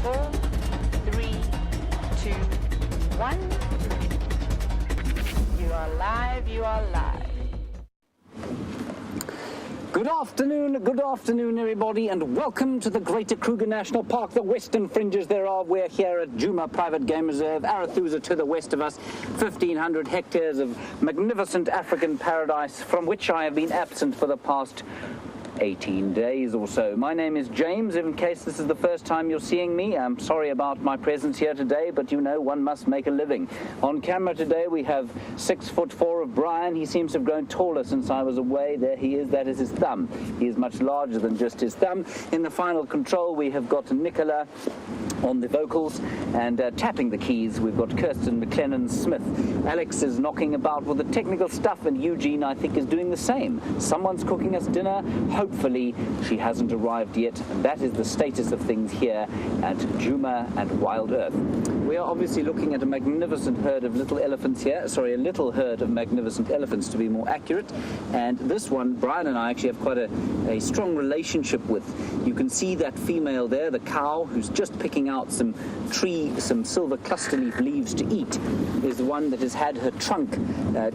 4, 3, 2, 1. You are live, you are live. Good afternoon, everybody, and welcome to the Greater Kruger National Park, the western fringes thereof. We're here at Djuma Private Game Reserve, Arathusa to the west of us, 1,500 hectares of magnificent African paradise from which I have been absent for the past 18 days or so. My name is James. In case this is the first time you're seeing me, I'm sorry about my presence here today, but you know, one must make a living. On camera today we have 6'4" of Brian. He seems to have grown taller since I was away. There he is. That is his thumb. He is much larger than just his thumb. In the final control we have got Nicola on the vocals, and tapping the keys we've got Kirsten McLennan-Smith. Alex is knocking about with the technical stuff, and Eugene, I think, is doing the same. Someone's cooking us dinner. Hopefully she hasn't arrived yet, and that is the status of things here at Djuma and Wild Earth. We are obviously looking at a magnificent herd of little elephants here. Sorry, a little herd of magnificent elephants, to be more accurate. And this one, Brian and I actually have quite a strong relationship with. You can see that female there, the cow, who's just picking out some silver cluster leaf leaves to eat, is the one that has had her trunk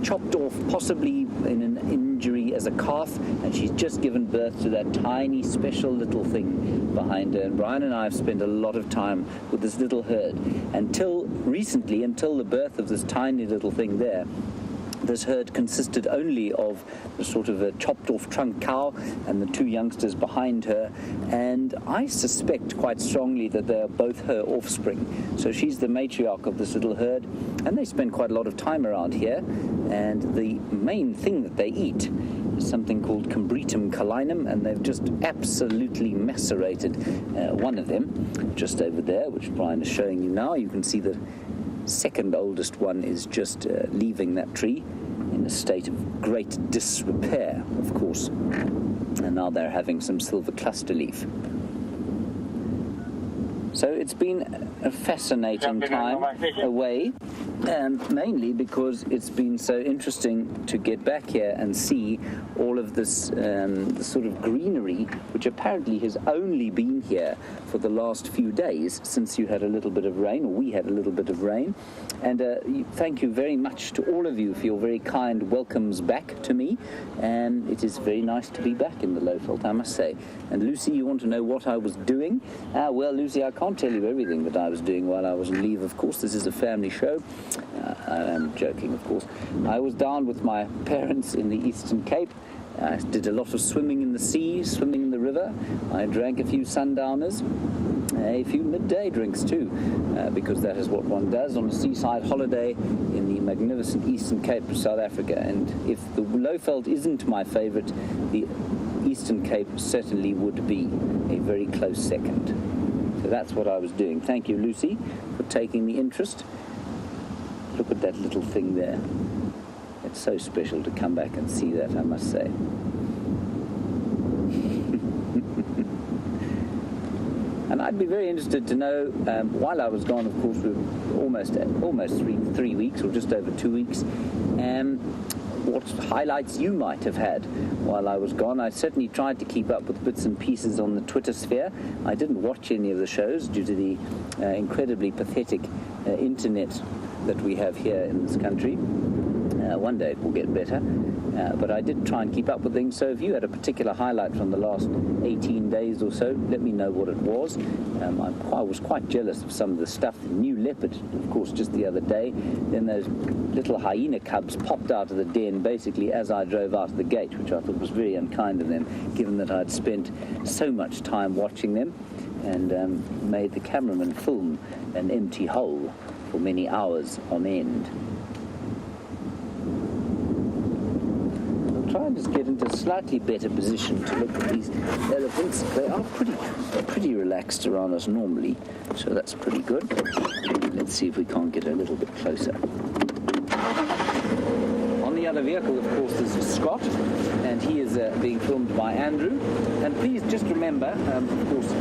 chopped off, possibly in an injury as a calf, and she's just given birth to that tiny special little thing behind her. And Brian and I have spent a lot of time with this little herd. Until recently, until the birth of this tiny little thing there, this herd consisted only of a sort of a chopped-off trunk cow and the two youngsters behind her, and I suspect quite strongly that they are both her offspring. So she's the matriarch of this little herd, and they spend quite a lot of time around here, and the main thing that they eat is something called Combretum calinum, and they've just absolutely macerated one of them just over there, which Brian is showing you now. You can see the second oldest one is just leaving that tree in a state of great disrepair, of course, and now they're having some silver cluster leaf. So it's been a fascinating time away, mainly because it's been so interesting to get back here and see all of this the sort of greenery, which apparently has only been here for the last few days since you had a little bit of rain, or we had a little bit of rain. And thank you very much to all of you for your very kind welcomes back to me, and it is very nice to be back in the Lowveld, I must say. And Lucy, you want to know what I was doing? Well, Lucy, I can't tell you everything that I was doing while I was on leave, of course. This is a family show. I am joking, of course. I was down with my parents in the Eastern Cape. I did a lot of swimming in the sea, swimming in the river. I drank a few sundowners, a few midday drinks too, because that is what one does on a seaside holiday in the magnificent Eastern Cape of South Africa. And if the Lowveld isn't my favorite, the Eastern Cape certainly would be a very close second. So that's what I was doing. Thank you, Lucy, for taking the interest. Look at that little thing there. It's so special to come back and see that, I must say. And I'd be very interested to know, while I was gone, of course, we were almost three weeks, or just over 2 weeks, what highlights you might have had while I was gone. I certainly tried to keep up with bits and pieces on the Twitter sphere. I didn't watch any of the shows due to the incredibly pathetic internet that we have here in this country. One day it will get better, but I did try and keep up with things. So if you had a particular highlight from the last 18 days or so, let me know what it was. I was quite jealous of some of the stuff. The new leopard, of course, just the other day. Then those little hyena cubs popped out of the den basically as I drove out of the gate, which I thought was very unkind of them, given that I'd spent so much time watching them and made the cameraman film an empty hole for many hours on end. Try and just get into a slightly better position to look at these elephants. They are pretty relaxed around us normally, so that's pretty good. Let's see if we can't get a little bit closer. On the other vehicle, of course, is Scott, and he is being filmed by Andrew. And please just remember, of course,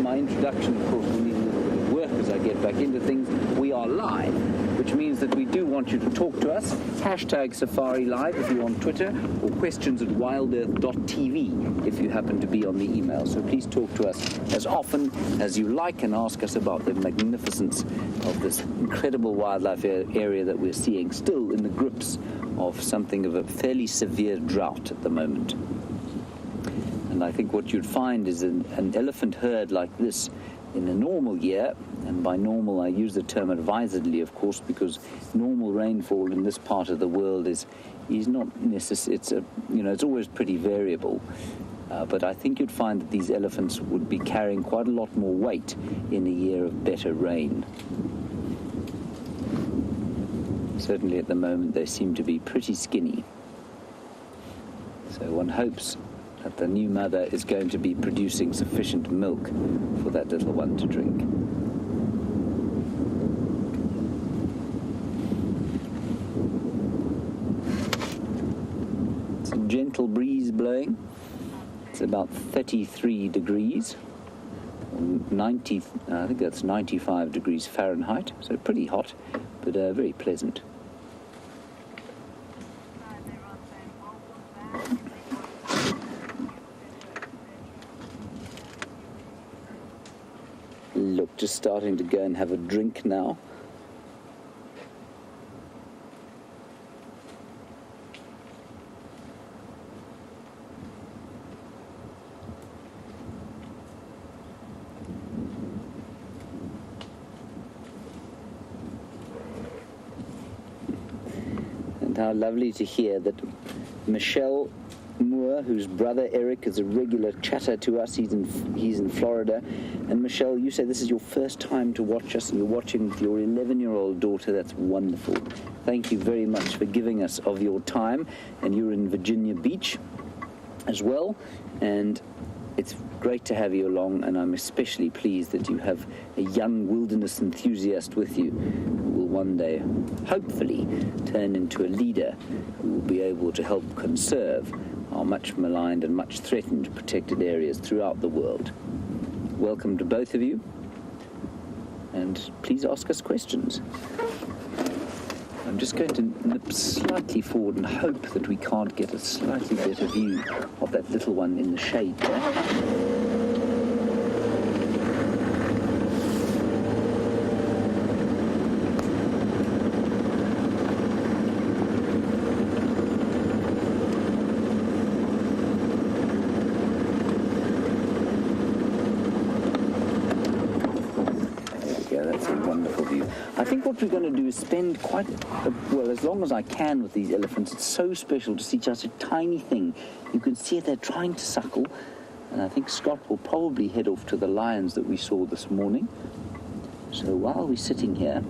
my introduction, of course, will need a little bit of work as I get back into things. We are live. which means that we do want you to talk to us. Hashtag Safari Live if you're on Twitter, or questions@wildearth.tv if you happen to be on the email. So please talk to us as often as you like and ask us about the magnificence of this incredible wildlife area that we're seeing, still in the grips of something of a fairly severe drought at the moment. And I think what you'd find is an elephant herd like this in a normal year, and by normal I use the term advisedly, of course, because normal rainfall in this part of the world is not necessary. It's always pretty variable. But I think you'd find that these elephants would be carrying quite a lot more weight in a year of better rain. Certainly at the moment they seem to be pretty skinny. So one hopes that the new mother is going to be producing sufficient milk for that little one to drink. It's a gentle breeze blowing. It's about 33 degrees, 90, I think that's 95 degrees Fahrenheit, so pretty hot, but very pleasant. Look, just starting to go and have a drink now. And how lovely to hear that Michelle Moore, whose brother Eric is a regular chatter to us. He's in Florida. And Michelle, you say this is your first time to watch us, and you're watching with your 11-year-old daughter. That's wonderful. Thank you very much for giving us of your time. And you're in Virginia Beach as well. And it's great to have you along, and I'm especially pleased that you have a young wilderness enthusiast with you who will one day, hopefully, turn into a leader who will be able to help conserve our much maligned and much threatened protected areas throughout the world. Welcome to both of you, and please ask us questions. I'm just going to nip slightly forward and hope that we can't get a slightly better view of that little one in the shade there. I think what we're going to do is spend as long as I can with these elephants. It's so special to see such a tiny thing. You can see they're trying to suckle, and I think Scott will probably head off to the lions that we saw this morning. So while we're sitting here,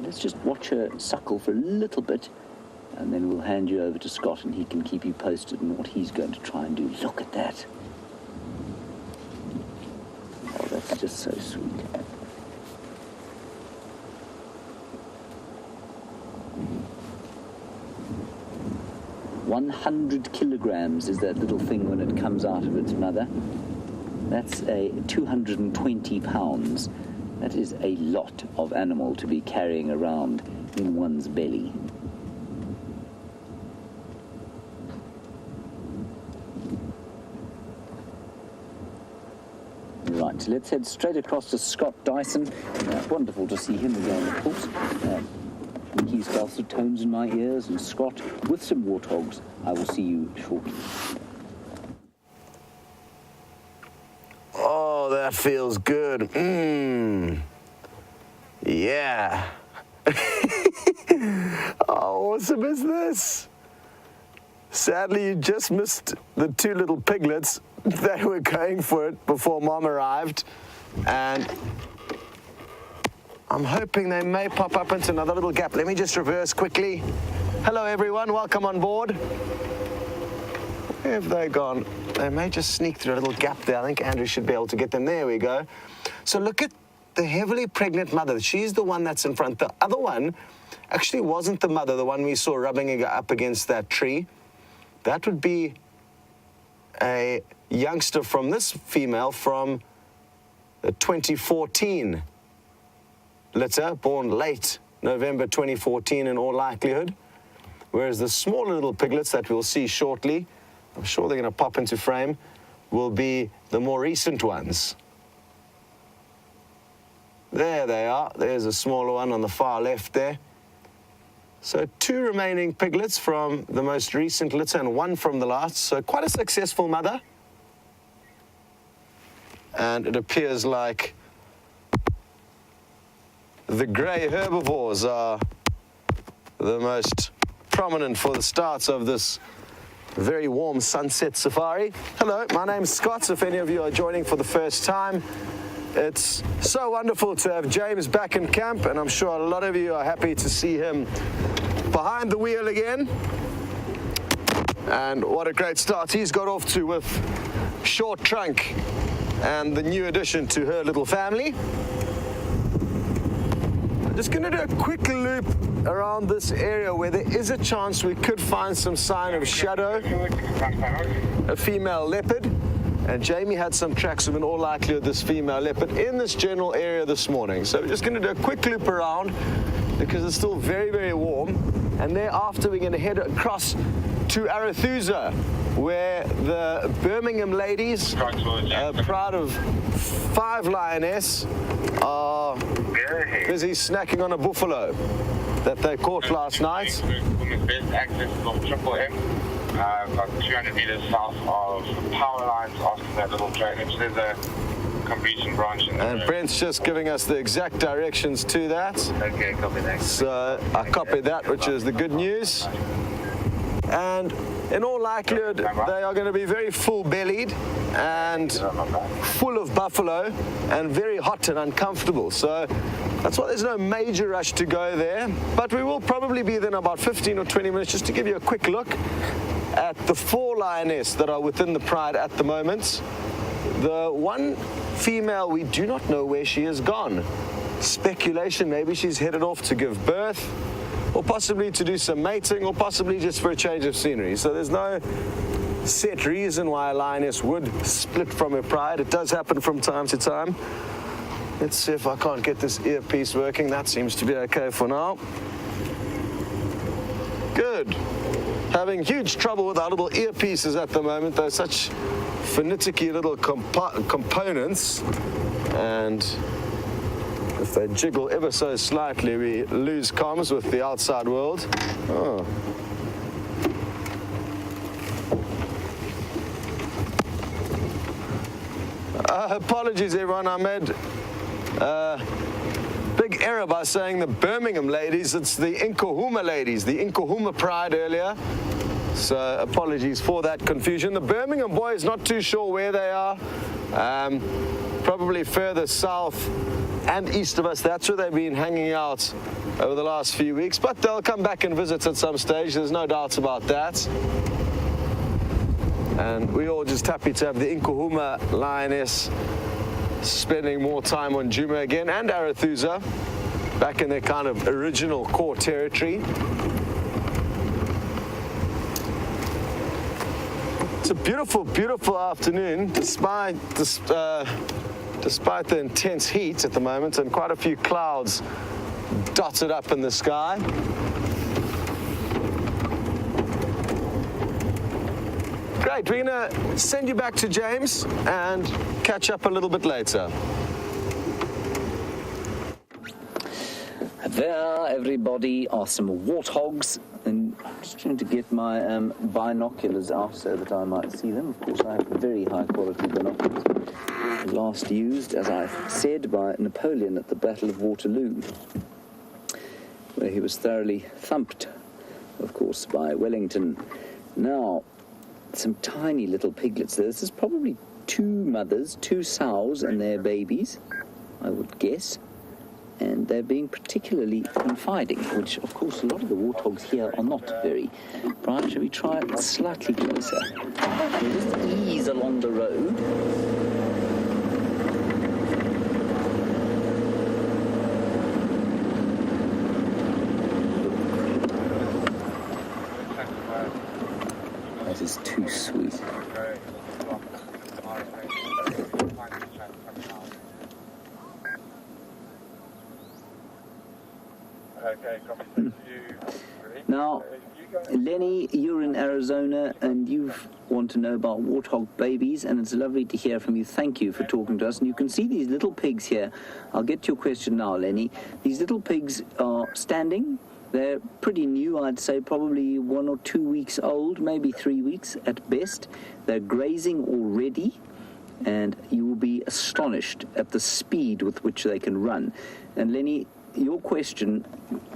let's just watch her suckle for a little bit, and then we'll hand you over to Scott, and he can keep you posted on what he's going to try and do. Look at that. Oh, that's just so sweet. 100 kilograms is that little thing when it comes out of its mother. That's 220 pounds. That is a lot of animal to be carrying around in one's belly. Right, let's head straight across to Scott Dyson. Wonderful to see him again, of course. He's dulcet tones in my ears, and Scott with some warthogs. I will see you shortly. Oh, that feels good. Yeah. How awesome is this? Sadly, you just missed the two little piglets. They were going for it before Mom arrived, and I'm hoping they may pop up into another little gap. Let me just reverse quickly. Hello, everyone. Welcome on board. Where have they gone? They may just sneak through a little gap there. I think Andrew should be able to get them. There we go. So look at the heavily pregnant mother. She's the one that's in front. The other one actually wasn't the mother, the one we saw rubbing up against that tree. That would be a youngster from this female from the 2014 litter, born late November 2014 in all likelihood. Whereas the smaller little piglets that we'll see shortly, I'm sure they're going to pop into frame, will be the more recent ones. There they are. There's a smaller one on the far left there. So 2 remaining piglets from the most recent litter and 1 from the last. So quite a successful mother. And it appears like the grey herbivores are the most prominent for the starts of this very warm sunset safari. Hello, my name's Scott, if any of you are joining for the first time. It's so wonderful to have James back in camp, and I'm sure a lot of you are happy to see him behind the wheel again. And what a great start he's got off to with Short Trunk and the new addition to her little family. I'm just going to do a quick loop around this area where there is a chance we could find some sign of shadow, a female leopard. And Jamie had some tracks of in all likelihood this female leopard in this general area this morning. So we're just going to do a quick loop around because it's still very, very warm. And thereafter we're going to head across to Arethusa, where the Birmingham ladies, proud of 5 lioness, are busy snacking on a buffalo that they caught last night. About 200 meters south of power lines after that little drainage. There's a conversion branch in there. And Brent's just giving us the exact directions to that. Okay, copy that. So I copied that, which is the good news. And in all likelihood, they are going to be very full-bellied and full of buffalo and very hot and uncomfortable. So that's why there's no major rush to go there. But we will probably be there in about 15 or 20 minutes just to give you a quick look at the 4 lioness that are within the pride at the moment. The one female, we do not know where she has gone. Speculation, maybe she's headed off to give birth, or possibly to do some mating, or possibly just for a change of scenery. So there's no set reason why a lioness would split from her pride. It does happen from time to time. Let's see if I can't get this earpiece working. That seems to be okay for now. Good. Having huge trouble with our little earpieces at the moment. They're such finicky little components. And if they jiggle ever so slightly, we lose comms with the outside world. Oh. Apologies, everyone. I made a big error by saying the Birmingham ladies. It's the Inkohuma ladies, the Inkohuma pride earlier. So apologies for that confusion. The Birmingham boys, not too sure where they are. Probably further south and east of us. That's where they've been hanging out over the last few weeks. But they'll come back and visit at some stage. There's no doubts about that. And we're all just happy to have the Inkohuma lioness spending more time on Djuma again, and Arethusa, back in their kind of original core territory. It's a beautiful, beautiful afternoon, despite the intense heat at the moment, and quite a few clouds dotted up in the sky. Great, we're going to send you back to James and catch up a little bit later. There, everybody, are some warthogs, and I'm just trying to get my binoculars out so that I might see them. Of course, I have very high quality binoculars, last used, as I said, by Napoleon at the Battle of Waterloo, where he was thoroughly thumped, of course, by Wellington. Now, some tiny little piglets there. This is probably 2 mothers, 2 sows and their babies, I would guess. And they're being particularly confiding, which, of course, a lot of the warthogs here are not very. Brian, shall we try it slightly closer? We'll just ease along the road. That is too sweet. Okay, copy. Thank you. Ready? Now, You go. Lenny, you're in Arizona and you want to know about warthog babies, and it's lovely to hear from you. Thank you for talking to us. And you can see these little pigs here. I'll get to your question now, Lenny. These little pigs are standing. They're pretty new, I'd say, probably 1 or 2 weeks old, maybe 3 weeks at best. They're grazing already, and you will be astonished at the speed with which they can run. And Lenny, your question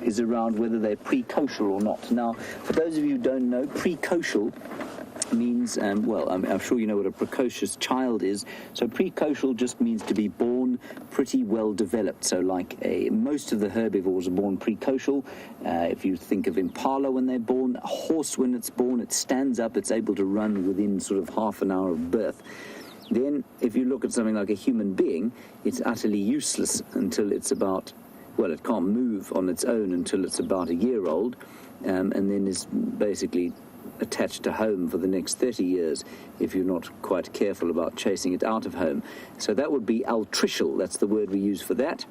is around whether they're precocial or not. Now, for those of you who don't know, precocial means, well, I'm sure you know what a precocious child is. So precocial just means to be born pretty well developed. So like most of the herbivores are born precocial. If you think of impala when they're born, a horse when it's born, it stands up, it's able to run within sort of half an hour of birth. Then if you look at something like a human being, it's utterly useless until it's about, well, it can't move on its own until it's about a year old, and then is basically attached to home for the next 30 years if you're not quite careful about chasing it out of home. So that would be altricial. That's the word we use for that.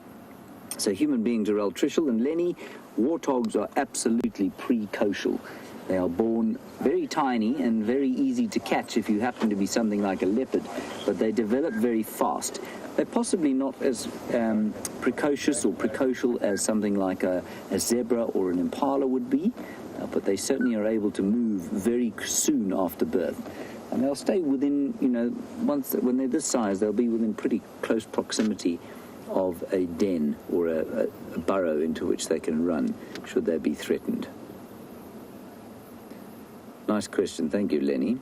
So human beings are altricial, and Lenny, warthogs are absolutely precocial. They are born very tiny and very easy to catch if you happen to be something like a leopard, but they develop very fast. They're possibly not as precocious or precocial as something like a zebra or an impala would be, but they certainly are able to move very soon after birth. And they'll stay within, when they're this size, they'll be within pretty close proximity of a den or a burrow into which they can run, should they be threatened. Nice question. Thank you, Lenny.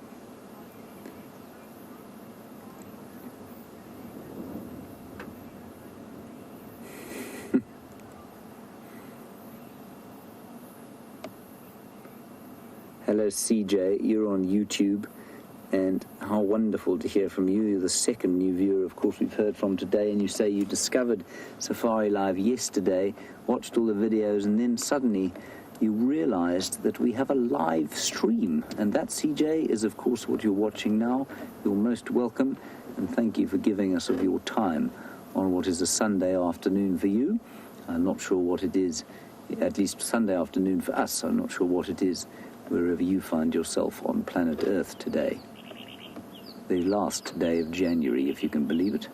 Hello, CJ. You're on YouTube, and how wonderful to hear from you. You're the second new viewer, of course, we've heard from today, and you say you discovered Safari Live yesterday, watched all the videos, and then suddenly you realized that we have a live stream. And that, CJ, is, of course, what you're watching now. You're most welcome, and thank you for giving us of your time on what is a Sunday afternoon for you. I'm not sure what it is, at least Sunday afternoon for us. I'm not sure what it is wherever you find yourself on planet Earth today. The last day of January, if you can believe it.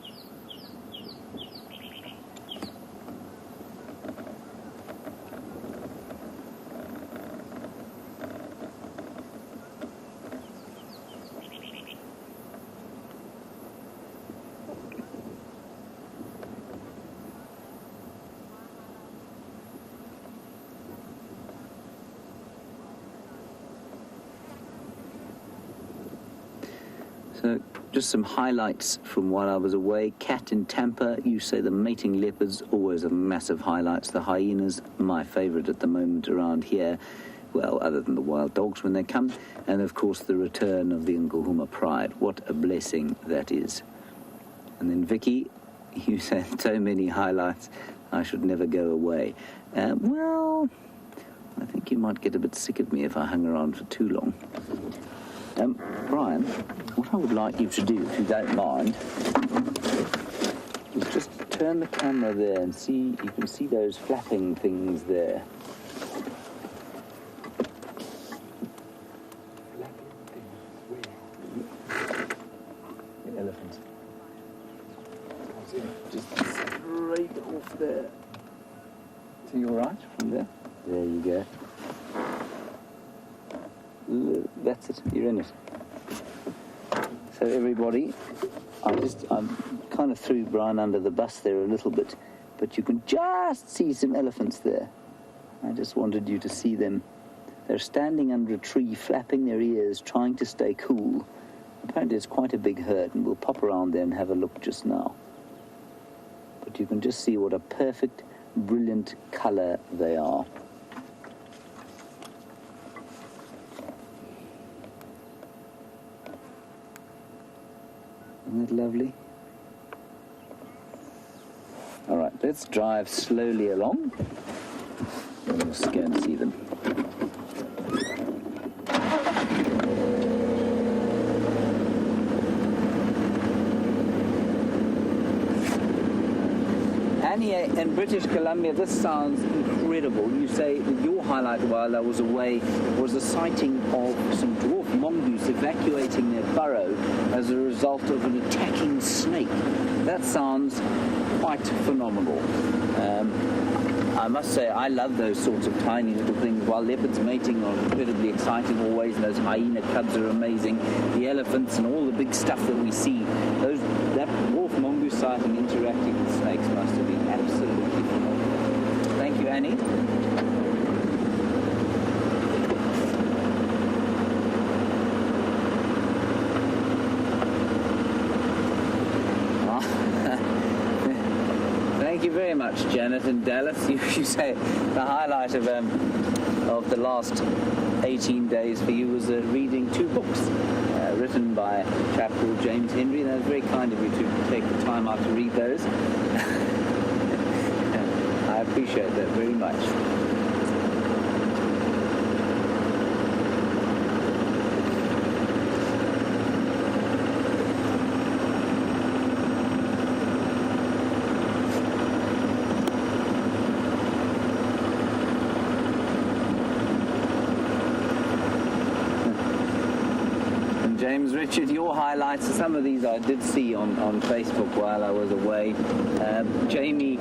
So, just some highlights from while I was away. Cat in Tampa, you say the mating leopards, always a massive highlights. The hyenas, my favourite at the moment around here. Well, other than the wild dogs when they come. And, of course, the return of the Ngulhuma Pride. What a blessing that is. And then, Vicky, you said so many highlights, I should never go away. Well, I think you might get a bit sick of me if I hung around for too long. Brian, what I would like you to do, if you don't mind, is just turn the camera there and see, you can see those flapping things there. The elephant. Just straight off there. To your right, from there. There you go. That's it, you're in it. So everybody, I kind of threw Brian under the bus there a little bit, but you can just see some elephants there. I just wanted you to see them. They're standing under a tree, flapping their ears, trying to stay cool. Apparently it's quite a big herd, and we'll pop around there and have a look just now. But you can just see what a perfect, brilliant colour they are. Isn't that lovely? All right, let's drive slowly along. And we'll just go and see them. Annie in British Columbia, this sounds incredible. You say that your highlight while I was away was a sighting of some dwarf mongoose evacuating their burrow as a result of an attacking snake. That sounds quite phenomenal. I must say, I love those sorts of tiny little things. While leopards mating are incredibly exciting always, and those hyena cubs are amazing, the elephants and all the big stuff that we see, that dwarf mongoose sighting interacting with snakes must have been absolutely phenomenal. Thank you, Annie. Thank you very much, Janet and Dallas. You say the highlight of the last 18 days for you was reading 2 books written by a chap called James Henry. That was very kind of you to take the time out to read those. I appreciate that very much. James Richard, your highlights, some of these I did see on Facebook while I was away. Jamie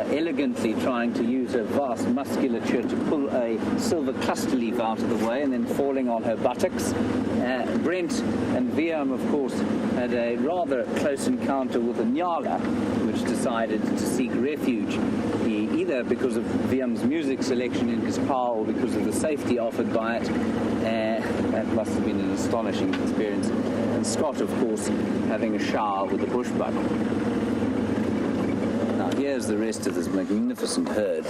elegantly trying to use her vast musculature to pull a silver cluster leaf out of the way and then falling on her buttocks. Brent and Viam, of course, had a rather close encounter with a nyaga, which decided to seek refuge, either because of Viam's music selection in his car or because of the safety offered by it. That must have been an astonishing experience. And Scott, of course, having a shower with the bushbuck. Now, here's the rest of this magnificent herd.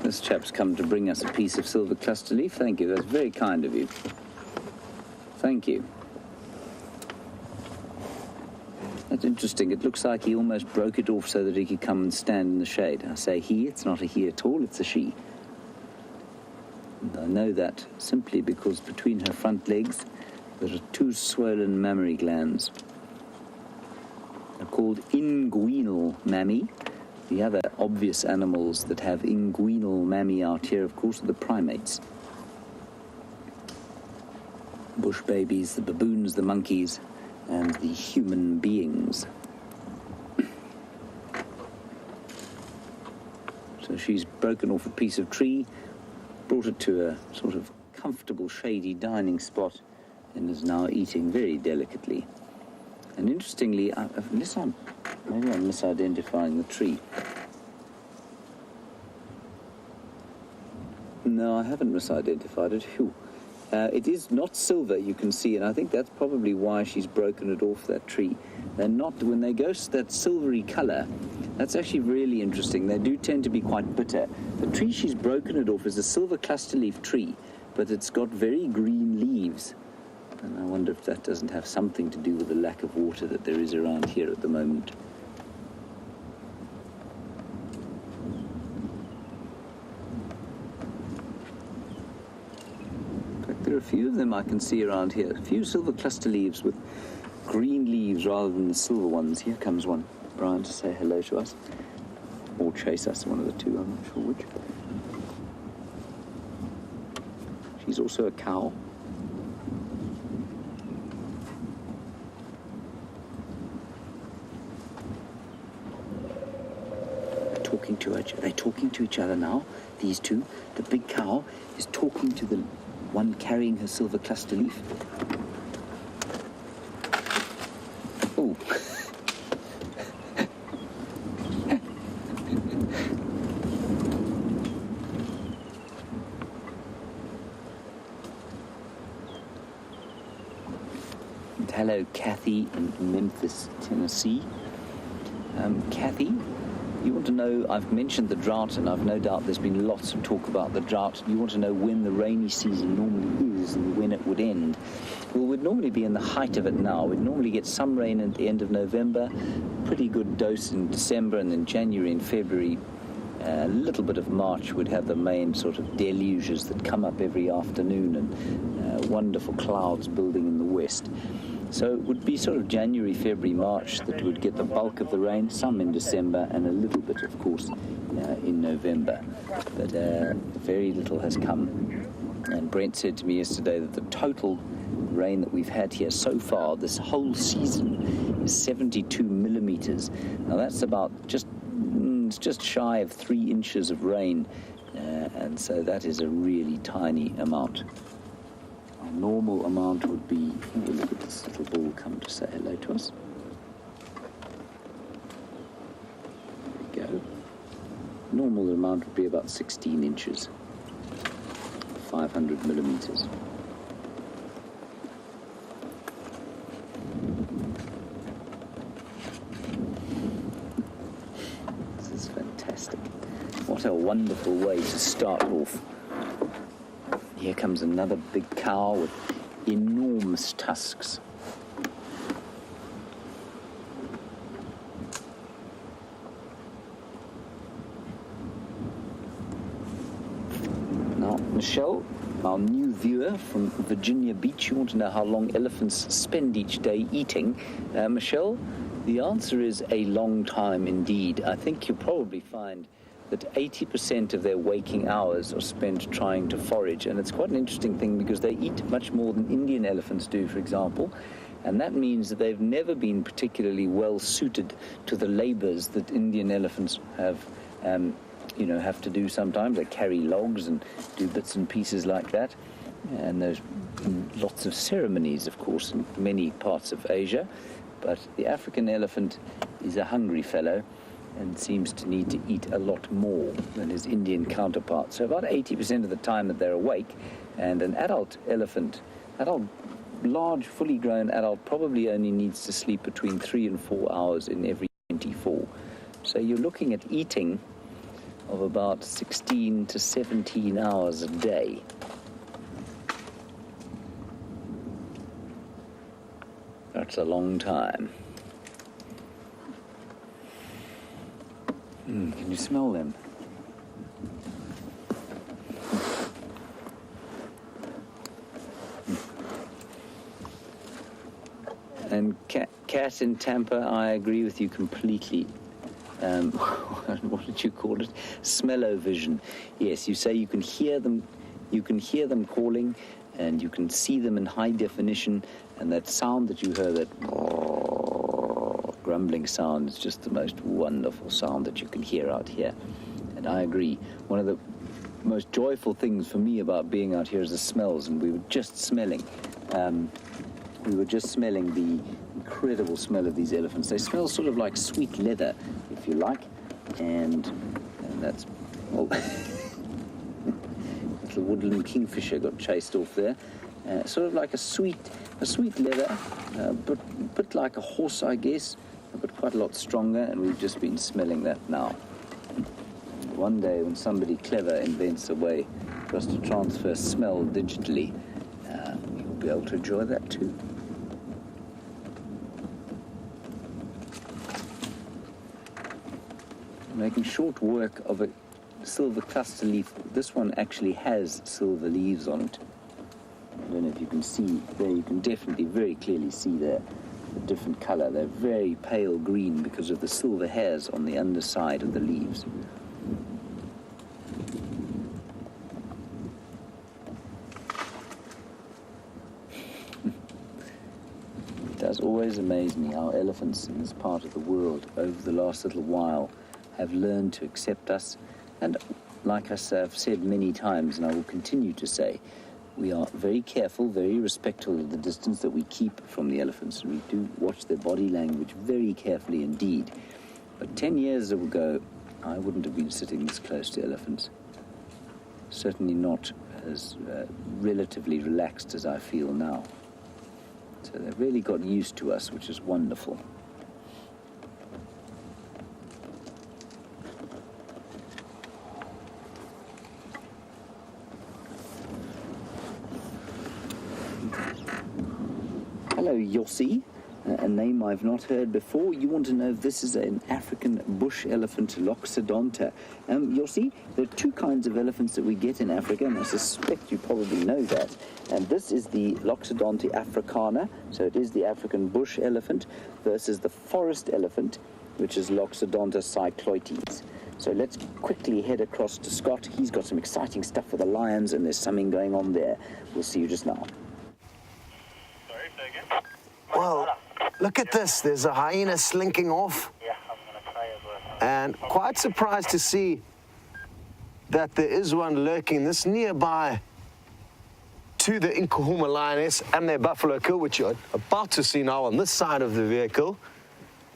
This chap's come to bring us a piece of silver cluster leaf. Thank you. That's very kind of you. Thank you. That's interesting. It looks like he almost broke it off so that he could come and stand in the shade. I say he. It's not a he at all. It's a she. I know that simply because between her front legs there are 2 swollen mammary glands. They're called inguinal mammae. The other obvious animals that have inguinal mammae out here, of course, are the primates. Bush babies, the baboons, the monkeys, and the human beings. So she's broken off a piece of tree, brought it to a sort of comfortable, shady dining spot, and is now eating very delicately. And interestingly, maybe I'm misidentifying the tree. No, I haven't misidentified it. Phew. It is not silver, you can see, and I think that's probably why she's broken it off that tree. They're not, when they go that silvery colour, that's actually really interesting. They do tend to be quite bitter. The tree she's broken it off is a silver cluster leaf tree, but it's got very green leaves. And I wonder if that doesn't have something to do with the lack of water that there is around here at the moment. There are a few of them I can see around here. A few silver cluster leaves with green leaves rather than the silver ones. Here comes one, Brian, to say hello to us. Or chase us, one of the two, I'm not sure which. She's also a cow. They're talking to each other now, these two. The big cow is talking to the one carrying her silver cluster leaf. Oh. And hello, Kathy in Memphis, Tennessee. Kathy, you want to know, I've mentioned the drought, and I've no doubt there's been lots of talk about the drought. You want to know when the rainy season normally is and when it would end. Well, we'd normally be in the height of it now. We'd normally get some rain at the end of November, pretty good dose in December, and then January and February, a little bit of March would have the main sort of deluges that come up every afternoon, and wonderful clouds building in the west. So it would be sort of January, February, March that would get the bulk of the rain, some in December and a little bit, of course, in November. But very little has come. And Brent said to me yesterday that the total rain that we've had here so far this whole season is 72 millimeters. Now that's about just shy of 3 inches of rain, and so that is a really tiny amount. Our normal amount would be, look at this little bull come to say hello to us. There we go. Normal amount would be about 16 inches, 500 millimeters. This is fantastic. What a wonderful way to start off. Here comes another big cow with enormous tusks. Now, Michelle, our new viewer from Virginia Beach, you want to know how long elephants spend each day eating. Michelle, the answer is a long time indeed. I think you'll probably find that 80% of their waking hours are spent trying to forage. And it's quite an interesting thing because they eat much more than Indian elephants do, for example. And that means that they've never been particularly well suited to the labors that Indian elephants have to do sometimes. They carry logs and do bits and pieces like that. And there's lots of ceremonies, of course, in many parts of Asia. But the African elephant is a hungry fellow and seems to need to eat a lot more than his Indian counterpart. So about 80% of the time that they're awake, and an adult elephant, large, fully grown adult, probably only needs to sleep between 3 and 4 hours in every 24. So you're looking at eating of about 16 to 17 hours a day. That's a long time. Can you smell them? And cat in Tampa, I agree with you completely. What did you call it? Smell-o-vision. Yes, you say you can hear them calling, and you can see them in high definition, and that sound that you heard, that grumbling sound, is just the most wonderful sound that you can hear out here. And I agree. One of the most joyful things for me about being out here is the smells, and we were just smelling the incredible smell of these elephants. They smell sort of like sweet leather, if you like, and that's, well, little woodland kingfisher got chased off there. Sort of like a sweet leather, but a bit like a horse, I guess, but quite a lot stronger, and we've just been smelling that now. One day when somebody clever invents a way for us to transfer smell digitally, you'll be able to enjoy that too. Making short work of a silver cluster leaf. This one actually has silver leaves on it. I don't know if you can see there. You can definitely very clearly see there the different color. They're very pale green because of the silver hairs on the underside of the leaves. It does always amaze me how elephants in this part of the world over the last little while have learned to accept us. And like I say, I've said many times, and I will continue to say, we are very careful, very respectful of the distance that we keep from the elephants. We do watch their body language very carefully indeed. But 10 years ago, I wouldn't have been sitting this close to elephants. Certainly not as relatively relaxed as I feel now. So they've really got used to us, which is wonderful. Hello, Yossi. a name I've not heard before. You want to know if this is an African bush elephant, Loxodonta. You'll see there are two kinds of elephants that we get in Africa, and I suspect you probably know that. And this is the Loxodonta africana, so it is the African bush elephant, versus the forest elephant, which is Loxodonta cycloides. So let's quickly head across to Scott. He's got some exciting stuff for the lions, and there's something going on there. We'll see you just now. Sorry, say again? Well, look at this. There's a hyena slinking off. Yeah, I'm going to try as well. And quite surprised to see that there is one lurking this nearby to the Nkuhuma lioness and their buffalo kill, which you're about to see now on this side of the vehicle.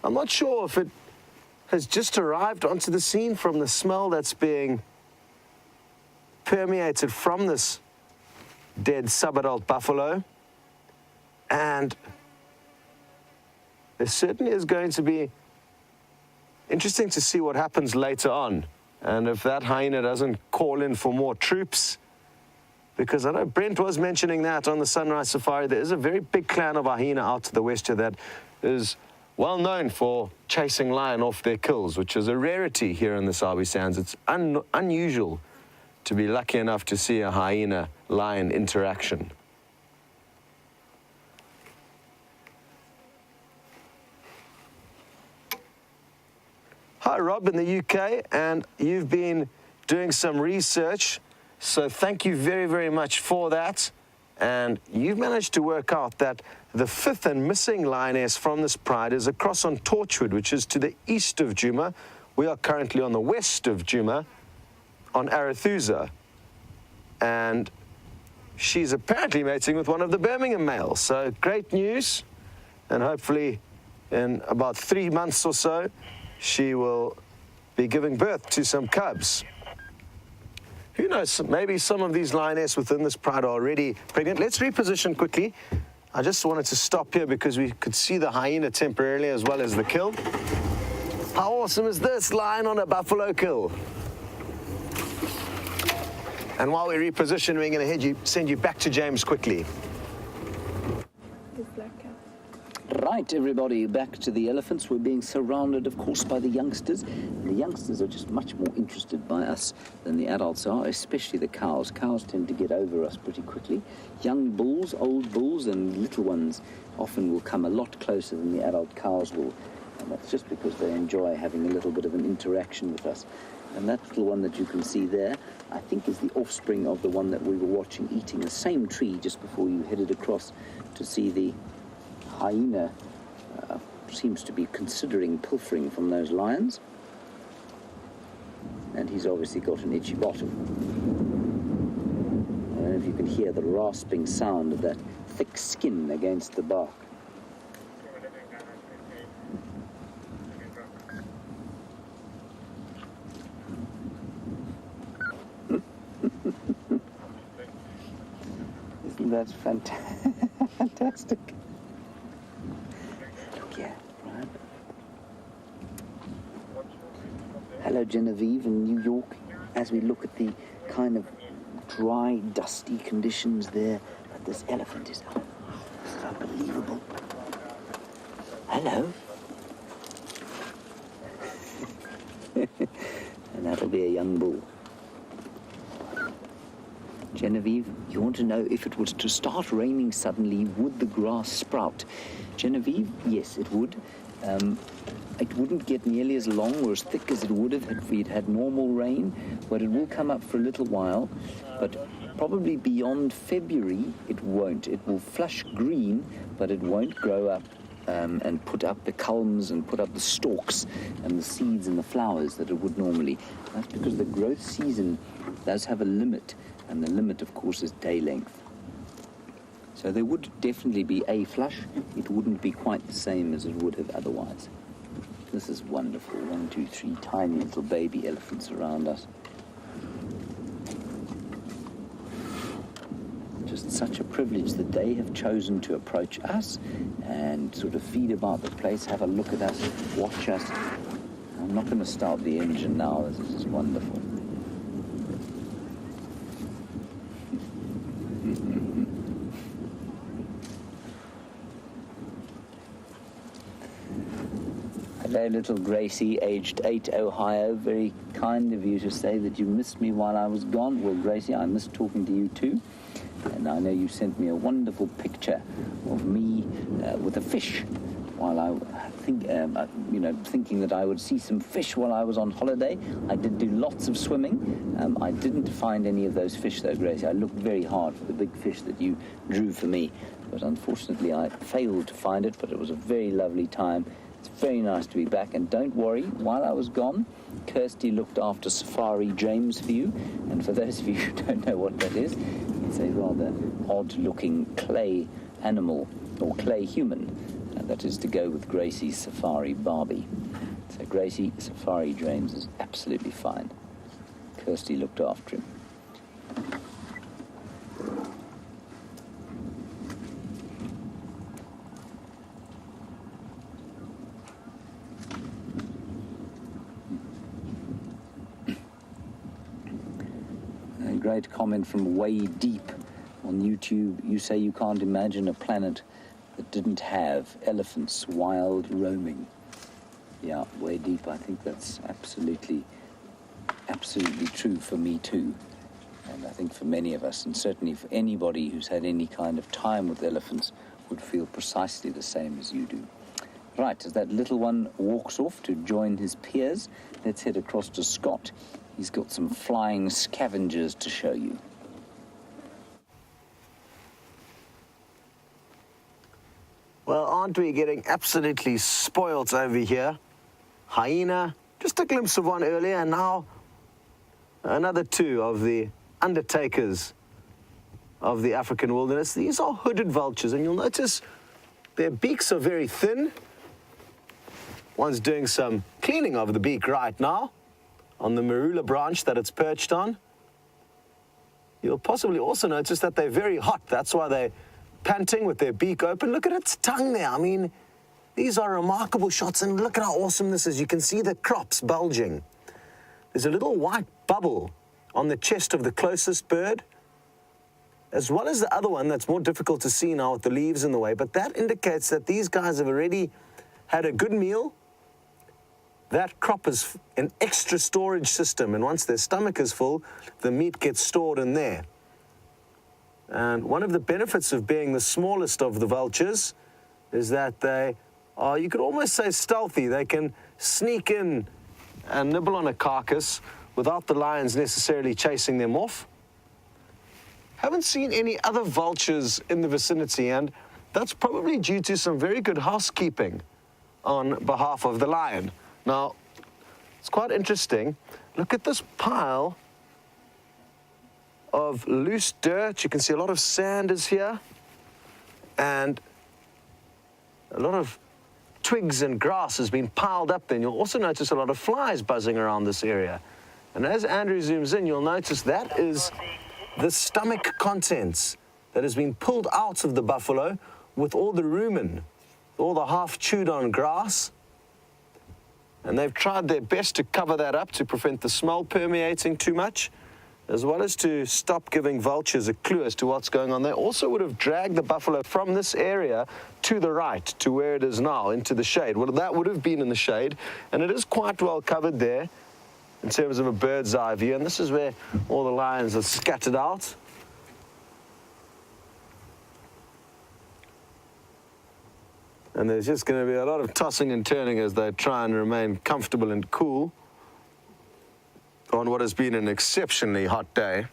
I'm not sure if it has just arrived onto the scene from the smell that's being permeated from this dead subadult buffalo. And there certainly is going to be interesting to see what happens later on. And if that hyena doesn't call in for more troops, because I know Brent was mentioning that on the Sunrise Safari, there is a very big clan of hyena out to the west here that is well known for chasing lion off their kills, which is a rarity here in the Sabi Sands. It's unusual to be lucky enough to see a hyena-lion interaction. Hi, Rob in the UK, and you've been doing some research, so thank you very, very much for that. And you've managed to work out that the fifth and missing lioness from this pride is across on Torchwood, which is to the east of Djuma. We are currently on the west of Djuma, on Arathusa. And she's apparently mating with one of the Birmingham males. So great news, and hopefully in about 3 months or so, she will be giving birth to some cubs. Who knows, maybe some of these lionesses within this pride are already pregnant. Let's reposition quickly. I just wanted to stop here because we could see the hyena temporarily as well as the kill. How awesome is this? Lion on a buffalo kill. And while we reposition, we're going to send you back to James quickly. Right, everybody, back to the elephants. We're being surrounded, of course, by the youngsters. And the youngsters are just much more interested by us than the adults are, especially the cows. Cows tend to get over us pretty quickly. Young bulls, old bulls, and little ones often will come a lot closer than the adult cows will. And that's just because they enjoy having a little bit of an interaction with us. And that little one that you can see there, I think is the offspring of the one that we were watching eating the same tree just before you headed across to see the hyena seems to be considering pilfering from those lions, and he's obviously got an itchy bottom. I don't know if you can hear the rasping sound of that thick skin against the bark. Isn't that fantastic? Hello, Genevieve in New York. As we look at the kind of dry, dusty conditions there, that this elephant is. Oh, this is unbelievable. Hello. And that'll be a young bull. Genevieve, you want to know if it was to start raining suddenly, would the grass sprout? Genevieve, yes, it would. It wouldn't get nearly as long or as thick as it would have if we'd had normal rain, but it will come up for a little while. But probably beyond February, it won't. It will flush green, but it won't grow up and put up the culms and put up the stalks and the seeds and the flowers that it would normally. That's because the growth season does have a limit, and the limit, of course, is day length. So there would definitely be a flush. It wouldn't be quite the same as it would have otherwise. This is wonderful. 1, 2, 3 tiny little baby elephants around us. Just such a privilege that they have chosen to approach us and sort of feed about the place, have a look at us, watch us. I'm not going to start the engine now. This is wonderful. Hello, little Gracie, aged 8, Ohio. Very kind of you to say that you missed me while I was gone. Well, Gracie, I missed talking to you too. And I know you sent me a wonderful picture of me with a fish while I think, thinking that I would see some fish while I was on holiday. I did do lots of swimming. I didn't find any of those fish, though, Gracie. I looked very hard for the big fish that you drew for me. But unfortunately, I failed to find it, but it was a very lovely time. It's very nice to be back, and don't worry, while I was gone, Kirsty looked after Safari James for you, and for those of you who don't know what that is, it's a rather odd-looking clay animal, or clay human, that is to go with Gracie's Safari Barbie. So Gracie, Safari James is absolutely fine. Kirsty looked after him. Great comment from Way Deep on YouTube. You say you can't imagine a planet that didn't have elephants wild roaming. Yeah, Way Deep, I think that's absolutely true for me too. And I think for many of us, and certainly for anybody who's had any kind of time with elephants, would feel precisely the same as you do. Right, as that little one walks off to join his peers, let's head across to Scott. He's got some flying scavengers to show you. Well, aren't we getting absolutely spoilt over here? Hyena, just a glimpse of one earlier, and now another two of the undertakers of the African wilderness. These are hooded vultures, and you'll notice their beaks are very thin. One's doing some cleaning of the beak right now on the marula branch that it's perched on. You'll possibly also notice that they're very hot. That's why they're panting with their beak open. Look at its tongue there. I mean, these are remarkable shots, and look at how awesome this is. You can see the crops bulging. There's a little white bubble on the chest of the closest bird, as well as the other one that's more difficult to see now with the leaves in the way, but that indicates that these guys have already had a good meal. That crop is an extra storage system, and once their stomach is full, the meat gets stored in there. And one of the benefits of being the smallest of the vultures is that they are, you could almost say, stealthy. They can sneak in and nibble on a carcass without the lions necessarily chasing them off. Haven't seen any other vultures in the vicinity, and that's probably due to some very good housekeeping on behalf of the lion. Now, it's quite interesting. Look at this pile of loose dirt. You can see a lot of sand is here, and a lot of twigs and grass has been piled up there. And you'll also notice a lot of flies buzzing around this area. And as Andrew zooms in, you'll notice that is the stomach contents that has been pulled out of the buffalo with all the rumen, all the half chewed on grass. And they've tried their best to cover that up to prevent the smell permeating too much, as well as to stop giving vultures a clue as to what's going on. They also would have dragged the buffalo from this area to the right, to where it is now, into the shade. Well, that would have been in the shade, and it is quite well covered there in terms of a bird's eye view. And this is where all the lions are scattered out. And there's just going to be a lot of tossing and turning as they try and remain comfortable and cool on what has been an exceptionally hot day.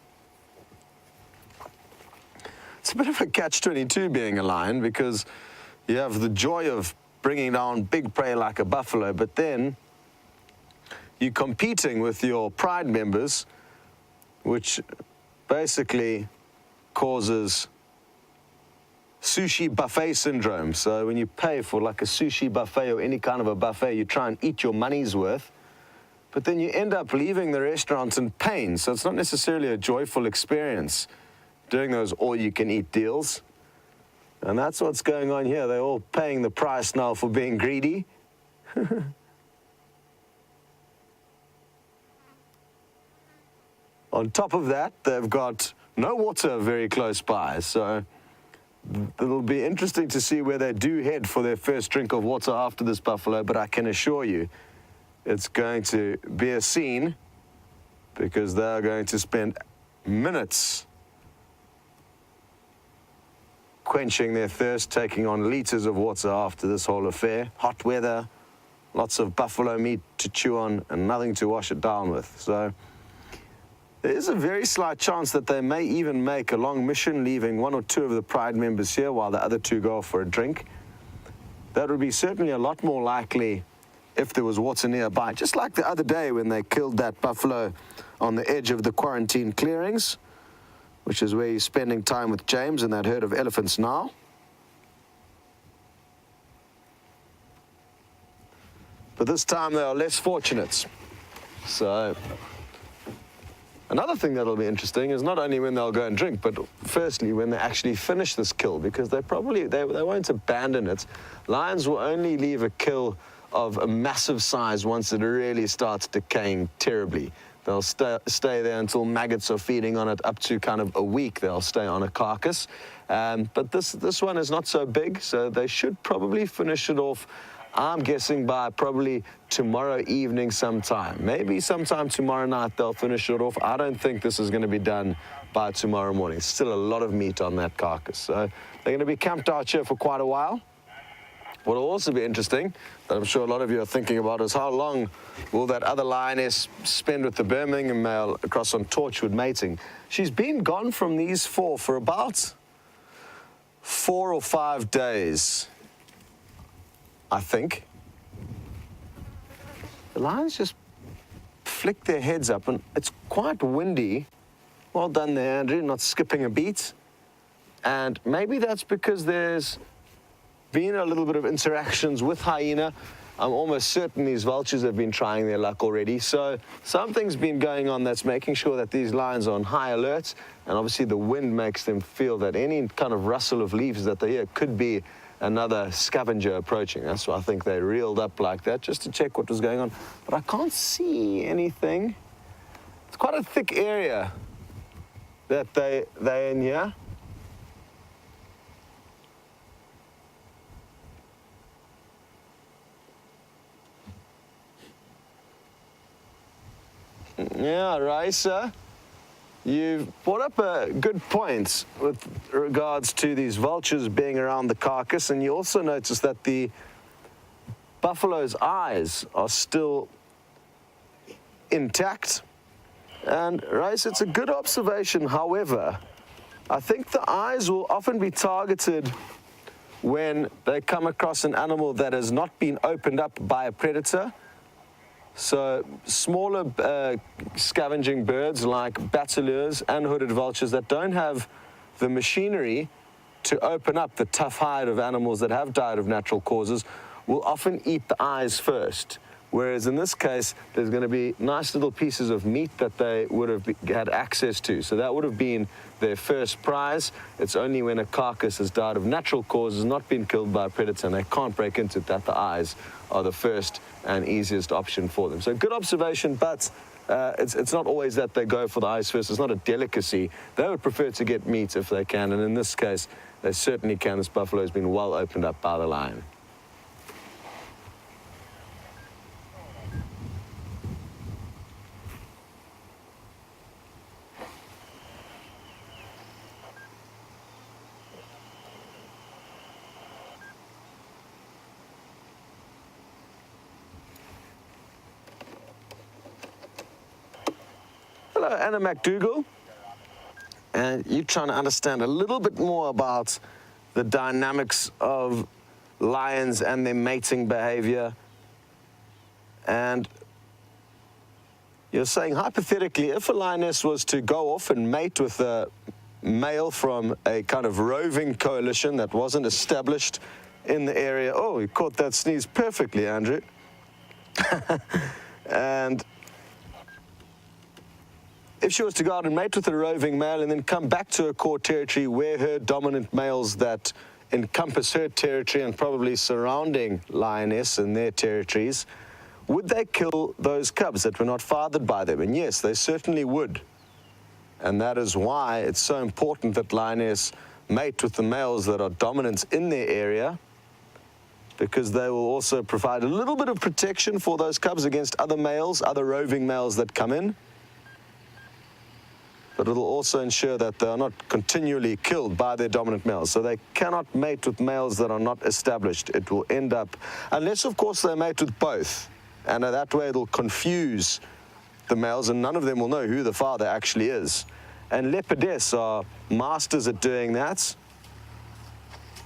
It's a bit of a catch-22 being a lion, because you have the joy of bringing down big prey like a buffalo, but then you're competing with your pride members, which basically causes sushi buffet syndrome. So when you pay for like a sushi buffet or any kind of a buffet, you try and eat your money's worth, but then you end up leaving the restaurant in pain. So it's not necessarily a joyful experience doing those all-you-can-eat deals. And that's what's going on here. They're all paying the price now for being greedy. On top of that, they've got no water very close by. So it'll be interesting to see where they do head for their first drink of water after this buffalo, but I can assure you it's going to be a scene, because they're going to spend minutes quenching their thirst, taking on liters of water after this whole affair. Hot weather, lots of buffalo meat to chew on, and nothing to wash it down with. So there is a very slight chance that they may even make a long mission, leaving 1 or 2 of the Pride members here while the other 2 go off for a drink. That would be certainly a lot more likely if there was water nearby, just like the other day when they killed that buffalo on the edge of the quarantine clearings, which is where he's spending time with James and that herd of elephants now. But this time they are less fortunate. So another thing that'll be interesting is not only when they'll go and drink, but firstly when they actually finish this kill, because they won't abandon it. Lions will only leave a kill of a massive size once it really starts decaying terribly. They'll stay there until maggots are feeding on it. Up to kind of a week they'll stay on a carcass. But this one is not so big, so they should probably finish it off, I'm guessing, by probably tomorrow evening sometime. Maybe sometime tomorrow night they'll finish it off. I don't think this is going to be done by tomorrow morning. Still a lot of meat on that carcass. So they're going to be camped out here for quite a while. What will also be interesting, that I'm sure a lot of you are thinking about, is how long will that other lioness spend with the Birmingham male across on Torchwood mating. She's been gone from these 4 for about 4 or 5 days, I think. The lions just flick their heads up, and it's quite windy. Well done there, Andrew, not skipping a beat. And maybe that's because there's been a little bit of interactions with hyena. I'm almost certain these vultures have been trying their luck already. So something's been going on that's making sure that these lions are on high alert. And obviously the wind makes them feel that any kind of rustle of leaves that they hear could be another scavenger approaching. That's why I think they reeled up like that, just to check what was going on. But I can't see anything. It's quite a thick area that they're in here. Yeah, Raisa, you've brought up a good point with regards to these vultures being around the carcass, and you also notice that the buffalo's eyes are still intact. And Raisa, it's a good observation. However, I think the eyes will often be targeted when they come across an animal that has not been opened up by a predator. So smaller scavenging birds like bataleurs and hooded vultures that don't have the machinery to open up the tough hide of animals that have died of natural causes will often eat the eyes first. Whereas in this case, there's going to be nice little pieces of meat that they would have had access to. So that would have been their first prize. It's only when a carcass has died of natural causes, not been killed by a predator, and they can't break into it, that the eyes are the first and easiest option for them. So good observation, but it's not always that they go for the eyes first. It's not a delicacy. They would prefer to get meat if they can, and in this case, they certainly can. This buffalo has been well opened up by the lion. Hello, Anna McDougall. And you're trying to understand a little bit more about the dynamics of lions and their mating behavior. And you're saying, hypothetically, if a lioness was to go off and mate with a male from a kind of roving coalition that wasn't established in the area. Oh, you caught that sneeze perfectly, Andrew. And if she was to go out and mate with a roving male and then come back to her core territory where her dominant males that encompass her territory and probably surrounding lioness and their territories, would they kill those cubs that were not fathered by them? And yes, they certainly would. And that is why it's so important that lioness mate with the males that are dominant in their area, because they will also provide a little bit of protection for those cubs against other males, other roving males that come in. But it'll also ensure that they are not continually killed by their dominant males. So they cannot mate with males that are not established. It will end up, unless of course they mate with both. And that way it'll confuse the males and none of them will know who the father actually is. And leopards are masters at doing that.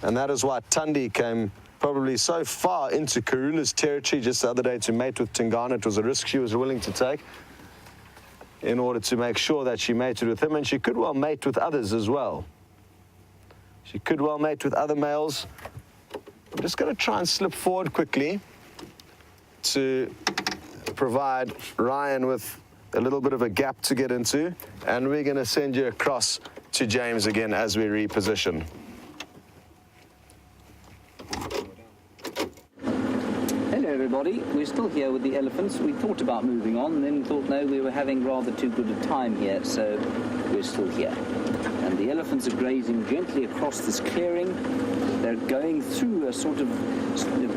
And that is why Tundi came probably so far into Karula's territory just the other day to mate with Tingana. It was a risk she was willing to take in order to make sure that she mated with him, and she could well mate with others as well. She could well mate with other males. I'm just going to try and slip forward quickly to provide Ryan with a little bit of a gap to get into, and we're going to send you across to James again as we reposition. Everybody, we're still here with the elephants. We thought about moving on and then thought no, we were having rather too good a time here, so we're still here. And the elephants are grazing gently across this clearing. They're going through a sort of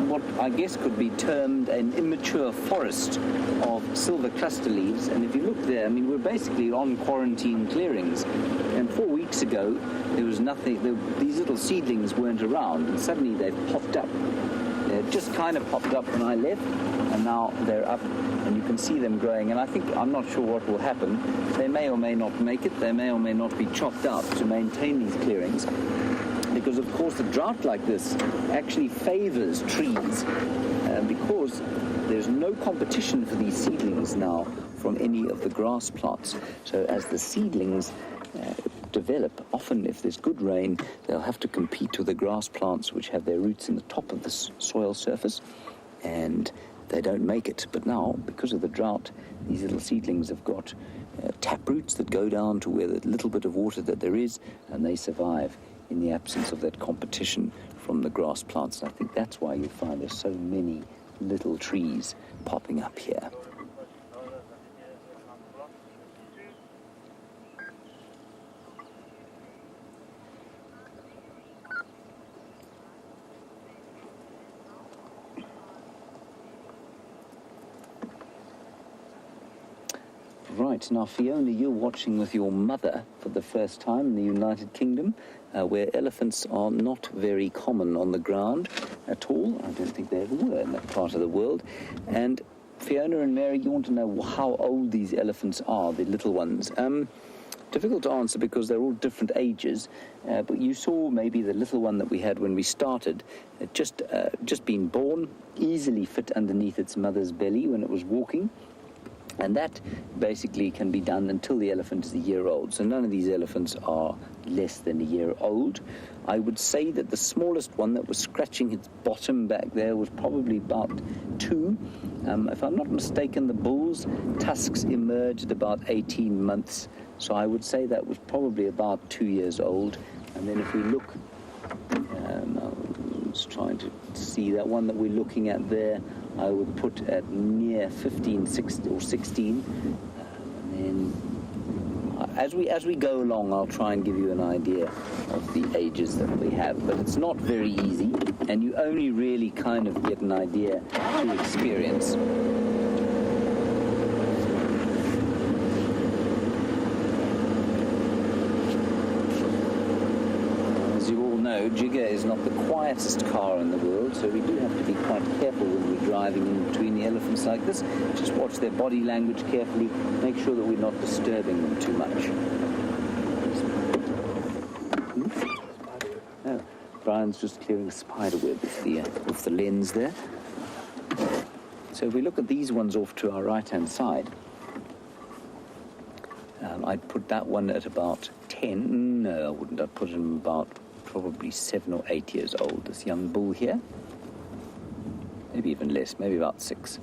what I guess could be termed an immature forest of silver cluster leaves. And if you look there, I mean, we're basically on quarantine clearings. And 4 weeks ago, there was nothing, these little seedlings weren't around, and suddenly they've popped up. They just kind of popped up when I left, and now they're up, and you can see them growing. And I'm not sure what will happen. They may or may not make it. They may or may not be chopped out to maintain these clearings, because of course a drought like this actually favors trees, because there's no competition for these seedlings now from any of the grass plants. So as the seedlings develop, often if there's good rain, they'll have to compete with the grass plants which have their roots in the top of the soil surface, and they don't make it. But now, because of the drought, these little seedlings have got tap roots that go down to where the little bit of water that there is, and they survive in the absence of that competition from the grass plants. And I think that's why you find there's so many little trees popping up here. Right, now Fiona, you're watching with your mother for the first time in the United Kingdom, where elephants are not very common on the ground at all. I don't think they ever were in that part of the world. And Fiona and Mary, you want to know how old these elephants are, the little ones. Difficult to answer because they're all different ages, but you saw maybe the little one that we had when we started, just been born, easily fit underneath its mother's belly when it was walking. And that basically can be done until the elephant is a year old. So none of these elephants are less than a year old. I would say that the smallest one that was scratching its bottom back there was probably about 2. If I'm not mistaken, the bull's tusks emerged about 18 months. So I would say that was probably about 2 years old. And then if we look, I'm just trying to see that one that we're looking at there, I would put at near 15, 16, or 16. And then as we go along, I'll try and give you an idea of the ages that we have. But it's not very easy, and you only really kind of get an idea through experience. Jigger is not the quietest car in the world, so we do have to be quite careful when we're driving in between the elephants like this. Just watch their body language carefully, make sure that we're not disturbing them too much. Oh, Brian's just clearing a spider web with the lens there. So if we look at these ones off to our right-hand side, I'd put that one at about 10. No, I wouldn't. I'd put him about probably 7 or 8 years old, this young bull here. Maybe even less, maybe about 6.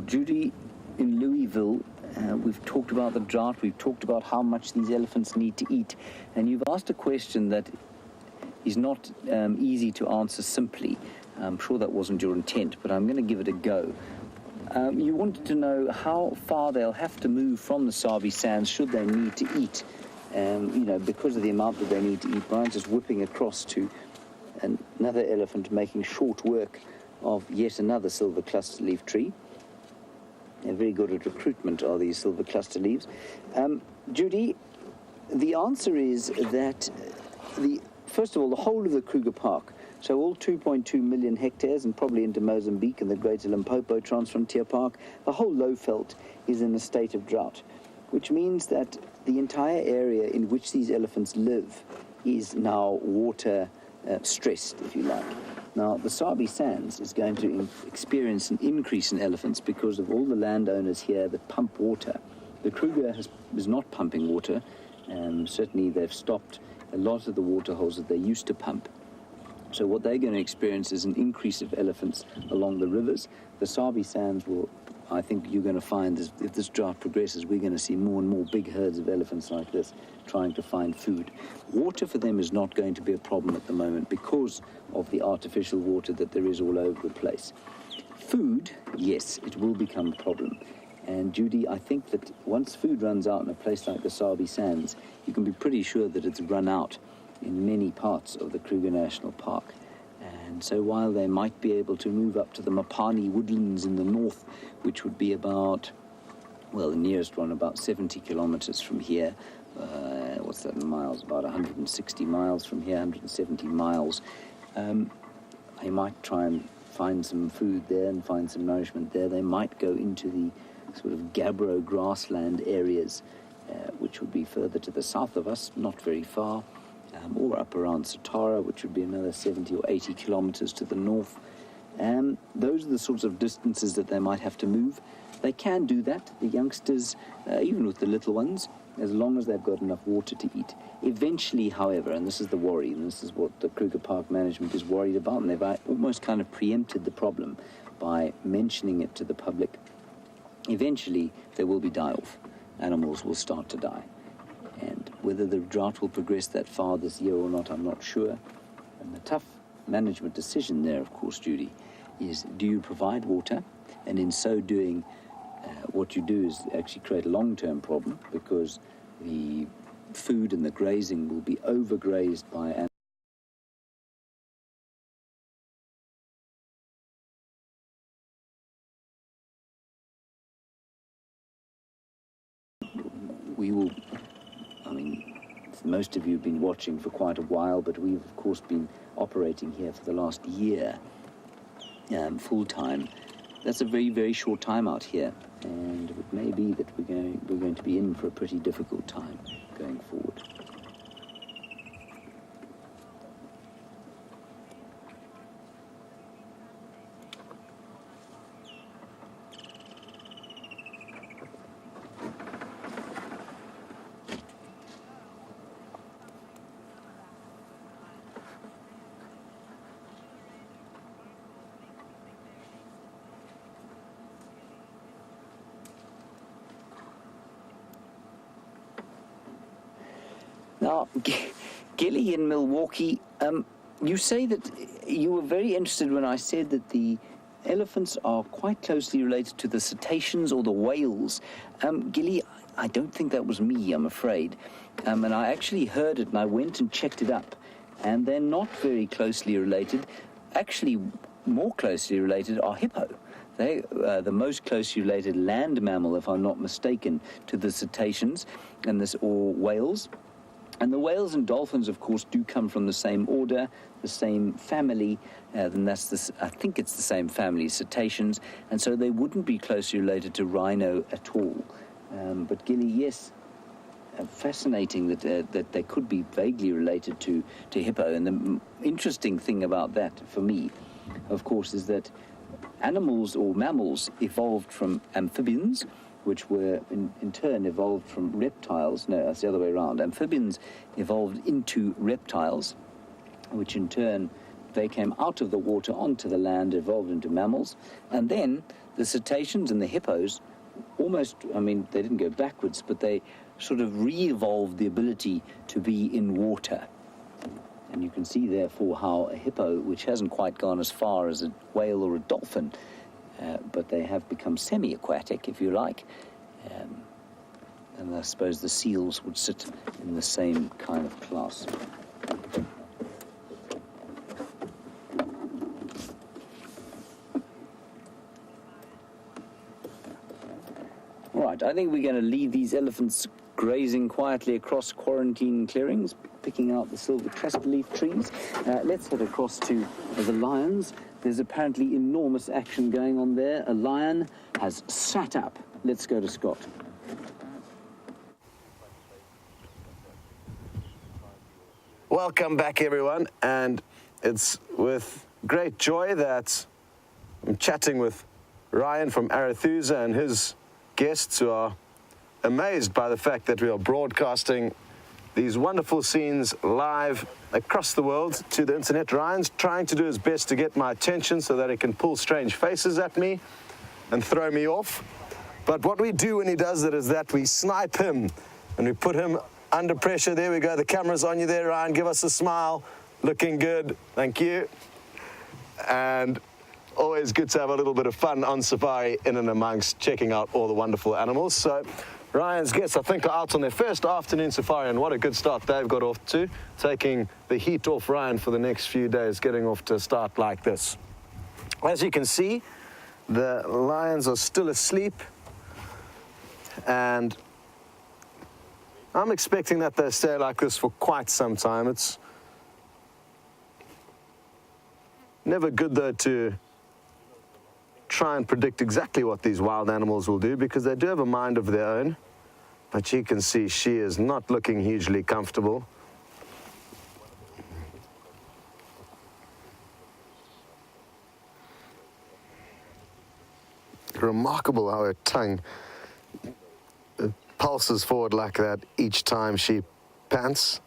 Judy in Louisville We've talked about the drought. We've talked about how much these elephants need to eat. And you've asked a question that is not easy to answer simply. I'm sure that wasn't your intent, but I'm going to give it a go. You wanted to know how far they'll have to move from the Sabi sands should they need to eat. Because of the amount that they need to eat. Brian's just whipping across to another elephant, making short work of yet another silver cluster leaf tree. They're very good at recruitment, are these silver cluster leaves. Judy, the answer is that, first of all, the whole of the Kruger Park, so all 2.2 million hectares and probably into Mozambique and the Greater Limpopo Transfrontier Park, the whole Lowveld is in a state of drought, which means that the entire area in which these elephants live is now water stressed, if you like. Now, the Sabi Sands is going to experience an increase in elephants because of all the landowners here that pump water. The Kruger is not pumping water. Certainly, they've stopped a lot of the water holes that they used to pump. So what they're going to experience is an increase of elephants along the rivers. The Sabi Sands will, I think you're going to find, if this drought progresses, we're going to see more and more big herds of elephants like this trying to find food. Water for them is not going to be a problem at the moment because of the artificial water that there is all over the place. Food, yes, it will become a problem. And Judy, I think that once food runs out in a place like the Sabi Sands, you can be pretty sure that it's run out in many parts of the Kruger National Park. And so while they might be able to move up to the Mapani woodlands in the north, which would be about, well, the nearest one about 70 kilometers from here, what's that in miles? About 160 miles from here, 170 miles. They might try and find some food there and find some nourishment there. They might go into the sort of Gabbro grassland areas, which would be further to the south of us, not very far. Or up around Satara, which would be another 70 or 80 kilometers to the north. Those are the sorts of distances that they might have to move. They can do that, the youngsters, even with the little ones, as long as they've got enough water to eat. Eventually, however, and this is the worry, and this is what the Kruger Park management is worried about, and they've almost kind of preempted the problem by mentioning it to the public, eventually there will be die-off. Animals will start to die. And whether the drought will progress that far this year or not, I'm not sure. And the tough management decision there, of course, Judy, is do you provide water? And in so doing, what you do is actually create a long-term problem because the food and the grazing will be overgrazed by animals. We will, I mean, most of you have been watching for quite a while, but we've, of course, been operating here for the last year, full-time. That's a very, very short time out here, and it may be that we're going to be in for a pretty difficult time going forward. Now, Gilly in Milwaukee, you say that you were very interested when I said that the elephants are quite closely related to the cetaceans or the whales. Gilly, I don't think that was me, I'm afraid. And I actually heard it and I went and checked it up. And they're not very closely related. Actually, more closely related are hippo. They are the most closely related land mammal, if I'm not mistaken, to the cetaceans or whales. And the whales and dolphins, of course, do come from the same order, the same family. Then I think it's the same family, cetaceans, and so they wouldn't be closely related to rhino at all. But Gilly, yes, fascinating that they could be vaguely related to hippo. And the interesting thing about that, for me, of course, is that animals or mammals evolved from amphibians, which were in turn evolved from reptiles. No, that's the other way around. Amphibians evolved into reptiles, which in turn, they came out of the water onto the land, evolved into mammals. And then the cetaceans and the hippos almost, I mean, they didn't go backwards, but they sort of re-evolved the ability to be in water. And you can see, therefore, how a hippo, which hasn't quite gone as far as a whale or a dolphin, but they have become semi-aquatic, if you like. And I suppose the seals would sit in the same kind of class. All right, I think we're going to leave these elephants grazing quietly across quarantine clearings, picking out the silver trestle leaf trees. Let's head across to the lions. There's apparently enormous action going on there. A lion has sat up. Let's go to Scott. Welcome back, everyone, and it's with great joy that I'm chatting with Ryan from Arathusa and his guests, who are amazed by the fact that we are broadcasting these wonderful scenes live across the world to the internet. Ryan's trying to do his best to get my attention so that he can pull strange faces at me and throw me off. But what we do when he does that is that we snipe him and we put him under pressure. There we go. The camera's on you there, Ryan. Give us a smile. Looking good. Thank you. And always good to have a little bit of fun on safari in and amongst checking out all the wonderful animals. So Ryan's guests, I think, are out on their first afternoon safari, and what a good start they've got off to, taking the heat off Ryan for the next few days, getting off to a start like this. As you can see, the lions are still asleep, and I'm expecting that they'll stay like this for quite some time. It's never good, though, to try and predict exactly what these wild animals will do, because they do have a mind of their own. But you can see she is not looking hugely comfortable. Remarkable how her tongue pulses forward like that each time she pants.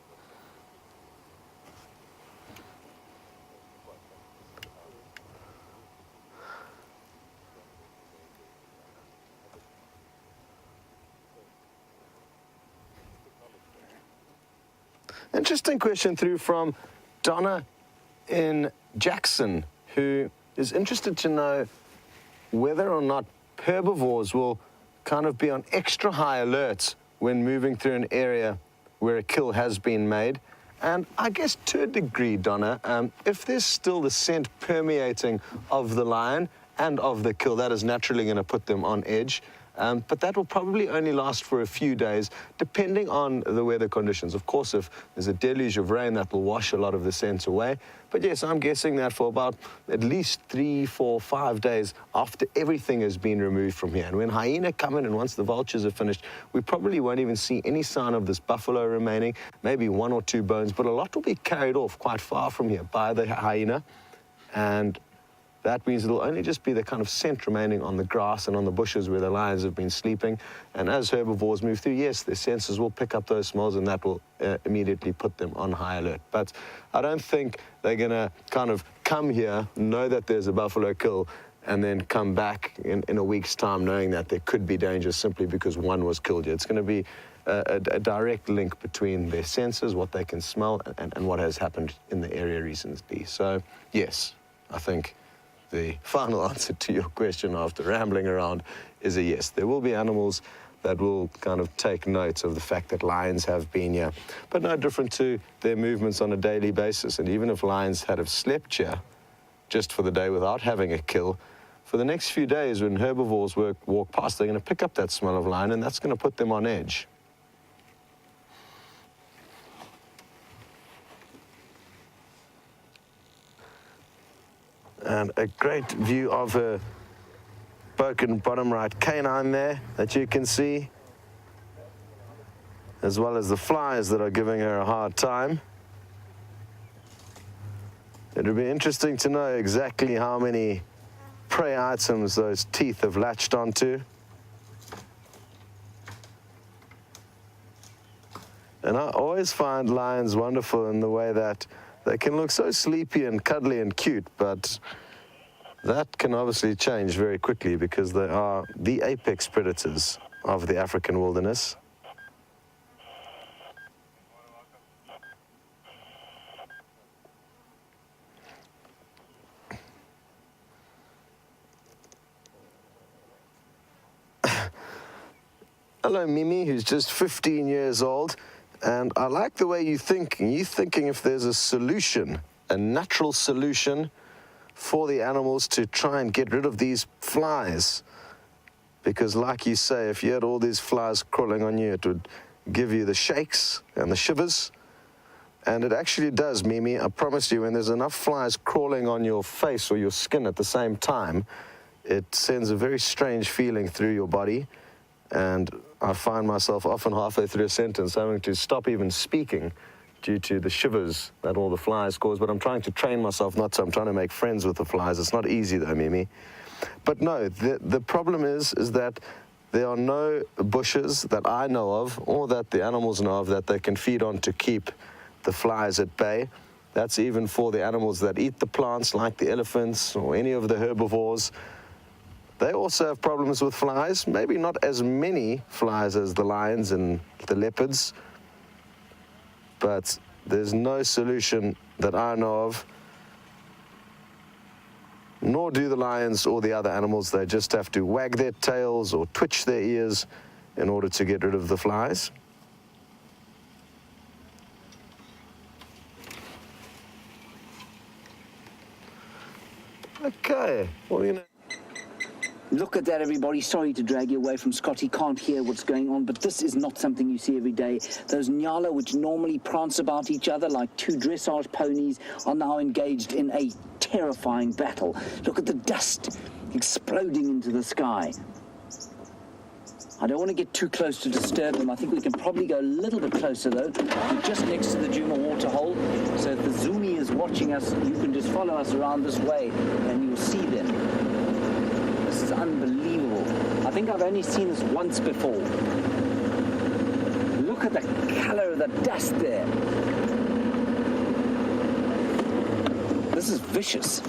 Interesting question through from Donna in Jackson, who is interested to know whether or not herbivores will kind of be on extra high alert when moving through an area where a kill has been made. And I guess to a degree, Donna, if there's still the scent permeating of the lion and of the kill, that is naturally going to put them on edge. But that will probably only last for a few days, depending on the weather conditions. Of course, if there's a deluge of rain, that will wash a lot of the scent away. But yes, I'm guessing that for about at least 3, 4, 5 days after everything has been removed from here. And when hyena come in and once the vultures are finished, we probably won't even see any sign of this buffalo remaining, maybe 1 or 2 bones, but a lot will be carried off quite far from here by the hyena. And that means it'll only just be the kind of scent remaining on the grass and on the bushes where the lions have been sleeping. And as herbivores move through, yes, their senses will pick up those smells, and that will immediately put them on high alert. But I don't think they're going to kind of come here, know that there's a buffalo kill, and then come back in a week's time knowing that there could be danger simply because one was killed here. It's going to be a direct link between their senses, what they can smell, and what has happened in the area recently. So, yes, I think the final answer to your question after rambling around is a yes. There will be animals that will kind of take note of the fact that lions have been here, but no different to their movements on a daily basis. And even if lions had have slept here just for the day without having a kill, for the next few days when herbivores walk past, they're going to pick up that smell of lion, and that's going to put them on edge. And a great view of her broken bottom right canine there that you can see, as well as the flies that are giving her a hard time. It'll be interesting to know exactly how many prey items those teeth have latched onto. And I always find lions wonderful in the way that they can look so sleepy and cuddly and cute, but that can obviously change very quickly because they are the apex predators of the African wilderness. Hello, Mimi, who's just 15 years old, and I like the way you're thinking. You're thinking if there's a solution, a natural solution for the animals to try and get rid of these flies. Because like you say, if you had all these flies crawling on you, it would give you the shakes and the shivers. And it actually does, Mimi. I promise you, when there's enough flies crawling on your face or your skin at the same time, it sends a very strange feeling through your body. And I find myself often halfway through a sentence having to stop even speaking due to the shivers that all the flies cause. But I'm trying to train myself not to. I'm trying to make friends with the flies. It's not easy though, Mimi. But no, the problem is that there are no bushes that I know of or that the animals know of that they can feed on to keep the flies at bay. That's even for the animals that eat the plants like the elephants or any of the herbivores. They also have problems with flies, maybe not as many flies as the lions and the leopards, but there's no solution that I know of, nor do the lions or the other animals. They just have to wag their tails or twitch their ears in order to get rid of the flies. Okay, well, you know. Look at that, everybody. Sorry to drag you away from Scott. He can't hear what's going on, but this is not something you see every day. Those nyala, which normally prance about each other like two dressage ponies, are now engaged in a terrifying battle. Look at the dust exploding into the sky. I don't want to get too close to disturb them. I think we can probably go a little bit closer, though. We're just next to the Djuma waterhole, so if the Zoomy is watching us, you can just follow us around this way, and you'll see them. This is unbelievable. I think I've only seen this once before. Look at the color of the dust there. This is vicious.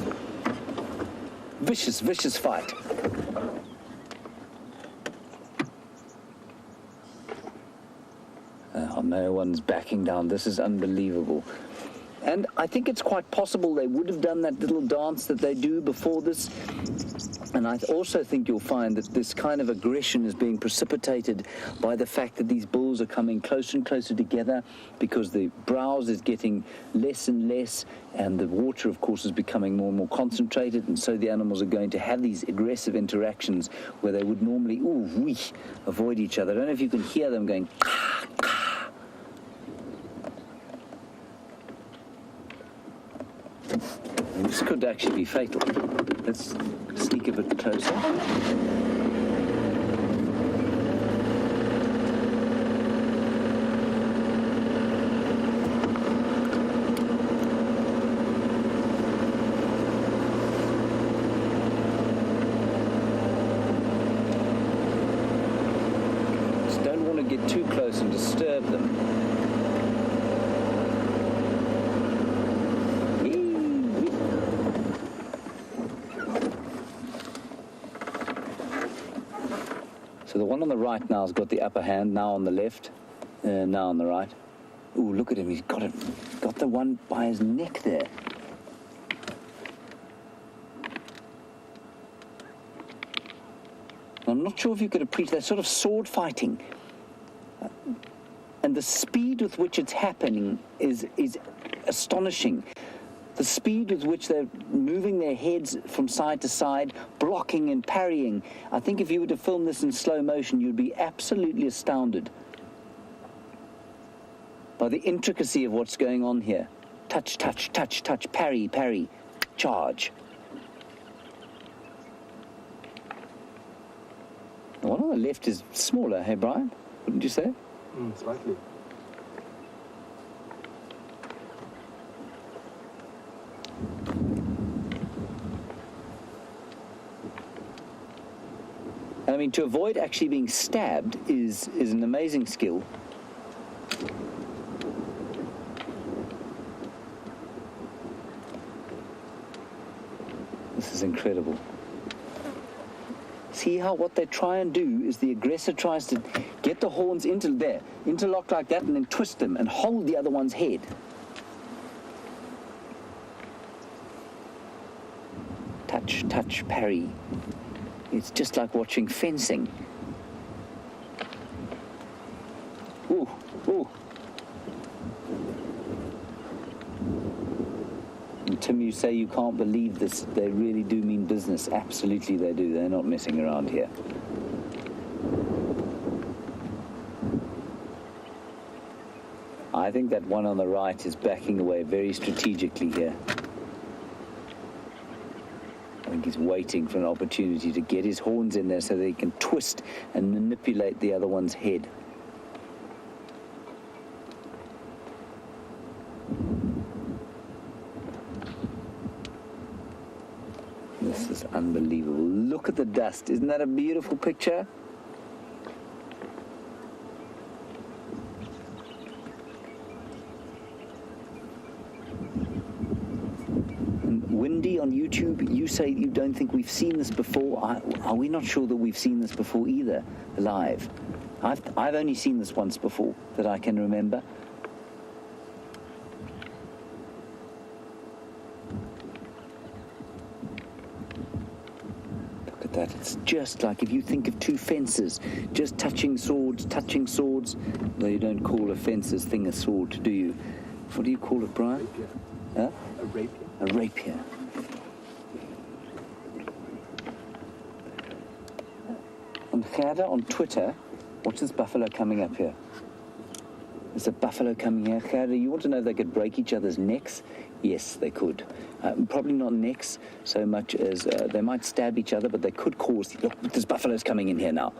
Vicious, vicious fight. No one's backing down. This is unbelievable. And I think it's quite possible they would have done that little dance that they do before this. And I also think you'll find that this kind of aggression is being precipitated by the fact that these bulls are coming closer and closer together because the browse is getting less and less, and the water, of course, is becoming more and more concentrated, and so the animals are going to have these aggressive interactions where they would normally, avoid each other. I don't know if you can hear them going, "Kah, kah." And this could actually be fatal. Let's sneak a bit closer. Just don't want to get too close and disturb them. So the one on the right now has got the upper hand, now on the left, now on the right. Ooh, look at him, he's got the one by his neck there. I'm not sure if you could appreciate that sort of sword fighting. And the speed with which it's happening is astonishing. The speed with which they're moving their heads from side to side, blocking and parrying. I think if you were to film this in slow motion, you'd be absolutely astounded by the intricacy of what's going on here. Touch, touch, touch, touch, parry, parry, charge. The one on the left is smaller, hey, Brian? Wouldn't you say? Slightly. I mean, to avoid actually being stabbed is an amazing skill. This is is incredible. See how what they try and do is the aggressor tries to get the horns interlock like that, and then twist them and hold the other one's head. Touch, touch, parry. It's just like watching fencing. Ooh, ooh. And Tim, you say you can't believe this. They really do mean business. Absolutely they do. They're not messing around here. I think that one on the right is backing away very strategically here. I think he's waiting for an opportunity to get his horns in there so that he can twist and manipulate the other one's head. This is unbelievable. Look at the dust. Isn't that a beautiful picture? Windy on YouTube, you say you don't think we've seen this before. Are we not sure that we've seen this before either, live? I've only seen this once before that I can remember. Look at that. It's just like if you think of two fences, just touching swords. Though you don't call a fencer's thing a sword, do you? What do you call it, Brian? Rapier. Huh? A rapier. A rapier. On Gerda on Twitter, watch this buffalo coming up here. There's a buffalo coming here. Gerda, you want to know if they could break each other's necks? Yes, they could. Probably not necks so much as they might stab each other, but they could cause... Look, this buffalo's coming in here now.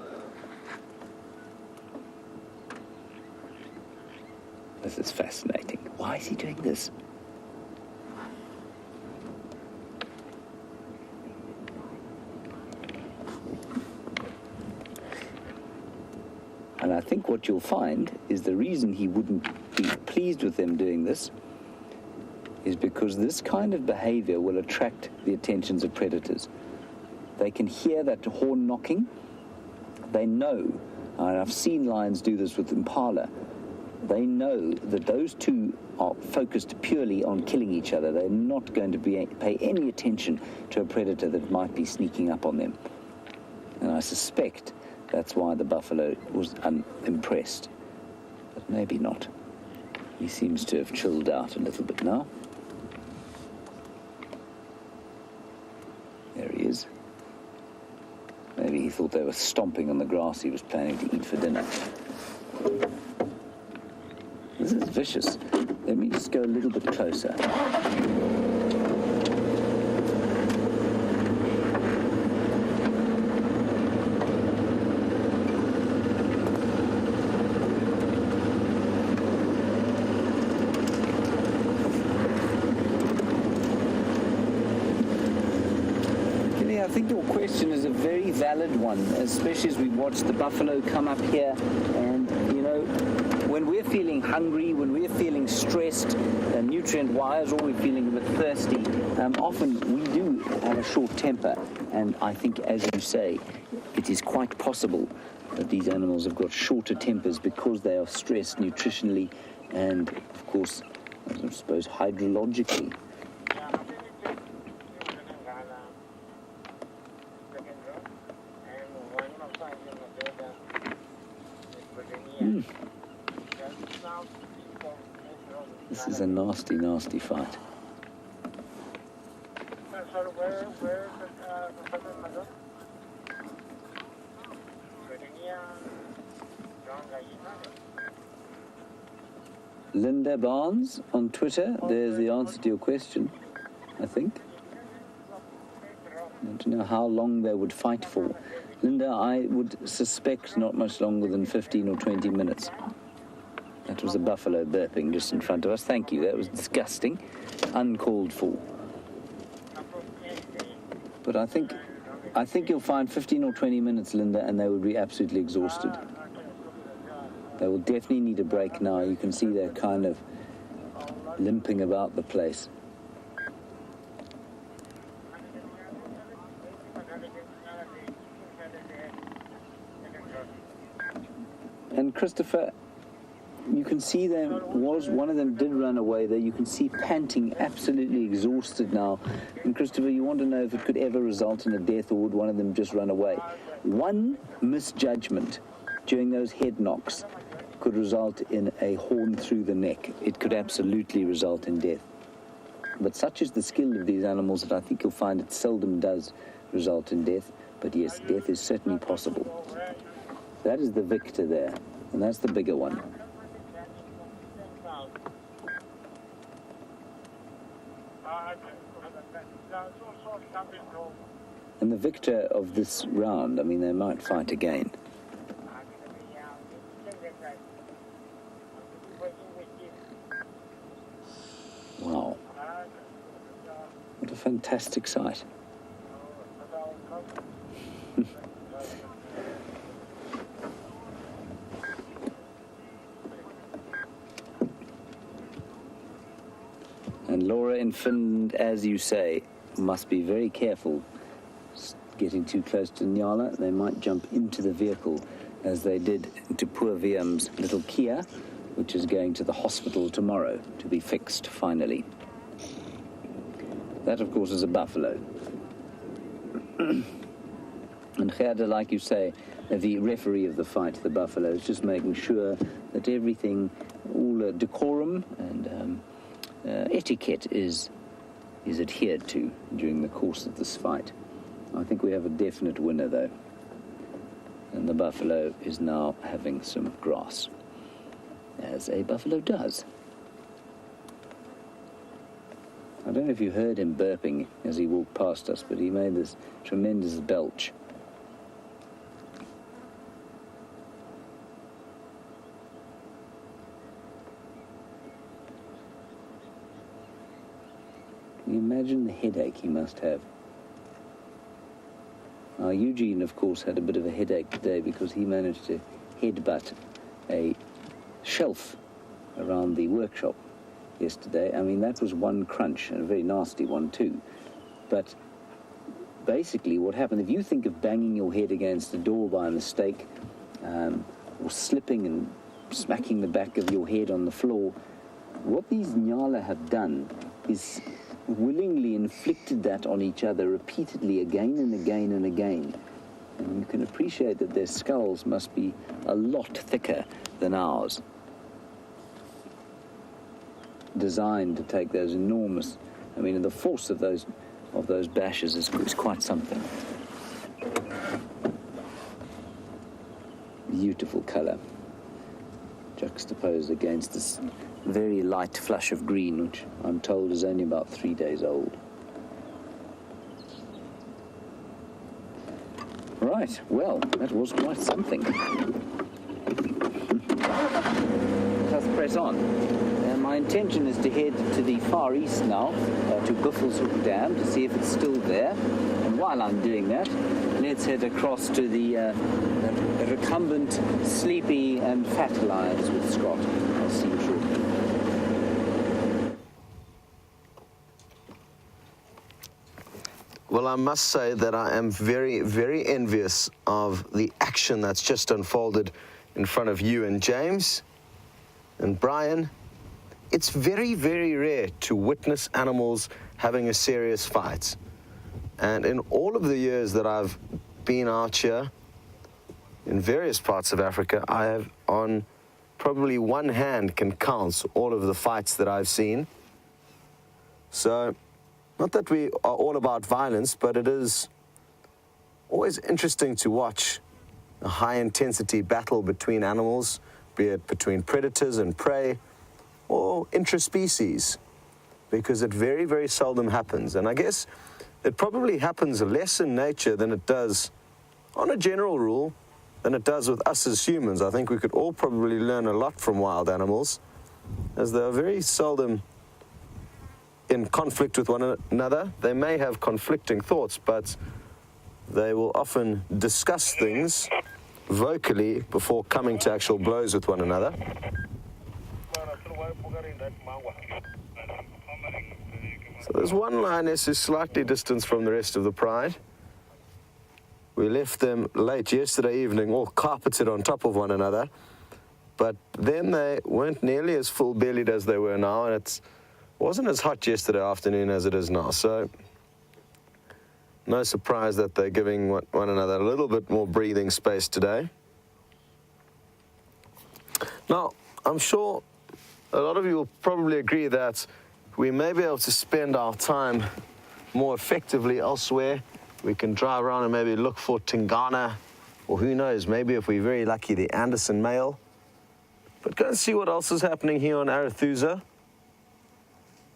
This is fascinating. Why is he doing this? And I think what you'll find is the reason he wouldn't be pleased with them doing this is because this kind of behavior will attract the attentions of predators. They can hear that horn knocking. They know, and I've seen lions do this with impala, they know that those two are focused purely on killing each other. They're not going to pay any attention to a predator that might be sneaking up on them. And I suspect that's why the buffalo was unimpressed. But maybe not. He seems to have chilled out a little bit now. There he is. Maybe he thought they were stomping on the grass he was planning to eat for dinner. This is vicious. Let me just go a little bit closer. I think your question is a very valid one, especially as we watch the buffalo come up here. And, you know, when we're feeling hungry, when we're feeling stressed, nutrient-wise, or we're feeling a bit thirsty, often we do have a short temper. And I think, as you say, it is quite possible that these animals have got shorter tempers because they are stressed nutritionally and, of course, I suppose, hydrologically. This is a nasty, nasty fight. Linda Barnes on Twitter, there's the answer to your question, I think. I don't know how long they would fight for. Linda, I would suspect not much longer than 15 or 20 minutes. That was a buffalo burping just in front of us. Thank you. That was disgusting. Uncalled for. But I think you'll find 15 or 20 minutes, Linda, and they will be absolutely exhausted. They will definitely need a break now. You can see they're kind of limping about the place. And Christopher, you can see one of them did run away there. You can see panting, absolutely exhausted now. And Christopher, you want to know if it could ever result in a death, or would one of them just run away? One misjudgment during those head knocks could result in a horn through the neck. It could absolutely result in death. But such is the skill of these animals that I think you'll find it seldom does result in death. But yes, death is certainly possible. That is the victor there, and that's the bigger one. And the victor of this round, I mean, they might fight again. Wow. What a fantastic sight. And Laura in Finland, as you say, must be very careful getting too close to Nyala. They might jump into the vehicle, as they did into poor Viam's little Kia, which is going to the hospital tomorrow to be fixed finally. That, of course, is a buffalo. And Gerda, like you say, the referee of the fight, the buffalo, is just making sure that everything, all decorum and etiquette is adhered to during the course of this fight. I think we have a definite winner, though. And the buffalo is now having some grass, as a buffalo does. I don't know if you heard him burping as he walked past us, but he made this tremendous belch. Can you imagine the headache he must have? Eugene, of course, had a bit of a headache today because he managed to headbutt a shelf around the workshop yesterday. I mean, that was one crunch, and a very nasty one too. But basically what happened, if you think of banging your head against a door by mistake, or slipping and smacking the back of your head on the floor, what these Nyala have done is willingly inflicted that on each other repeatedly, again and again and again. And you can appreciate that their skulls must be a lot thicker than ours, designed to take those enormous, I mean, the force of those bashes is quite something. Beautiful colour, juxtaposed against this very light flush of green, which I'm told is only about 3 days old. Right, well, that was quite something. Let us press on. My intention is to head to the far east now, to Buffelshoek Dam, to see if it's still there. And while I'm doing that, let's head across to the recumbent, sleepy and fat lions with Scott. I'll see you shortly. Well, I must say that I am very, very envious of the action that's just unfolded in front of you and James and Brian. It's very, very rare to witness animals having a serious fight. And in all of the years that I've been out here in various parts of Africa, I have on probably one hand can count all of the fights that I've seen. So, not that we are all about violence, but it is always interesting to watch a high-intensity battle between animals, be it between predators and prey, or intraspecies, because it very, very seldom happens. And I guess it probably happens less in nature than it does, on a general rule, than it does with us as humans. I think we could all probably learn a lot from wild animals, as they are very seldom in conflict with one another. They may have conflicting thoughts, but they will often discuss things vocally before coming to actual blows with one another. So there's one lioness who's slightly distanced from the rest of the pride. We left them late yesterday evening, all carpeted on top of one another. but then they weren't nearly as full-bellied as they were now, and it wasn't as hot yesterday afternoon as it is now. So no surprise that they're giving one another a little bit more breathing space today. Now, I'm sure a lot of you will probably agree that we may be able to spend our time more effectively elsewhere. We can drive around and maybe look for Tingana, or who knows, maybe if we're very lucky, the Anderson male. But go and see what else is happening here on Arathusa,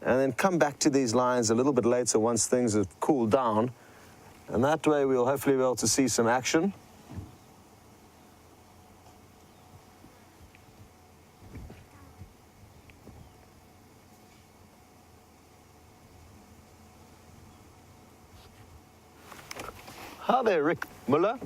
and then come back to these lines a little bit later once things have cooled down, and that way we'll hopefully be able to see some action. Hi there, Rick Muller.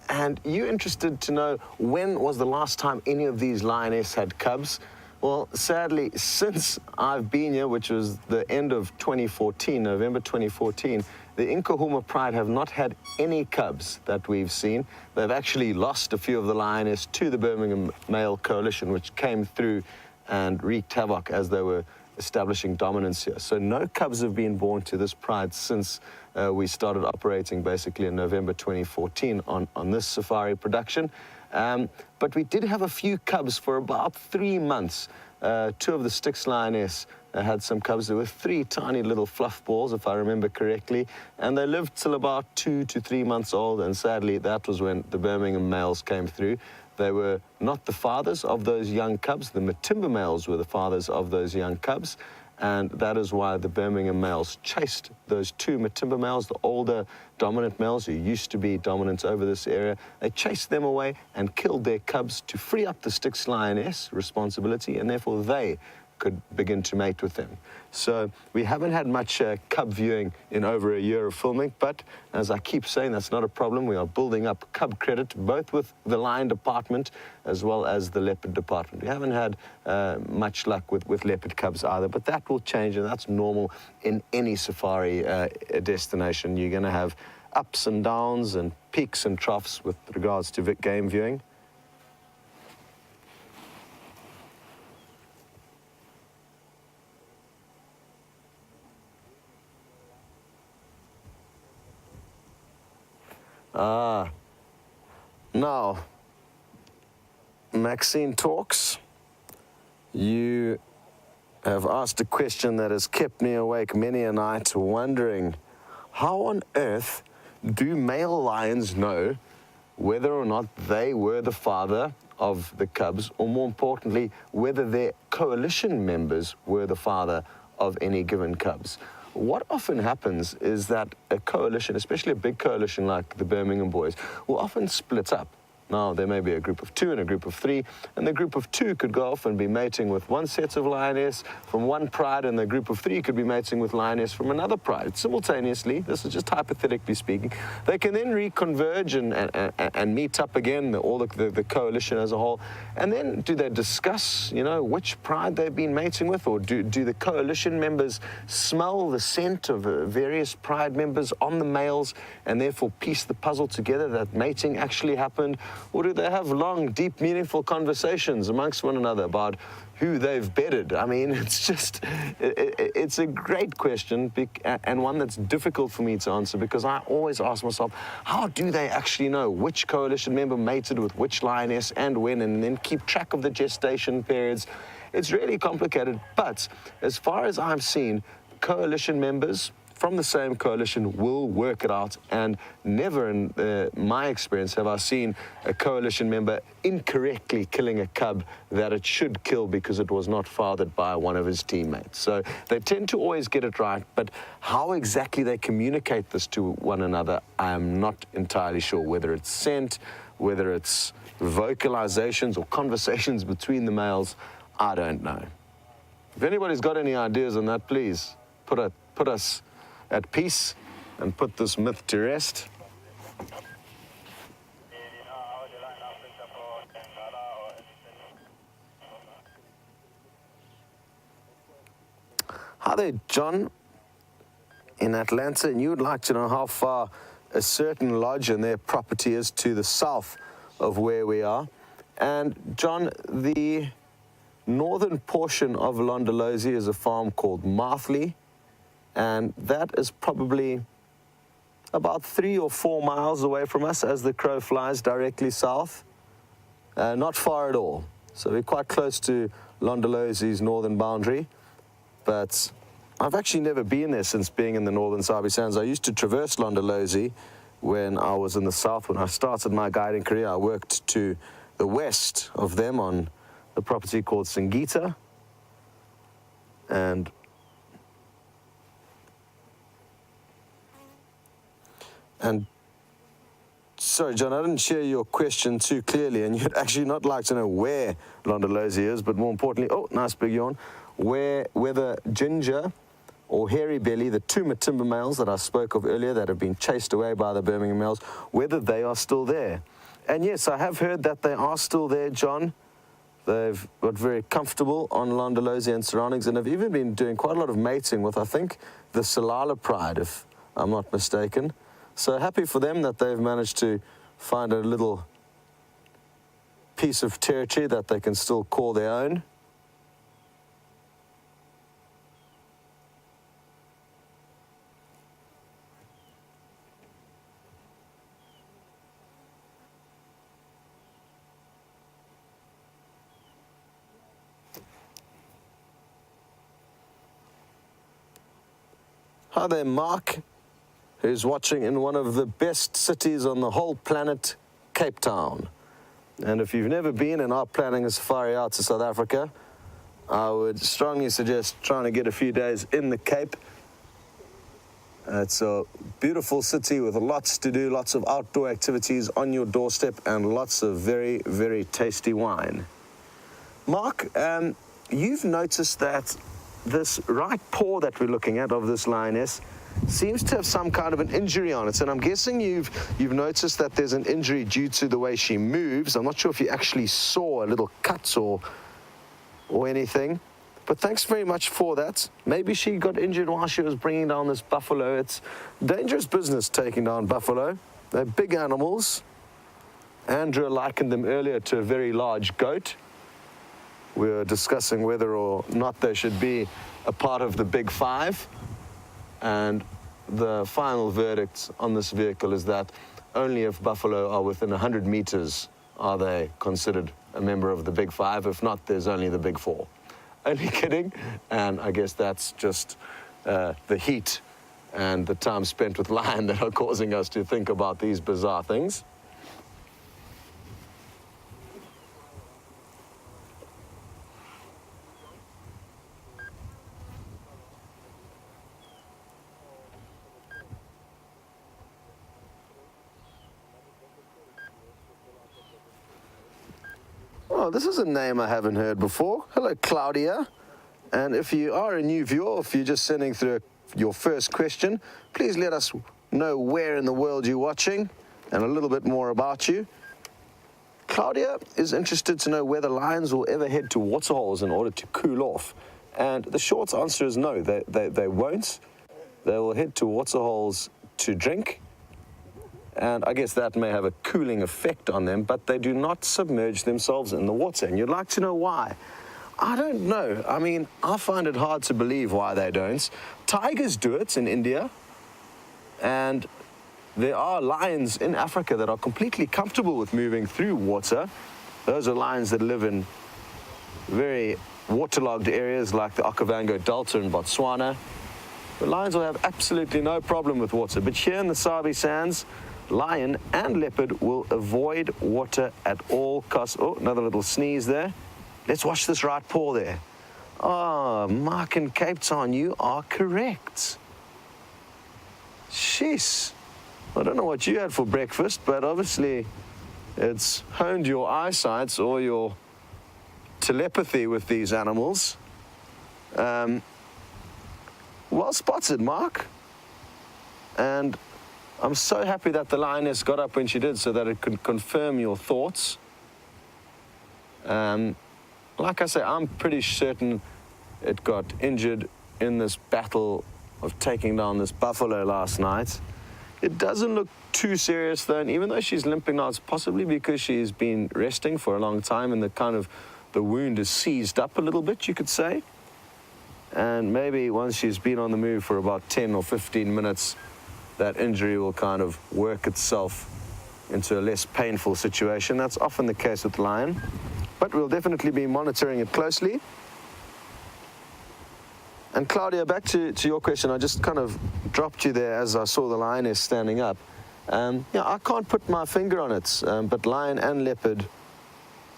And you interested to know when was the last time any of these lioness had cubs? Well, sadly, since I've been here, which was the end of 2014, November 2014, the Inkahuma Pride have not had any cubs that we've seen. They've actually lost a few of the lioness to the Birmingham Male Coalition, which came through and wreaked havoc as they were establishing dominance here. So no cubs have been born to this pride since we started operating basically in November 2014 on this safari production. But we did have a few cubs for about 3 months. Two of the Styx lioness had some cubs. There were 3 tiny little fluff balls, if I remember correctly, and they lived till about 2 to 3 months old, and sadly that was when the Birmingham males came through. They were not the fathers of those young cubs. The Matimba males were the fathers of those young cubs, and that is why the Birmingham males chased those 2 Matimba males, the older dominant males who used to be dominant over this area. They chased them away and killed their cubs to free up the Styx lioness responsibility, and therefore they could begin to mate with them. So we haven't had much cub viewing in over a year of filming, but as I keep saying, that's not a problem. We are building up cub credit, both with the lion department as well as the leopard department. We haven't had much luck with leopard cubs either, but that will change, and that's normal in any safari destination. You're going to have ups and downs and peaks and troughs with regards to game viewing. Now, Maxine Talks, you have asked a question that has kept me awake many a night, wondering how on earth do male lions know whether or not they were the father of the cubs, or more importantly, whether their coalition members were the father of any given cubs? What often happens is that a coalition, especially a big coalition like the Birmingham boys, will often split up. Now, there may be a group of 2 and a group of 3, and the group of 2 could go off and be mating with one set of lioness from one pride, and the group of 3 could be mating with lioness from another pride. Simultaneously, this is just hypothetically speaking, they can then reconverge and meet up again, all the coalition as a whole. And then do they discuss, you know, which pride they've been mating with, or do the coalition members smell the scent of various pride members on the males and therefore piece the puzzle together that mating actually happened? Or do they have long, deep, meaningful conversations amongst one another about who they've bedded? I mean, it's just, it's a great question, and one that's difficult for me to answer, because I always ask myself, how do they actually know which coalition member mated with which lioness and when, and then keep track of the gestation periods? It's really complicated, but as far as I've seen, coalition members from the same coalition will work it out, and never in my experience have I seen a coalition member incorrectly killing a cub that it should kill because it was not fathered by one of his teammates. So they tend to always get it right, but how exactly they communicate this to one another, I am not entirely sure. Whether it's scent, whether it's vocalizations or conversations between the males, I don't know. If anybody's got any ideas on that, please put us at peace and put this myth to rest. Hi there, John, in Atlanta, and you would like to know how far a certain lodge and their property is to the south of where we are. And John, the northern portion of Londolozi is a farm called Marthley, and that is probably about 3 or 4 miles away from us as the crow flies directly south. Not far at all. So we're quite close to Londolozi's northern boundary, but I've actually never been there since being in the northern Sabi Sands. I used to traverse Londolozi when I was in the south. When I started my guiding career, I worked to the west of them on the property called Singita. And sorry, John, I didn't share your question too clearly, and you'd actually not like to know where Londolozi is, but more importantly, oh, nice big yawn, whether Ginger or Hairy Belly, the 2 Matimba males that I spoke of earlier that have been chased away by the Birmingham males, whether they are still there. And yes, I have heard that they are still there, John. They've got very comfortable on Londolozi and surroundings, and have even been doing quite a lot of mating with, I think, the Salala Pride, if I'm not mistaken. So happy for them that they've managed to find a little piece of territory that they can still call their own. Hi there, Mark, who's watching in one of the best cities on the whole planet, Cape Town. And if you've never been and are planning a safari out to South Africa, I would strongly suggest trying to get a few days in the Cape. It's a beautiful city with lots to do, lots of outdoor activities on your doorstep, and lots of very, very tasty wine. Mark, you've noticed that this right paw that we're looking at of this lioness seems to have some kind of an injury on it, and I'm guessing you've noticed that there's an injury due to the way she moves. I'm not sure if you actually saw a little cut or anything, but thanks very much for that. Maybe she got injured while she was bringing down this buffalo. It's dangerous business taking down buffalo. They're big animals. Andrew likened them earlier to a very large goat. We were discussing whether or not they should be a part of the Big Five. And the final verdict on this vehicle is that only if buffalo are within 100 meters are they considered a member of the Big Five. If not, there's only the Big Four. Only kidding. And I guess that's just the heat and the time spent with lion that are causing us to think about these bizarre things. Oh, this is a name I haven't heard before. Hello, Claudia. And if you are a new viewer, if you're just sending through your first question, please let us know where in the world you're watching and a little bit more about you. Claudia is interested to know whether lions will ever head to waterholes in order to cool off. And the short answer is no, they won't. They will head to waterholes to drink. And I guess that may have a cooling effect on them, but they do not submerge themselves in the water. And you'd like to know why. I don't know. I mean, I find it hard to believe why they don't. Tigers do it in India. And there are lions in Africa that are completely comfortable with moving through water. Those are lions that live in very waterlogged areas like the Okavango Delta in Botswana. The lions will have absolutely no problem with water. But here in the Sabi Sands, lion and leopard will avoid water at all costs. Oh, another little sneeze there. Let's watch this right paw there. Oh, Mark in Cape Town, you are correct. Jeez. I don't know what you had for breakfast, but obviously it's honed your eyesight or your telepathy with these animals. Well spotted, Mark. And I'm so happy that the lioness got up when she did so that it could confirm your thoughts. Like I say, I'm pretty certain it got injured in this battle of taking down this buffalo last night. It doesn't look too serious though, and even though she's limping now, it's possibly because she's been resting for a long time and the wound is seized up a little bit, you could say. And maybe once she's been on the move for about 10 or 15 minutes, that injury will kind of work itself into a less painful situation. That's often the case with lion, but we'll definitely be monitoring it closely. And Claudia, back to your question, I just kind of dropped you there as I saw the lioness standing up. Yeah, I can't put my finger on it, but lion and leopard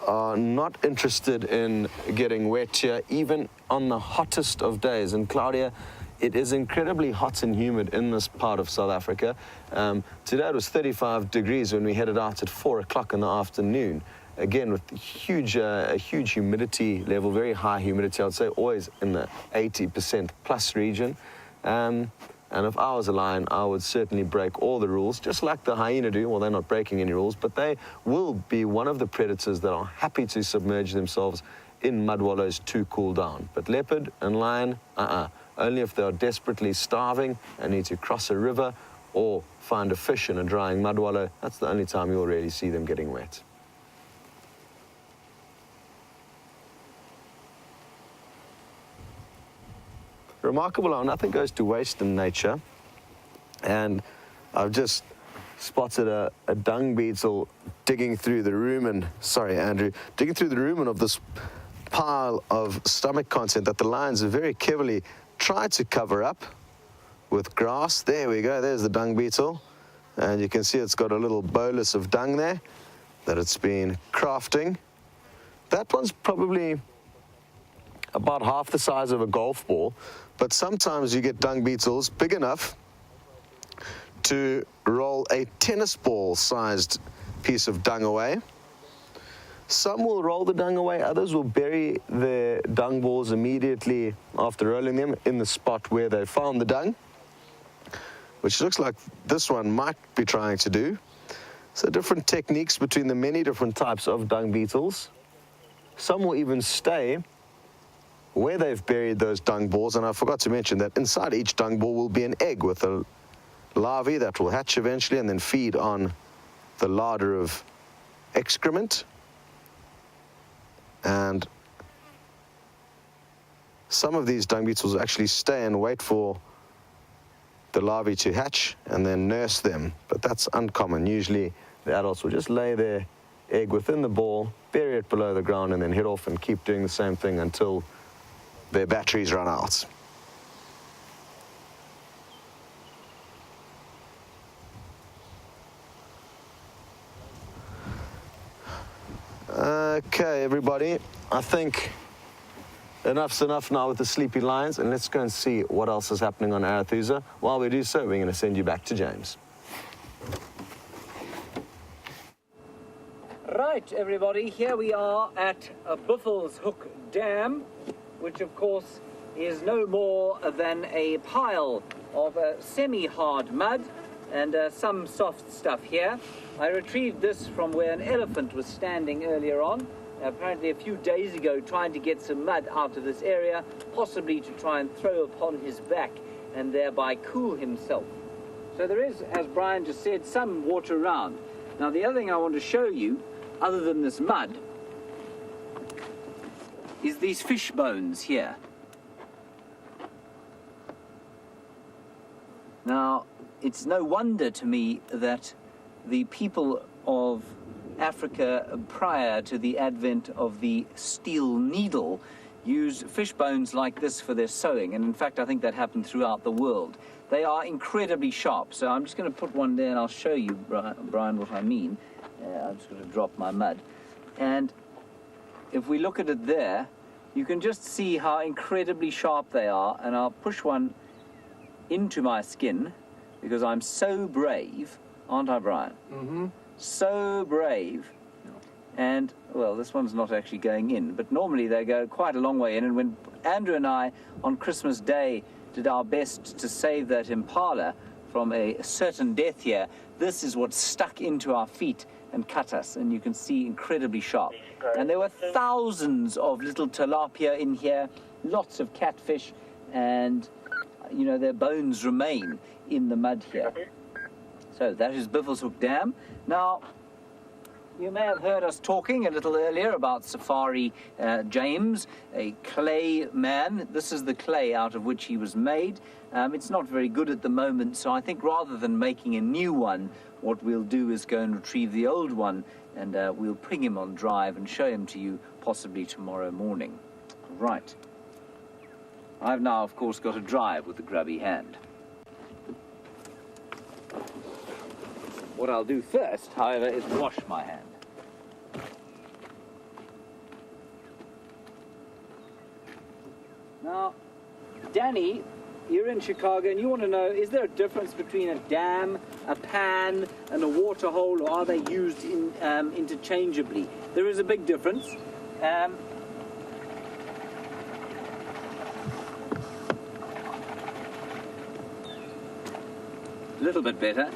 are not interested in getting wet here, even on the hottest of days. And Claudia, it is incredibly hot and humid in this part of South Africa. Today it was 35 degrees when we headed out at 4 o'clock in the afternoon. Again, with a huge humidity level, very high humidity, I'd say always in the 80% plus region. And if I was a lion, I would certainly break all the rules, just like the hyena do. Well, they're not breaking any rules, but they will be one of the predators that are happy to submerge themselves in mud wallows to cool down. But leopard and lion, only if they are desperately starving and need to cross a river or find a fish in a drying mud wallow. That's the only time you'll really see them getting wet. Remarkable how nothing goes to waste in nature. And I've just spotted a dung beetle digging through the rumen, sorry Andrew, digging through the rumen of this pile of stomach content that the lions have very carefully tried to cover up with grass. There we go, there's the dung beetle. And you can see it's got a little bolus of dung there that it's been crafting. That one's probably about half the size of a golf ball, but sometimes you get dung beetles big enough to roll a tennis ball sized piece of dung away. Some will roll the dung away, others will bury their dung balls immediately after rolling them in the spot where they found the dung, which looks like this one might be trying to do. So different techniques between the many different types of dung beetles. Some will even stay where they've buried those dung balls, and I forgot to mention that inside each dung ball will be an egg with a larvae that will hatch eventually and then feed on the larder of excrement. And some of these dung beetles actually stay and wait for the larvae to hatch and then nurse them, but that's uncommon. Usually the adults will just lay their egg within the ball, bury it below the ground, and then head off and keep doing the same thing until their batteries run out. Okay, everybody, I think enough's enough now with the sleepy lions, and let's go and see what else is happening on Arathusa. While we do so, we're going to send you back to James. Right, everybody, here we are at Buffelshoek Hook Dam, which of course is no more than a pile of semi-hard mud and some soft stuff here. I retrieved this from where an elephant was standing earlier on, apparently a few days ago, trying to get some mud out of this area, possibly to try and throw upon his back and thereby cool himself. So there is, as Brian just said, some water around. Now the other thing I want to show you, other than this mud, is these fish bones here. Now, it's no wonder to me that the people of Africa prior to the advent of the steel needle use fish bones like this for their sewing, and in fact I think that happened throughout the world. They are incredibly sharp, so I'm just going to put one there and I'll show you, Brian, what I mean. I'm just going to drop my mud. And if we look at it there, you can just see how incredibly sharp they are, and I'll push one into my skin because I'm so brave, aren't I, Brian? Mm-hmm. So brave. And, well, this one's not actually going in, but normally they go quite a long way in, and when Andrew and I on Christmas Day did our best to save that impala from a certain death here, this is what stuck into our feet and cut us, and you can see incredibly sharp. And there were thousands of little tilapia in here, lots of catfish, and you know, their bones remain in the mud here. So that is Bivelshoek Dam. Now, you may have heard us talking a little earlier about Safari James, a clay man. This is the clay out of which he was made. It's not very good at the moment, so I think rather than making a new one, what we'll do is go and retrieve the old one, and we'll bring him on drive and show him to you possibly tomorrow morning. Right. I've now, of course, got to drive with the grubby hand. What I'll do first, however, is wash my hand. Now, Danny, you're in Chicago and you want to know, is there a difference between a dam, a pan, and a water hole, or are they used interchangeably? There is a big difference. A little bit better.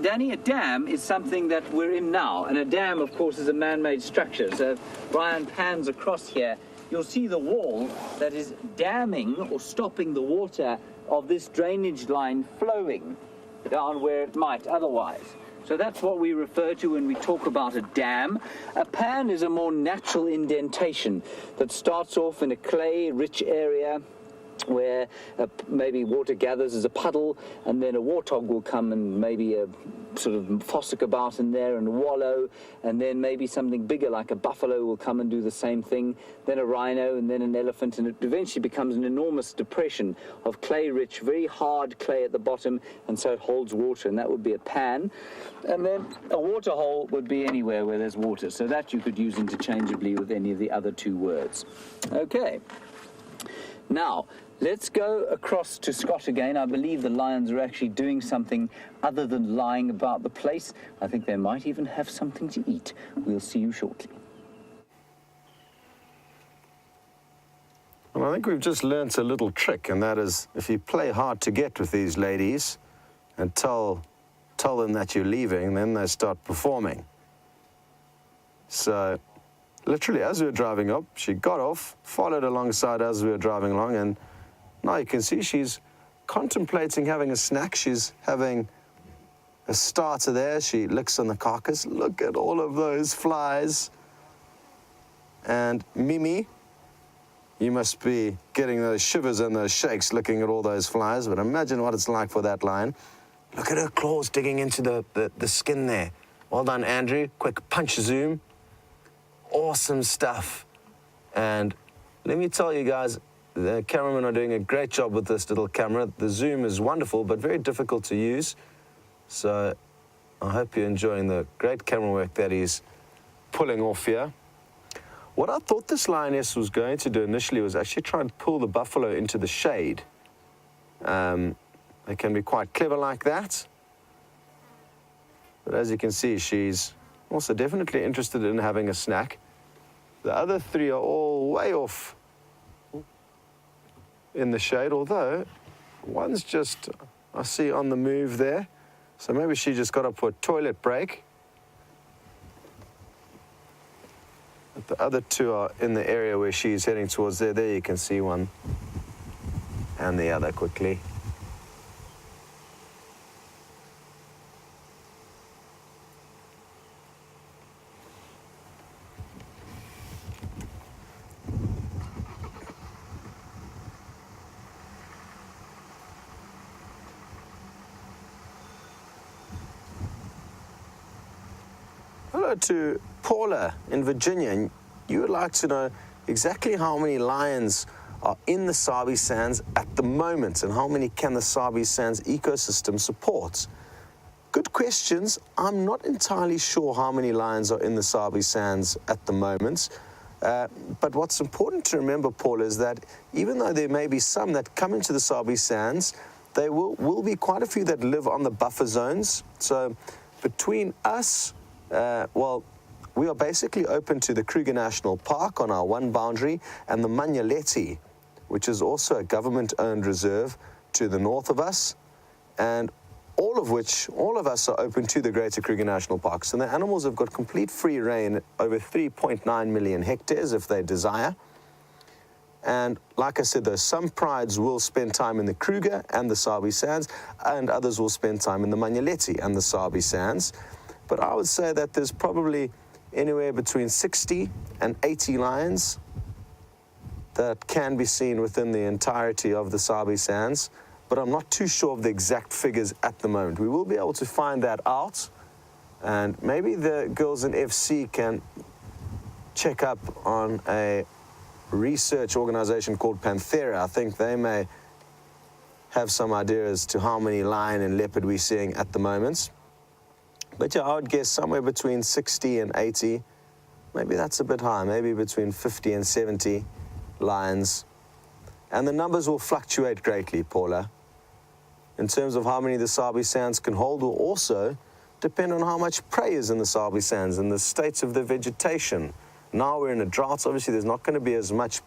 Danny, a dam is something that we're in now, and a dam, of course, is a man-made structure. So if Brian pans across here, you'll see the wall that is damming or stopping the water of this drainage line flowing down where it might otherwise. So that's what we refer to when we talk about a dam. A pan is a more natural indentation that starts off in a clay-rich area where maybe water gathers as a puddle, and then a warthog will come and maybe sort of fossick about in there and wallow, and then maybe something bigger like a buffalo will come and do the same thing, then a rhino, and then an elephant, and it eventually becomes an enormous depression of clay-rich, very hard clay at the bottom, and so it holds water, and that would be a pan. And then a water hole would be anywhere where there's water, so that you could use interchangeably with any of the other two words. Okay. Now, let's go across to Scott again. I believe the lions are actually doing something other than lying about the place. I think they might even have something to eat. We'll see you shortly. Well, I think we've just learnt a little trick, and that is if you play hard to get with these ladies and tell them that you're leaving, then they start performing. So literally, as we were driving up, she got off, followed alongside as we were driving along, and now you can see she's contemplating having a snack. She's having a starter there. She licks on the carcass. Look at all of those flies. And Mimi, you must be getting those shivers and those shakes looking at all those flies, but imagine what it's like for that lion. Look at her claws digging into the skin there. Well done, Andrew. Quick punch zoom. Awesome stuff. And let me tell you guys, the cameramen are doing a great job with this little camera. The zoom is wonderful, but very difficult to use. So I hope you're enjoying the great camera work that he's pulling off here. What I thought this lioness was going to do initially was actually try and pull the buffalo into the shade. They can be quite clever like that. But as you can see, she's also definitely interested in having a snack. The other three are all way off in the shade, although one's just, I see, on the move there. So maybe she just got up for a toilet break. But the other two are in the area where she's heading towards there. There you can see one and the other quickly. Hello to Paula in Virginia, and you would like to know exactly how many lions are in the Sabi Sands at the moment and how many can the Sabi Sands ecosystem support. Good questions. I'm not entirely sure how many lions are in the Sabi Sands at the moment, but what's important to remember, Paula, is that even though there may be some that come into the Sabi Sands, there will be quite a few that live on the buffer zones. So between us, well, we are basically open to the Kruger National Park on our one boundary and the Manyaleti, which is also a government-owned reserve to the north of us, and all of us are open to the Greater Kruger National Park. So the animals have got complete free rein over 3.9 million hectares if they desire. And like I said, though, some prides will spend time in the Kruger and the Sabi Sands, and others will spend time in the Manyeleti and the Sabi Sands. But I would say that there's probably anywhere between 60 and 80 lions that can be seen within the entirety of the Sabi Sands, but I'm not too sure of the exact figures at the moment. We will be able to find that out, and maybe the girls in FC can check up on a research organization called Panthera. I think they may have some idea as to how many lion and leopard we're seeing at the moment. But yeah, I would guess somewhere between 60 and 80. Maybe that's a bit high, maybe between 50 and 70 lions. And the numbers will fluctuate greatly, Paula. In terms of how many the Sabi Sands can hold will also depend on how much prey is in the Sabi Sands and the states of the vegetation. Now we're in a drought, obviously there's not going to be as much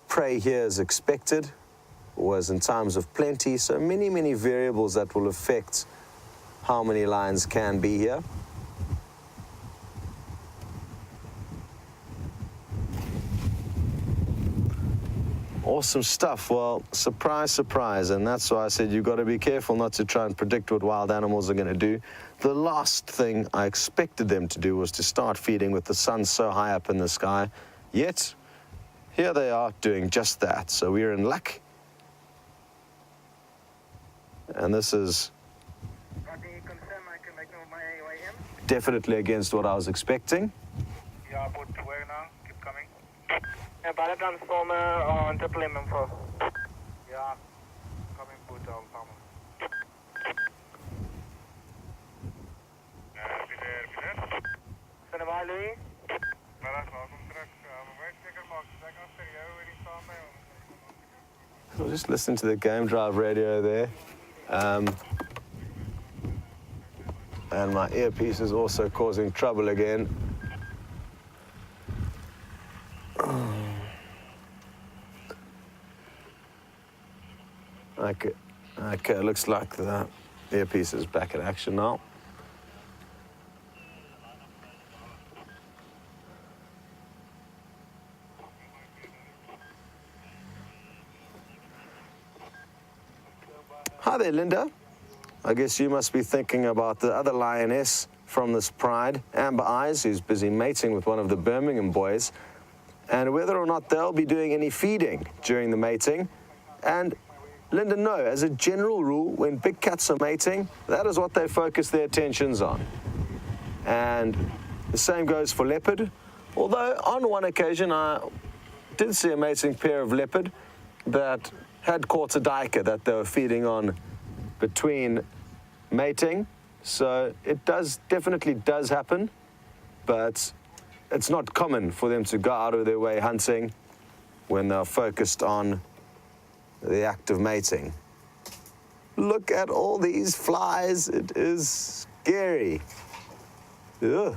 prey here as expected, or as in times of plenty, so many, many variables that will affect how many lions can be here. Awesome stuff. Well, surprise, surprise, and that's why I said you've got to be careful not to try and predict what wild animals are going to do. The last thing I expected them to do was to start feeding with the sun so high up in the sky, yet here they are doing just that. So we're in luck, and this is definitely against what I was expecting. Yeah, about where now? Keep coming. Pilot transformer on triple M4. Yeah, coming put out farmer. Cinema Louis. I'll just listen to the game drive radio there. And my earpiece is also causing trouble again. Okay, looks like the earpiece is back in action now. Hi there, Linda. I guess you must be thinking about the other lioness from this pride, Amber Eyes, who's busy mating with one of the Birmingham boys, and whether or not they'll be doing any feeding during the mating. And Linda, no, as a general rule, when big cats are mating, that is what they focus their attentions on. And the same goes for leopard, although on one occasion I did see a mating pair of leopard that had caught a duiker that they were feeding on between mating. So it definitely does happen, but it's not common for them to go out of their way hunting when they're focused on the act of mating. Look at all these flies. It is scary. Ugh.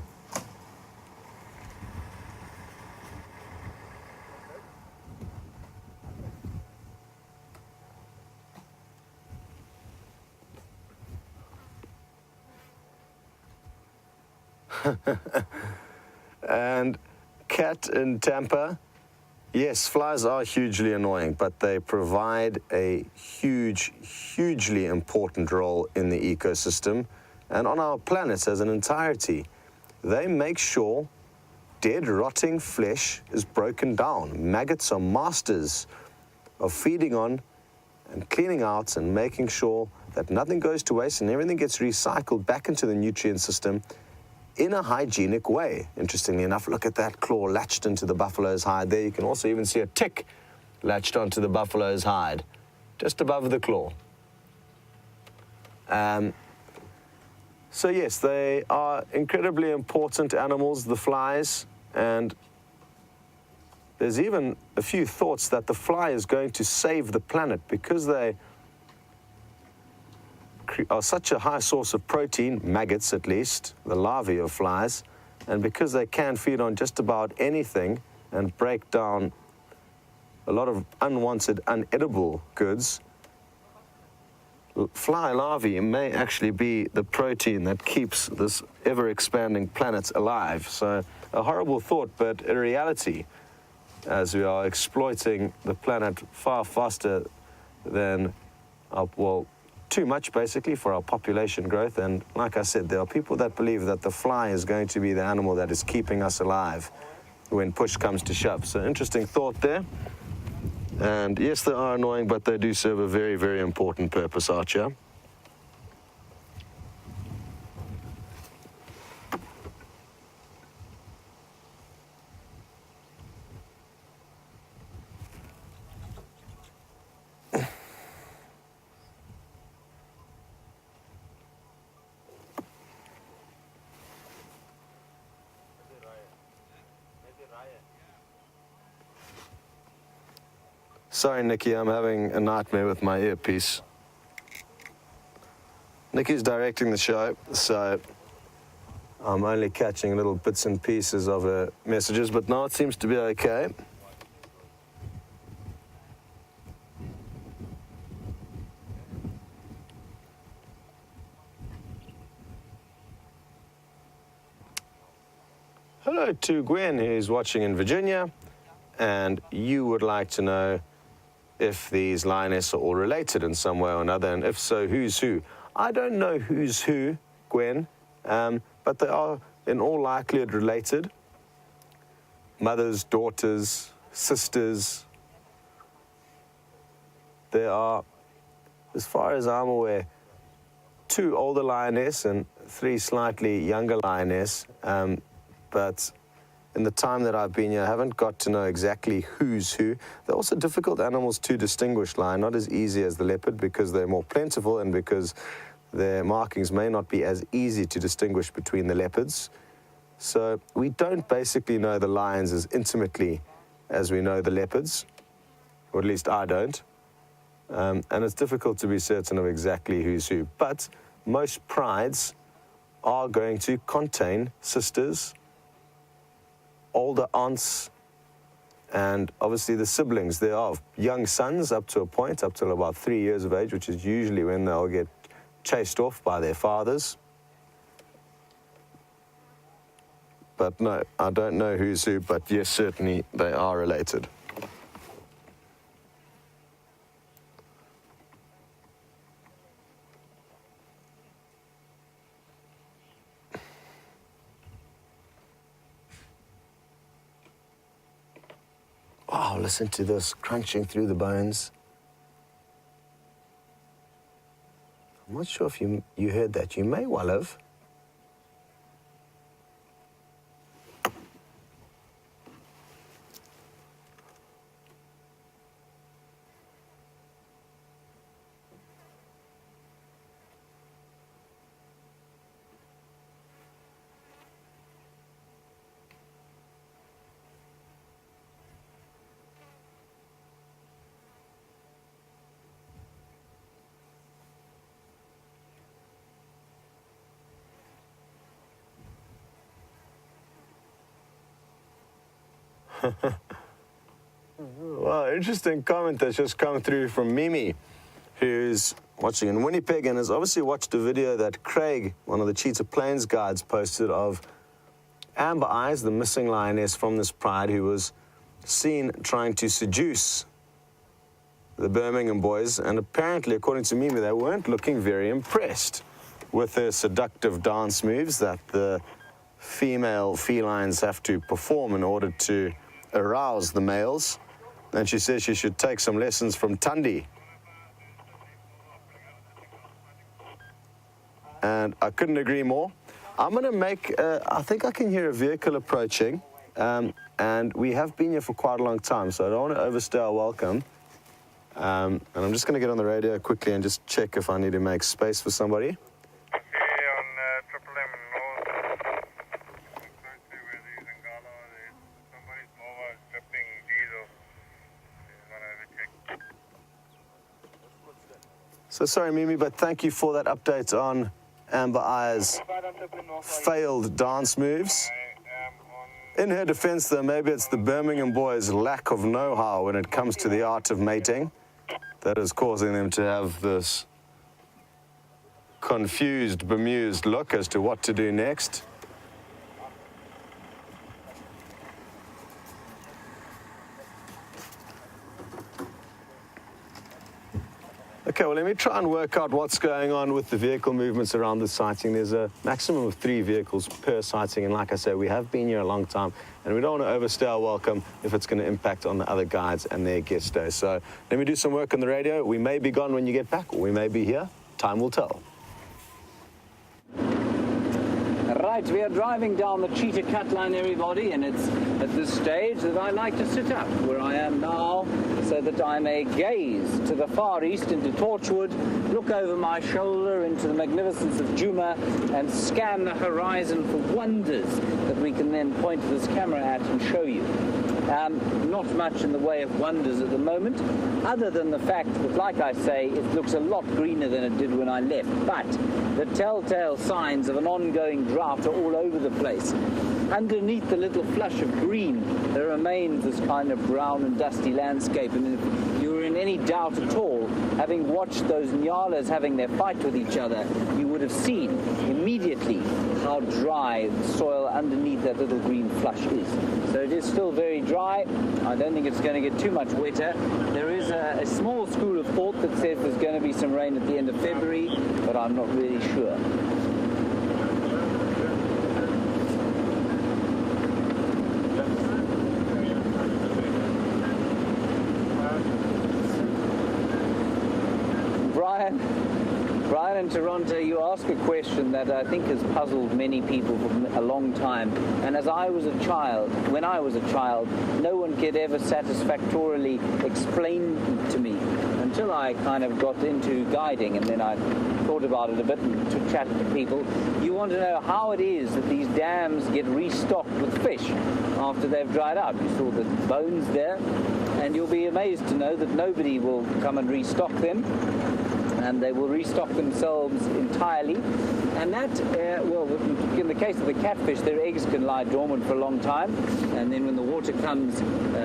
And cat in Tampa, yes, flies are hugely annoying, but they provide a hugely important role in the ecosystem and on our planet as an entirety. They make sure dead, rotting flesh is broken down. Maggots are masters of feeding on and cleaning out and making sure that nothing goes to waste and everything gets recycled back into the nutrient system in a hygienic way. Interestingly enough, look at that claw latched into the buffalo's hide there. You can also even see a tick latched onto the buffalo's hide, just above the claw. So yes, they are incredibly important animals, the flies, and there's even a few thoughts that the fly is going to save the planet because they are such a high source of protein, maggots at least, the larvae of flies, and because they can feed on just about anything and break down a lot of unwanted, unedible goods, fly larvae may actually be the protein that keeps this ever-expanding planet alive. So a horrible thought, but a reality. as we are exploiting the planet far faster than, well, too much basically for our population growth. And like I said, there are people that believe that the fly is going to be the animal that is keeping us alive when push comes to shove. So interesting thought there. And yes, they are annoying, but they do serve a very, very important purpose, Archer. Sorry, Nikki, I'm having a nightmare with my earpiece. Nikki's directing the show, so I'm only catching little bits and pieces of her messages, but now it seems to be okay. Hello to Gwen, who's watching in Virginia, and you would like to know if these lionesses are all related in some way or another, and if so, who's who? I don't know who's who, Gwen, but they are in all likelihood related. Mothers, daughters, sisters. There are, as far as I'm aware, 2 older lionesses and 3 slightly younger lionesses, but in the time that I've been here, I haven't got to know exactly who's who. They're also difficult animals to distinguish, lion, not as easy as the leopard because they're more plentiful and because their markings may not be as easy to distinguish between the leopards. So we don't basically know the lions as intimately as we know the leopards, or at least I don't. And it's difficult to be certain of exactly who's who. But most prides are going to contain sisters, older aunts, and obviously the siblings. There are young sons up to a point, up till about 3 years of age, which is usually when they'll get chased off by their fathers. But no, I don't know who's who, but yes, certainly they are related. Wow, listen to this, crunching through the bones. I'm not sure if you heard that. You may well have. Well, interesting comment that's just come through from Mimi, who's watching in Winnipeg and has obviously watched a video that Craig, one of the Cheetah Plains guides, posted of Amber Eyes, the missing lioness from this pride, who was seen trying to seduce the Birmingham boys, and apparently, according to Mimi, they weren't looking very impressed with her seductive dance moves that the female felines have to perform in order to arouse the males. And she says she should take some lessons from Tundi. And I couldn't agree more. I'm going to make, I think I can hear a vehicle approaching, and we have been here for quite a long time, so I don't want to overstay our welcome. And I'm just going to get on the radio quickly and just check if I need to make space for somebody. So sorry, Mimi, but thank you for that update on Amber Eyes' failed dance moves. In her defense, though, maybe it's the Birmingham boys' lack of know-how when it comes to the art of mating that is causing them to have this confused, bemused look as to what to do next. well, let me try and work out what's going on with the vehicle movements around the sighting. There's a maximum of 3 vehicles per sighting, and like I say, we have been here a long time, and we don't want to overstay our welcome if it's going to impact on the other guides and their guest day. So let me do some work on the radio. We may be gone when you get back, or we may be here. Time will tell. Right, we are driving down the Cheetah Cut line, everybody, and it's at this stage that I like to sit up where I am now so that I may gaze to the far east into Torchwood, look over my shoulder into the magnificence of Djuma, and scan the horizon for wonders that we can then point this camera at and show you. Not much in the way of wonders at the moment, other than the fact that, like I say, it looks a lot greener than it did when I left. But the telltale signs of an ongoing drought are all over the place. Underneath the little flush of green, there remains this kind of brown and dusty landscape. And if you were in any doubt at all, having watched those Nyalas having their fight with each other, you would have seen immediately how dry the soil underneath that little green flush is. So it is still very dry. I don't think it's going to get too much wetter. There is a small school of thought that says there's going to be some rain at the end of February, but I'm not really sure. Brian in Toronto, you ask a question that I think has puzzled many people for a long time. And as I was a child, when I was a child, no one could ever satisfactorily explain to me until I kind of got into guiding, and then I thought about it a bit and to chat to people. You want to know how it is that these dams get restocked with fish after they've dried out. You saw the bones there, and you'll be amazed to know that nobody will come and restock them. And they will restock themselves entirely. And that, well, in the case of the catfish, their eggs can lie dormant for a long time. And then when the water comes,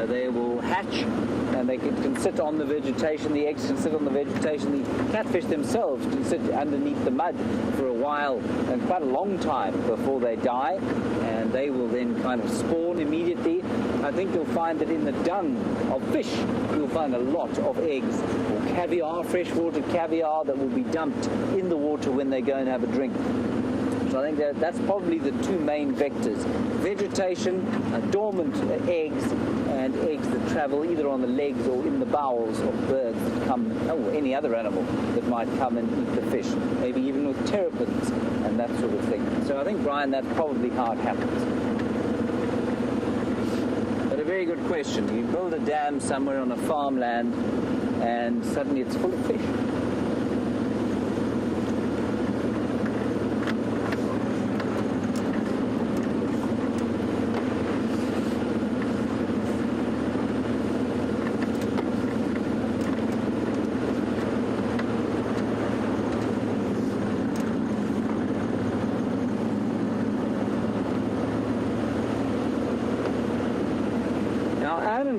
they will hatch, and they can sit on the vegetation. The eggs can sit on the vegetation. The catfish themselves can sit underneath the mud for a while, and quite a long time before they die. And they will then kind of spawn immediately. I think you'll find that in the dung of fish, you'll find a lot of eggs, or caviar, freshwater caviar, that will be dumped in the water when they go and have a drink. So I think that's probably the two main vectors: vegetation, dormant eggs, and eggs that travel either on the legs or in the bowels of birds that come, or any other animal that might come and eat the fish, maybe even with terrapins and that sort of thing. So I think, Brian, that's probably how it happens. But a very good question. You build a dam somewhere on a farmland, and suddenly it's full of fish.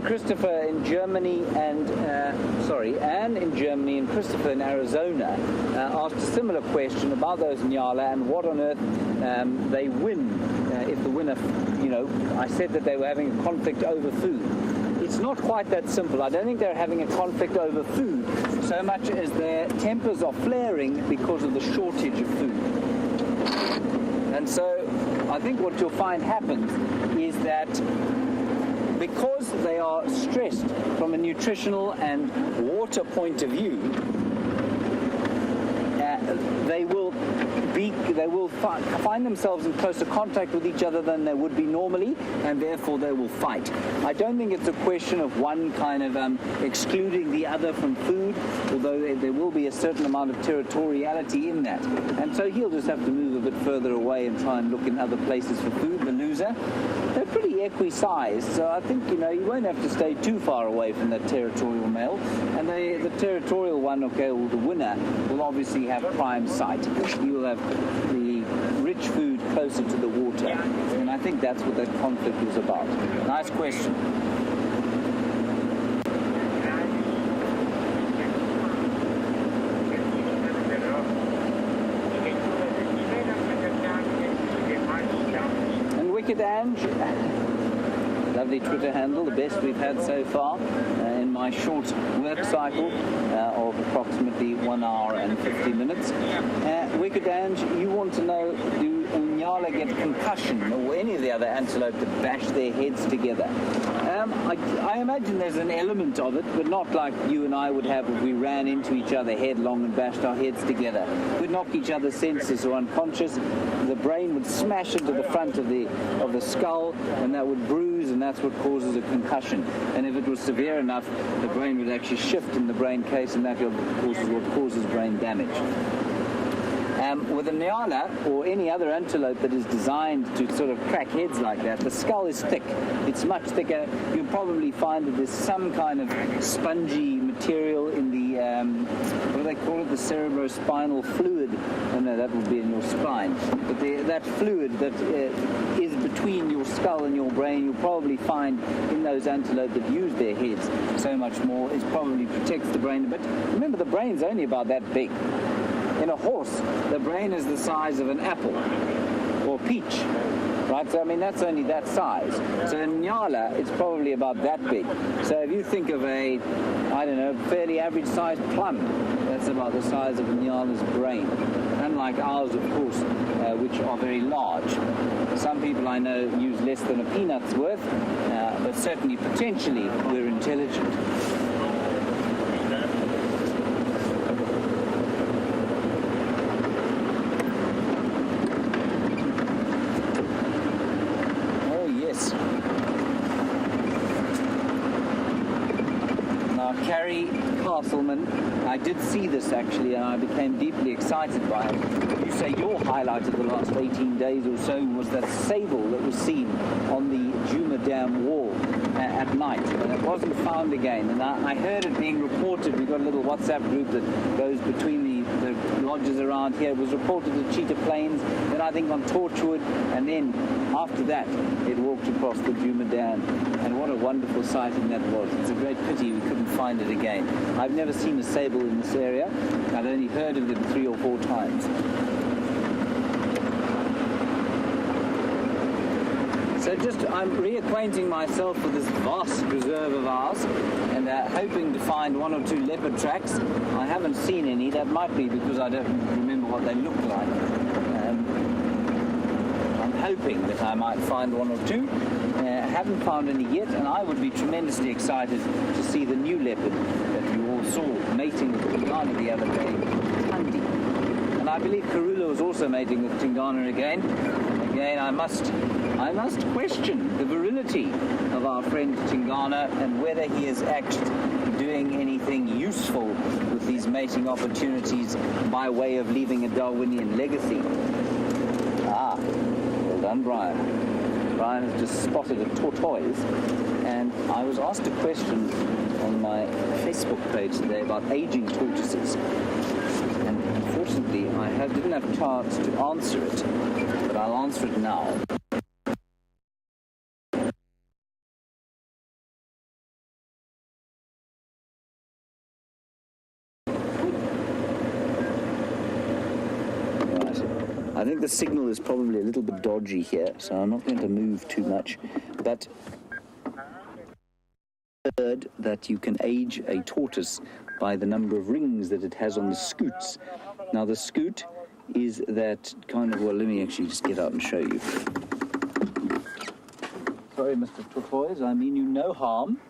Christopher in Germany and Anne in Germany and Christopher in Arizona asked a similar question about those Nyala and what on earth they win if the winner, I said that they were having a conflict over food. It's not quite that simple. I don't think they're having a conflict over food so much as their tempers are flaring because of the shortage of food. And so I think what you'll find happens is that because they are stressed from a nutritional and water point of view, they will find themselves in closer contact with each other than they would be normally, and therefore they will fight. I don't think it's a question of one kind of excluding the other from food, although there will be a certain amount of territoriality in that. And so he'll just have to move a bit further away and try and look in other places for food, the loser. They're pretty equi-sized, so I think, you won't have to stay too far away from that territorial male. And the territorial one, or the winner, will obviously have prime sight. You will have the rich food closer to the water. And I think that's what that conflict was about. Nice question. And Wicked Ange, lovely Twitter handle, the best we've had so far in my short work cycle of approximately 1 hour and 50 minutes. Wicked Ange, you want to know, do Nyala get concussion or any of the other antelope that bash their heads together? I imagine there's an element of it, but not like you and I would have if we ran into each other headlong and bashed our heads together. We'd knock each other's senses or unconscious. The brain would smash into the front of the skull, and that would bruise, and that's what causes a concussion. And if it was severe enough, the brain would actually shift in the brain case, and that is what causes brain damage. With a Nyala or any other antelope that is designed to sort of crack heads like that, the skull is thick. It's much thicker. You'll probably find that there's some kind of spongy material in the, what do they call it, the cerebrospinal fluid. Oh no, that would be in your spine. But that fluid that is between your skull and your brain, you'll probably find in those antelope that use their heads so much more. It probably protects the brain. But remember, the brain's only about that big. In a horse, the brain is the size of an apple or peach, right? So, I mean, that's only that size. So in Nyala, it's probably about that big. So if you think of a, I don't know, fairly average-sized plum, that's about the size of a Nyala's brain. Unlike ours, of course, which are very large. Some people I know use less than a peanut's worth, but certainly potentially we're intelligent. Carrie Castleman, I did see this actually, and I became deeply excited by it. You say your highlight of the last 18 days or so was that sable that was seen on the Djuma Dam wall at night, and it wasn't found again. And I heard it being reported. We've got a little WhatsApp group that goes between the lodges around here. It was reported at Cheetah Plains, then I think on Torchwood, and then after that it walked across the Djuma Dam. And what a wonderful sighting that was. It's a great pity we couldn't find it again. I've never seen a sable in this area. I've only heard of them 3 or 4 times. So I'm reacquainting myself with this vast reserve of ours and hoping to find 1 or 2 leopard tracks. I haven't seen any. That might be because I don't remember what they look like. I'm hoping that I might find 1 or 2. Haven't found any yet, and I would be tremendously excited to see the new leopard that you all saw mating with Tingana the other day, Kandi. And I believe Karula was also mating with Tingana again. Again, I must question the virility of our friend Tingana and whether he is actually doing anything useful with these mating opportunities by way of leaving a Darwinian legacy. Ah, well done, Brian. Brian has just spotted a tortoise, and I was asked a question on my Facebook page today about aging tortoises, and unfortunately I didn't have a chance to answer it, but I'll answer it now. I think the signal is probably a little bit dodgy here, so I'm not going to move too much. But I heard that you can age a tortoise by the number of rings that it has on the scoots. Now, the scoot is that kind of, well, let me actually just get out and show you. Sorry, Mr. Tortoise, I mean you no harm.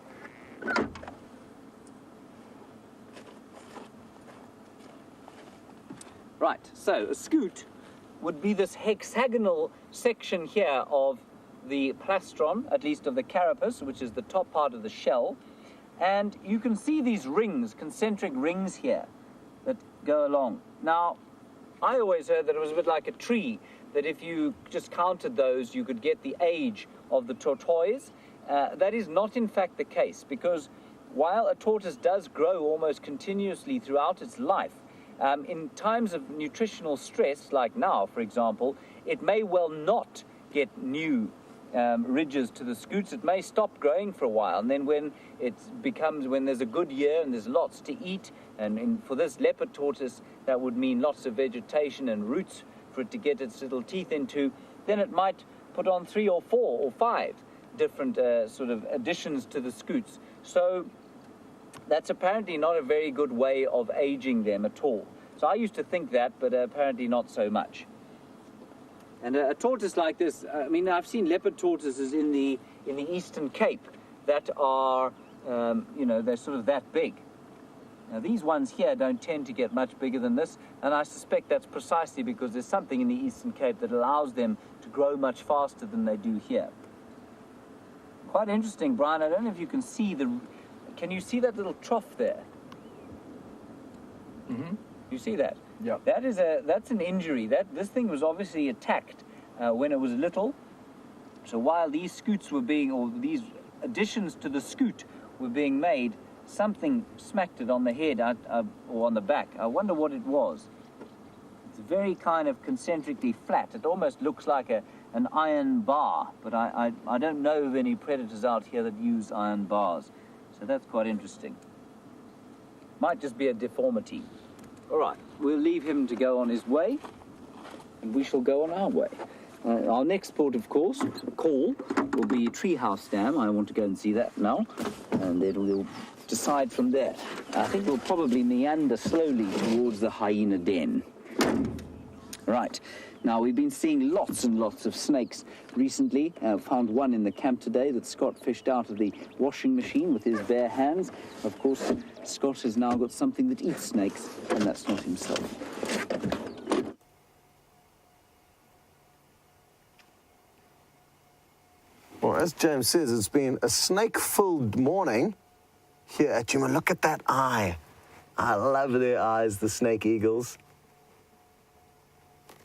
Right, so a scoot would be this hexagonal section here of the plastron, at least of the carapace, which is the top part of the shell. And you can see these rings, concentric rings here, that go along. Now, I always heard that it was a bit like a tree, that if you just counted those, you could get the age of the tortoise. That is not in fact the case, because while a tortoise does grow almost continuously throughout its life, in times of nutritional stress, like now, for example, it may well not get new ridges to the scoots. It may stop growing for a while, and then when there's a good year and there's lots to eat, and for this leopard tortoise, that would mean lots of vegetation and roots for it to get its little teeth into, then it might put on 3 or 4 or 5 different sort of additions to the scoots. So that's apparently not a very good way of aging them at all. So I used to think that, but apparently not so much. And a tortoise like this, I mean, I've seen leopard tortoises in the Eastern Cape that are, you know, they're sort of that big. Now, these ones here don't tend to get much bigger than this, and I suspect that's precisely because there's something in the Eastern Cape that allows them to grow much faster than they do here. Quite interesting, Brian. I don't know if you can see can you see that little trough there? Mm-hmm. You see that? Yeah. That's an injury. This thing was obviously attacked when it was little. So while these scoots were these additions to the scoot were being made, something smacked it on the head or on the back. I wonder what it was. It's very kind of concentrically flat. It almost looks like an iron bar, but I don't know of any predators out here that use iron bars. So that's quite interesting. Might just be a deformity. All right, we'll leave him to go on his way, and we shall go on our way. Our next port, of course, call will be Treehouse Dam. I want to go and see that now, and then we'll decide from there. I think we'll probably meander slowly towards the hyena den. Right. Now, we've been seeing lots and lots of snakes recently. Found one in the camp today that Scott fished out of the washing machine with his bare hands. Of course, Scott has now got something that eats snakes, and that's not himself. Well, as James says, it's been a snake-filled morning here at Juma. Look at that eye. I love their eyes, the snake eagles.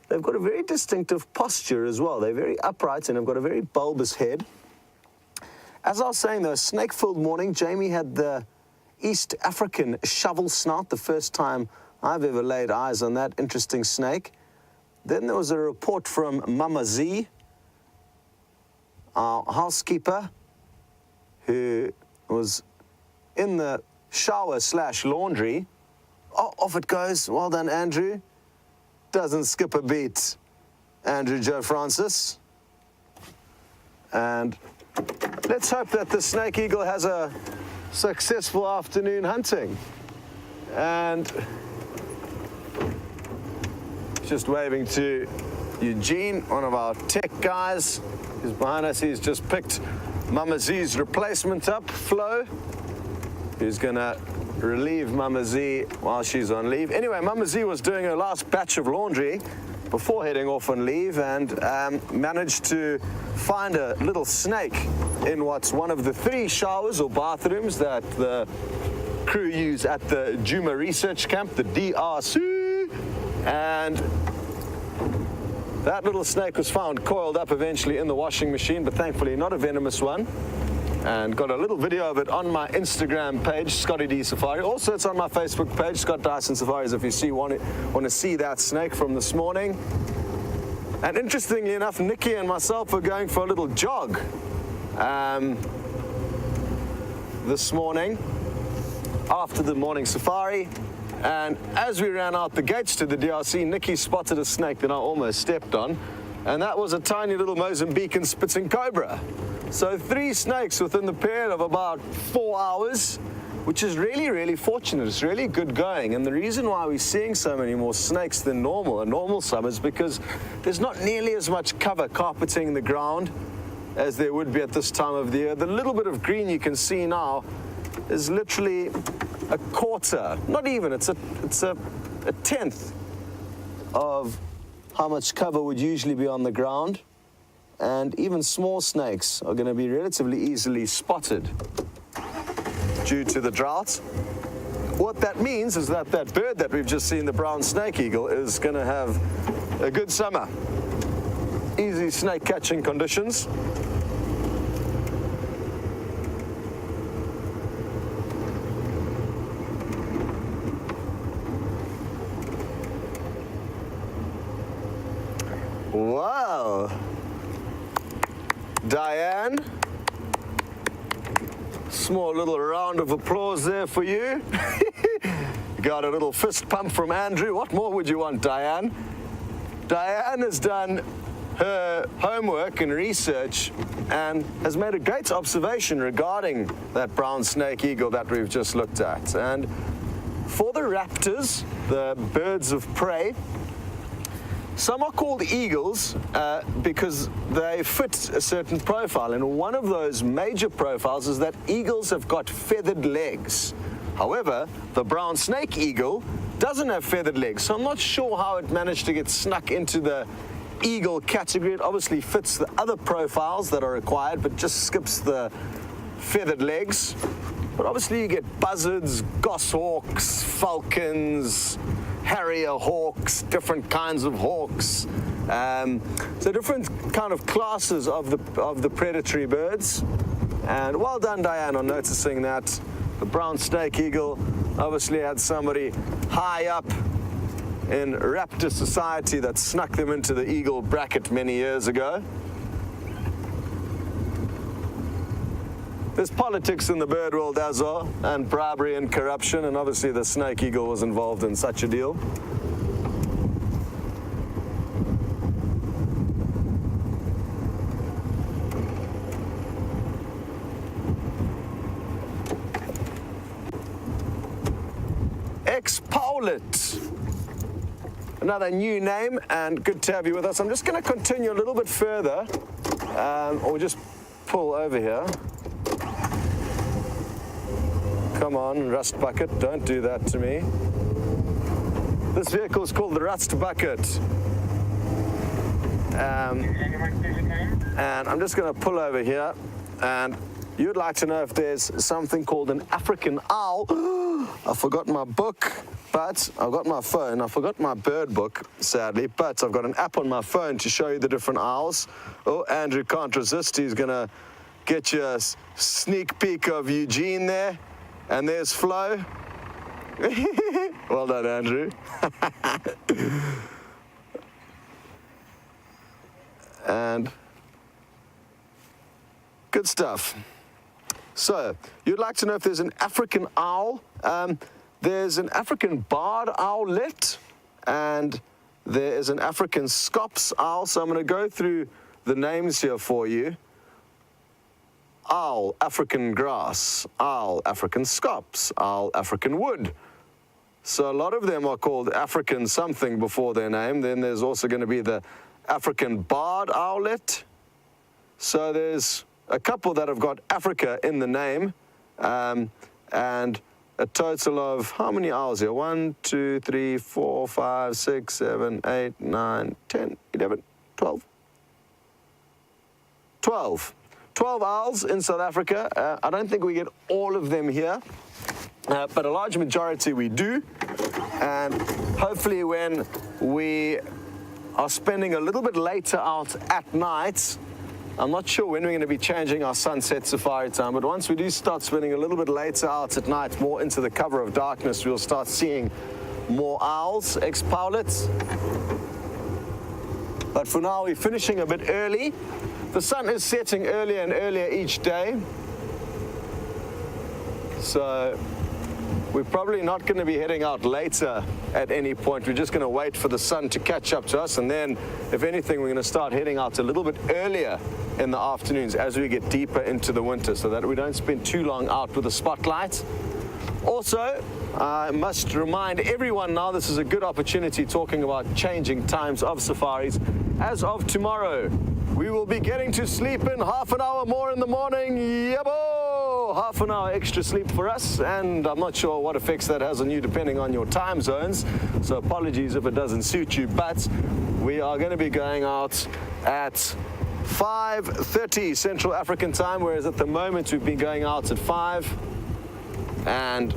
They've got a very distinctive posture as well. They're very upright and have got a very bulbous head. As I was saying, though, snake-filled morning. Jamie had the East African shovel snout, the first time I've ever laid eyes on that interesting snake. Then there was a report from Mama Z, our housekeeper, who was in the shower/laundry. Oh, off it goes. Well done, Andrew. Doesn't skip a beat, Andrew Joe Francis. And let's hope that the snake eagle has a successful afternoon hunting. And just waving to Eugene, one of our tech guys, who's behind us. He's just picked Mama Z's replacement up, Flo, who's gonna relieve Mama Z while she's on leave. Anyway, Mama Z was doing her last batch of laundry before heading off on leave and managed to find a little snake in what's one of the 3 showers or bathrooms that the crew use at the Juma Research Camp, the DRC. And that little snake was found coiled up eventually in the washing machine, but thankfully not a venomous one. And got a little video of it on my Instagram page, Scotty D Safari. Also, it's on my Facebook page, Scott Dyson Safaris, if you want to see that snake from this morning. And interestingly enough, Nikki and myself are going for a little jog this morning after the morning safari. And as we ran out the gates to the DRC, Nikki spotted a snake that I almost stepped on. And that was a tiny little Mozambican spitting cobra. So 3 snakes within the period of about 4 hours, which is really, really fortunate. It's really good going. And the reason why we're seeing so many more snakes than normal, a normal summer, is because there's not nearly as much cover carpeting the ground as there would be at this time of the year. The little bit of green you can see now is literally a quarter, not even, it's a tenth of how much cover would usually be on the ground. And even small snakes are going to be relatively easily spotted due to the drought. What that means is that that bird that we've just seen, the brown snake eagle, is going to have a good summer. Easy snake catching conditions. Wow. Diane, small little round of applause there for you. Got a little fist pump from Andrew. What more would you want, Diane? Diane has done her homework and research and has made a great observation regarding that brown snake eagle that we've just looked at. And for the raptors, the birds of prey, some are called eagles because they fit a certain profile. And one of those major profiles is that eagles have got feathered legs. However, the brown snake eagle doesn't have feathered legs, so I'm not sure how it managed to get snuck into the eagle category. It obviously fits the other profiles that are required, but just skips the feathered legs. But obviously you get buzzards, goshawks, falcons, harrier hawks, different kinds of hawks. So different kind of classes of the predatory birds. And well done, Diane, on noticing that. The brown snake eagle obviously had somebody high up in raptor society that snuck them into the eagle bracket many years ago. There's politics in the bird world as well, and bribery and corruption, and obviously the snake eagle was involved in such a deal. Ex-Powlet, another new name, and good to have you with us. I'm just going to continue a little bit further, or just pull over here. Come on, Rust Bucket, don't do that to me. This vehicle is called the Rust Bucket. And I'm just going to pull over here, and you'd like to know if there's something called an African owl. I forgot my book, but I've got my phone. I forgot my bird book, sadly, but I've got an app on my phone to show you the different owls. Oh, Andrew can't resist. He's going to get you a sneak peek of Eugene there. And there's Flo. Well done, Andrew. And good stuff. So, you'd like to know if there's an African owl. There's an African barred owlet, and there is an African scops owl. So I'm going to go through the names here for you. Owl, African grass. Owl, African scops. Owl, African wood. So a lot of them are called African something before their name. Then there's also going to be the African barred owlet. So there's a couple that have got Africa in the name, and a total of, how many owls here? 1, 2, 3, 4, 5, 6, 7, 8, 9, 10, 11, 12. 12 owls in South Africa. I don't think we get all of them here, but a large majority we do. And hopefully when we are spending a little bit later out at night, I'm not sure when we're going to be changing our sunset safari time, but once we do start spending a little bit later out at night, more into the cover of darkness, we'll start seeing more owls, ex-Powlets. But for now, we're finishing a bit early. The sun is setting earlier and earlier each day. So we're probably not going to be heading out later at any point. We're just going to wait for the sun to catch up to us. And then, if anything, we're going to start heading out a little bit earlier in the afternoons as we get deeper into the winter, so that we don't spend too long out with the spotlight. Also, I must remind everyone now, this is a good opportunity talking about changing times of safaris. As of tomorrow, we will be getting to sleep in half an hour more in the morning. Yabo! Half an hour extra sleep for us, and I'm not sure what effects that has on you depending on your time zones, so apologies if it doesn't suit you, but we are going to be going out at 5:30 Central African time, whereas at the moment we've been going out at 5. And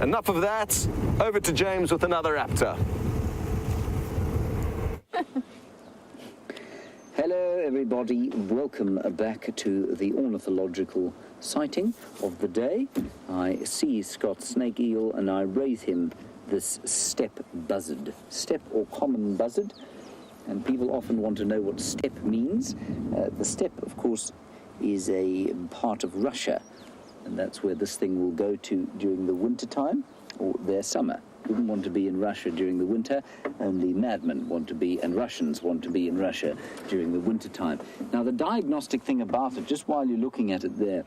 enough of that, over to James with another raptor. Hello everybody, welcome back to the ornithological sighting of the day. I see Scott's snake eel and I raise him this steppe buzzard. Steppe or common buzzard, and people often want to know what steppe means. The steppe, of course, is a part of Russia, and that's where this thing will go to during the winter time or their summer. wouldn't want to be in Russia during the winter. Only madmen want to be, and Russians want to be in Russia during the winter time. Now, the diagnostic thing about it, just while you're looking at it there,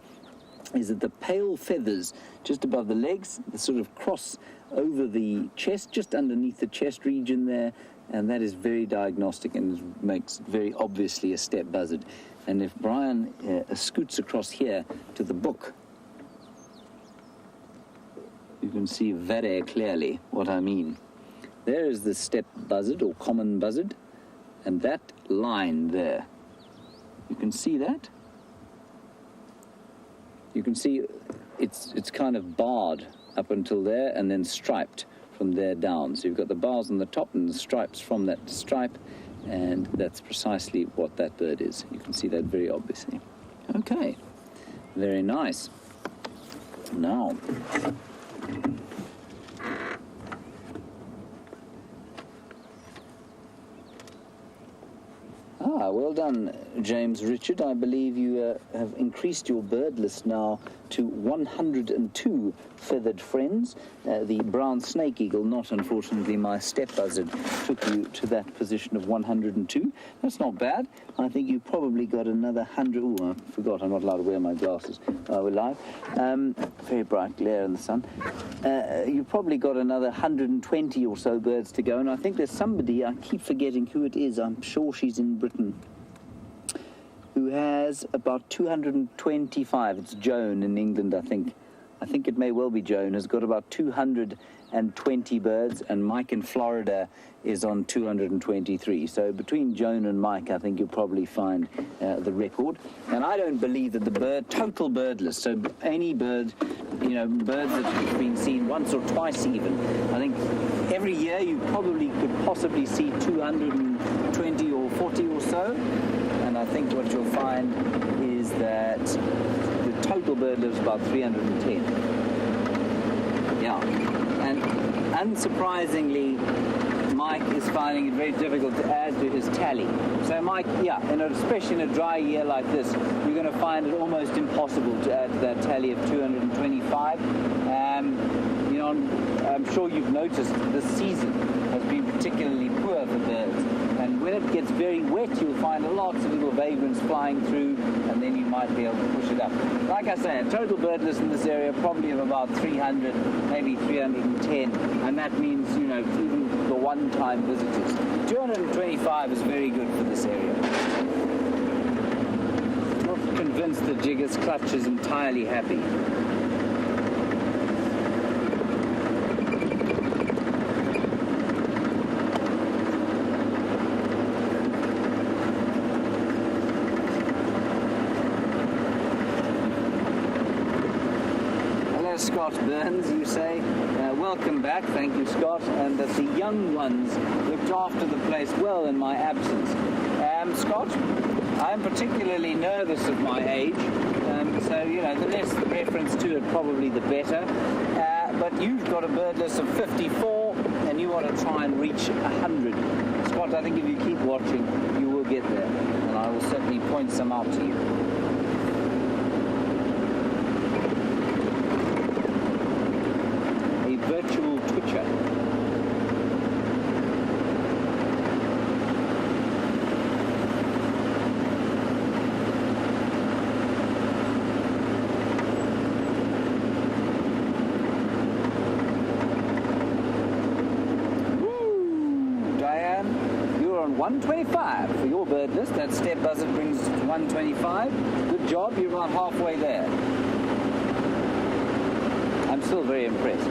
is that the pale feathers just above the legs sort of cross over the chest, just underneath the chest region there, and that is very diagnostic and makes very obviously a steppe buzzard. And if Brian scoots across here to the book, you can see very clearly what I mean. There is the steppe buzzard or common buzzard, and that line there, you can see that? You can see it's kind of barred up until there and then striped from there down. So you've got the bars on the top and the stripes from that stripe, and that's precisely what that bird is. You can see that very obviously. Okay, very nice. Now, well done, James Richard. I believe you have increased your bird list now to 102 feathered friends. The brown snake eagle, not unfortunately my steppe buzzard, took you to that position of 102. That's not bad. I think you probably got another 100. Oh, I forgot, I'm not allowed to wear my glasses while we're live. Very bright glare in the sun. You've probably got another 120 or so birds to go, and I think there's somebody, I keep forgetting who it is, I'm sure she's in Britain, who has about 225. It's Joan in England, I think. I think it may well be Joan, has got about 220 birds, and Mike in Florida is on 223. So between Joan and Mike, I think you'll probably find the record. And I don't believe that the total bird list, so any bird, birds that have been seen once or twice even, I think every year you probably could possibly see 220 or 40 or so. And I think what you'll find is that the total bird lives about 310. Yeah. And unsurprisingly, Mike is finding it very difficult to add to his tally. So Mike, especially in a dry year like this, you're going to find it almost impossible to add to that tally of 225. I'm sure you've noticed this season has been particularly poor for birds. And when it gets very wet, you'll find lots of little vagrants flying through, and then you might be able to push it up. Like I say, a total bird list in this area probably of about 300, maybe 310, and that means, even the one-time visitors. 225 is very good for this area. Not convinced that Jigger's clutch is entirely happy. Scott Burns, you say. Welcome back, thank you, Scott, and that the young ones looked after the place well in my absence. Scott, I'm particularly nervous of my age, so, the less reference to it, probably the better. But you've got a bird list of 54, and you want to try and reach 100. Scott, I think if you keep watching, you will get there, and I will certainly point some out to you. Virtual twitcher. Woo! Diane, you're on 125 for your bird list. That steppe buzzard brings us to 125. Good job, you're about halfway there. I'm still very impressed.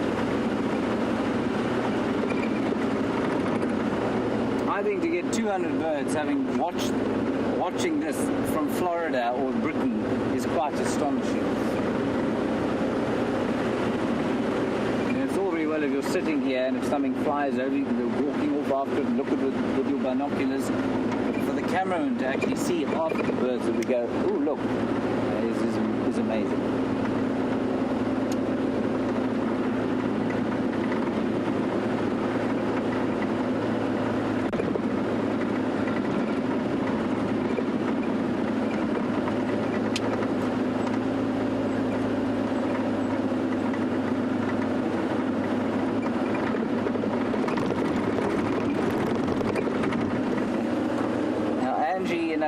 I think to get 200 birds having watching this from Florida or Britain is quite astonishing. It's all very well if you're sitting here and if something flies over, you can go walking off after it and look at it with your binoculars. But for the cameraman to actually see half of the birds that we go, oh look, is amazing.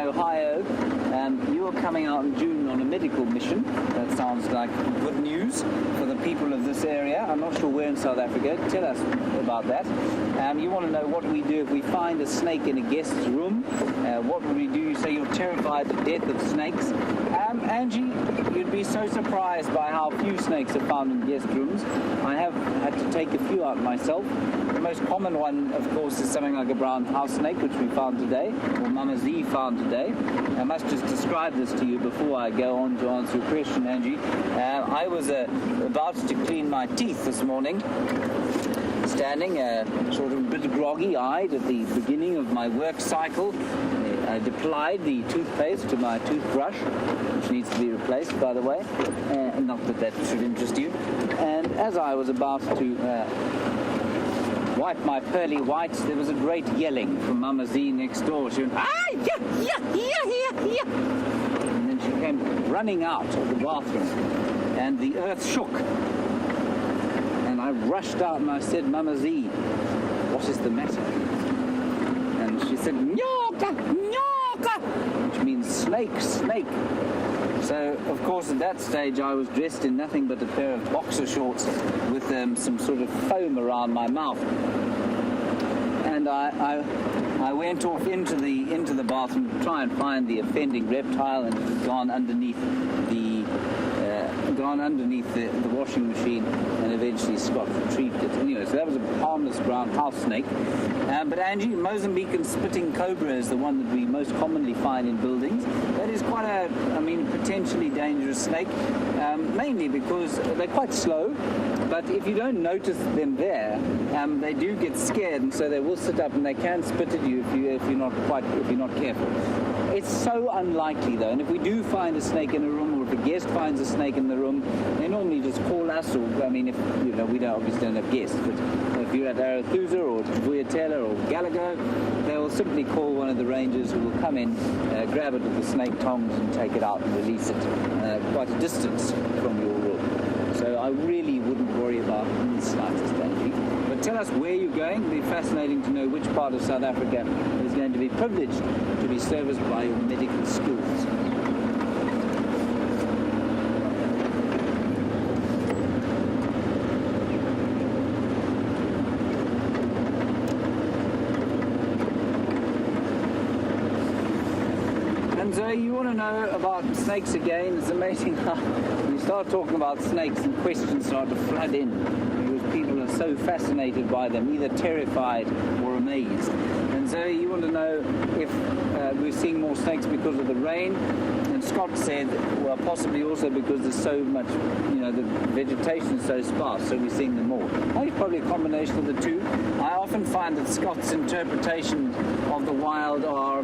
Ohio. You are coming out in June on a medical mission. That sounds like good news for the people of this area. I'm not sure where in South Africa. Tell us about that. You want to know what we do if we find a snake in a guest's room. What would we do? You say you're terrified to death of snakes. Angie, you'd be so surprised by how few snakes are found in guest rooms. I have had to take a few out myself. The most common one, of course, is something like a brown house snake, which we found today, or Mama Z found today. I must just describe this to you before I go on to answer your question, Angie. I was about to clean my teeth this morning, standing sort of a bit groggy-eyed at the beginning of my work cycle. I applied the toothpaste to my toothbrush, which needs to be replaced, by the way. Not that that should interest you. And as I was about to wipe my pearly whites, there was a great yelling from Mama Z next door. She went, "Ah, yeah. And then she came running out of the bathroom, and the earth shook. And I rushed out and I said, "Mama Z, what is the matter?" And she said, "Nyoka, nyoka," which means snake. So, of course, at that stage, I was dressed in nothing but a pair of boxer shorts with some sort of foam around my mouth. And I went off into the bathroom to try and find the offending reptile, and it had gone underneath the washing machine, and eventually Scott retrieved it. Anyway, so that was a harmless brown house snake. But Angie, Mozambican spitting cobra is the one that we most commonly find in buildings. That is quite potentially dangerous snake, mainly because they're quite slow. But if you don't notice them there, they do get scared, and so they will sit up and they can spit at you if you're not careful. It's so unlikely though, and if we do find a snake in a room, or if a guest finds a snake in the room, they normally just call us, or if we obviously don't have guests, but if you're at Arathusa or Vuyatela or Gallagher, they will simply call one of the rangers who will come in, grab it with the snake tongs and take it out and release it quite a distance from your room. So I really wouldn't worry about the slightest danger. But tell us where you're going. It'll be fascinating to know which part of South Africa is going to be privileged to be serviced by your medical schools. And so you want to know about snakes again. It's amazing how when you start talking about snakes and questions start to flood in, because people are so fascinated by them, either terrified or amazed. And so you want to know if we're seeing more snakes because of the rain. And Scott said, well, possibly also because there's so much, the vegetation is so sparse, so we're seeing them more. I think it's probably a combination of the two. I often find that Scott's interpretation of the wild are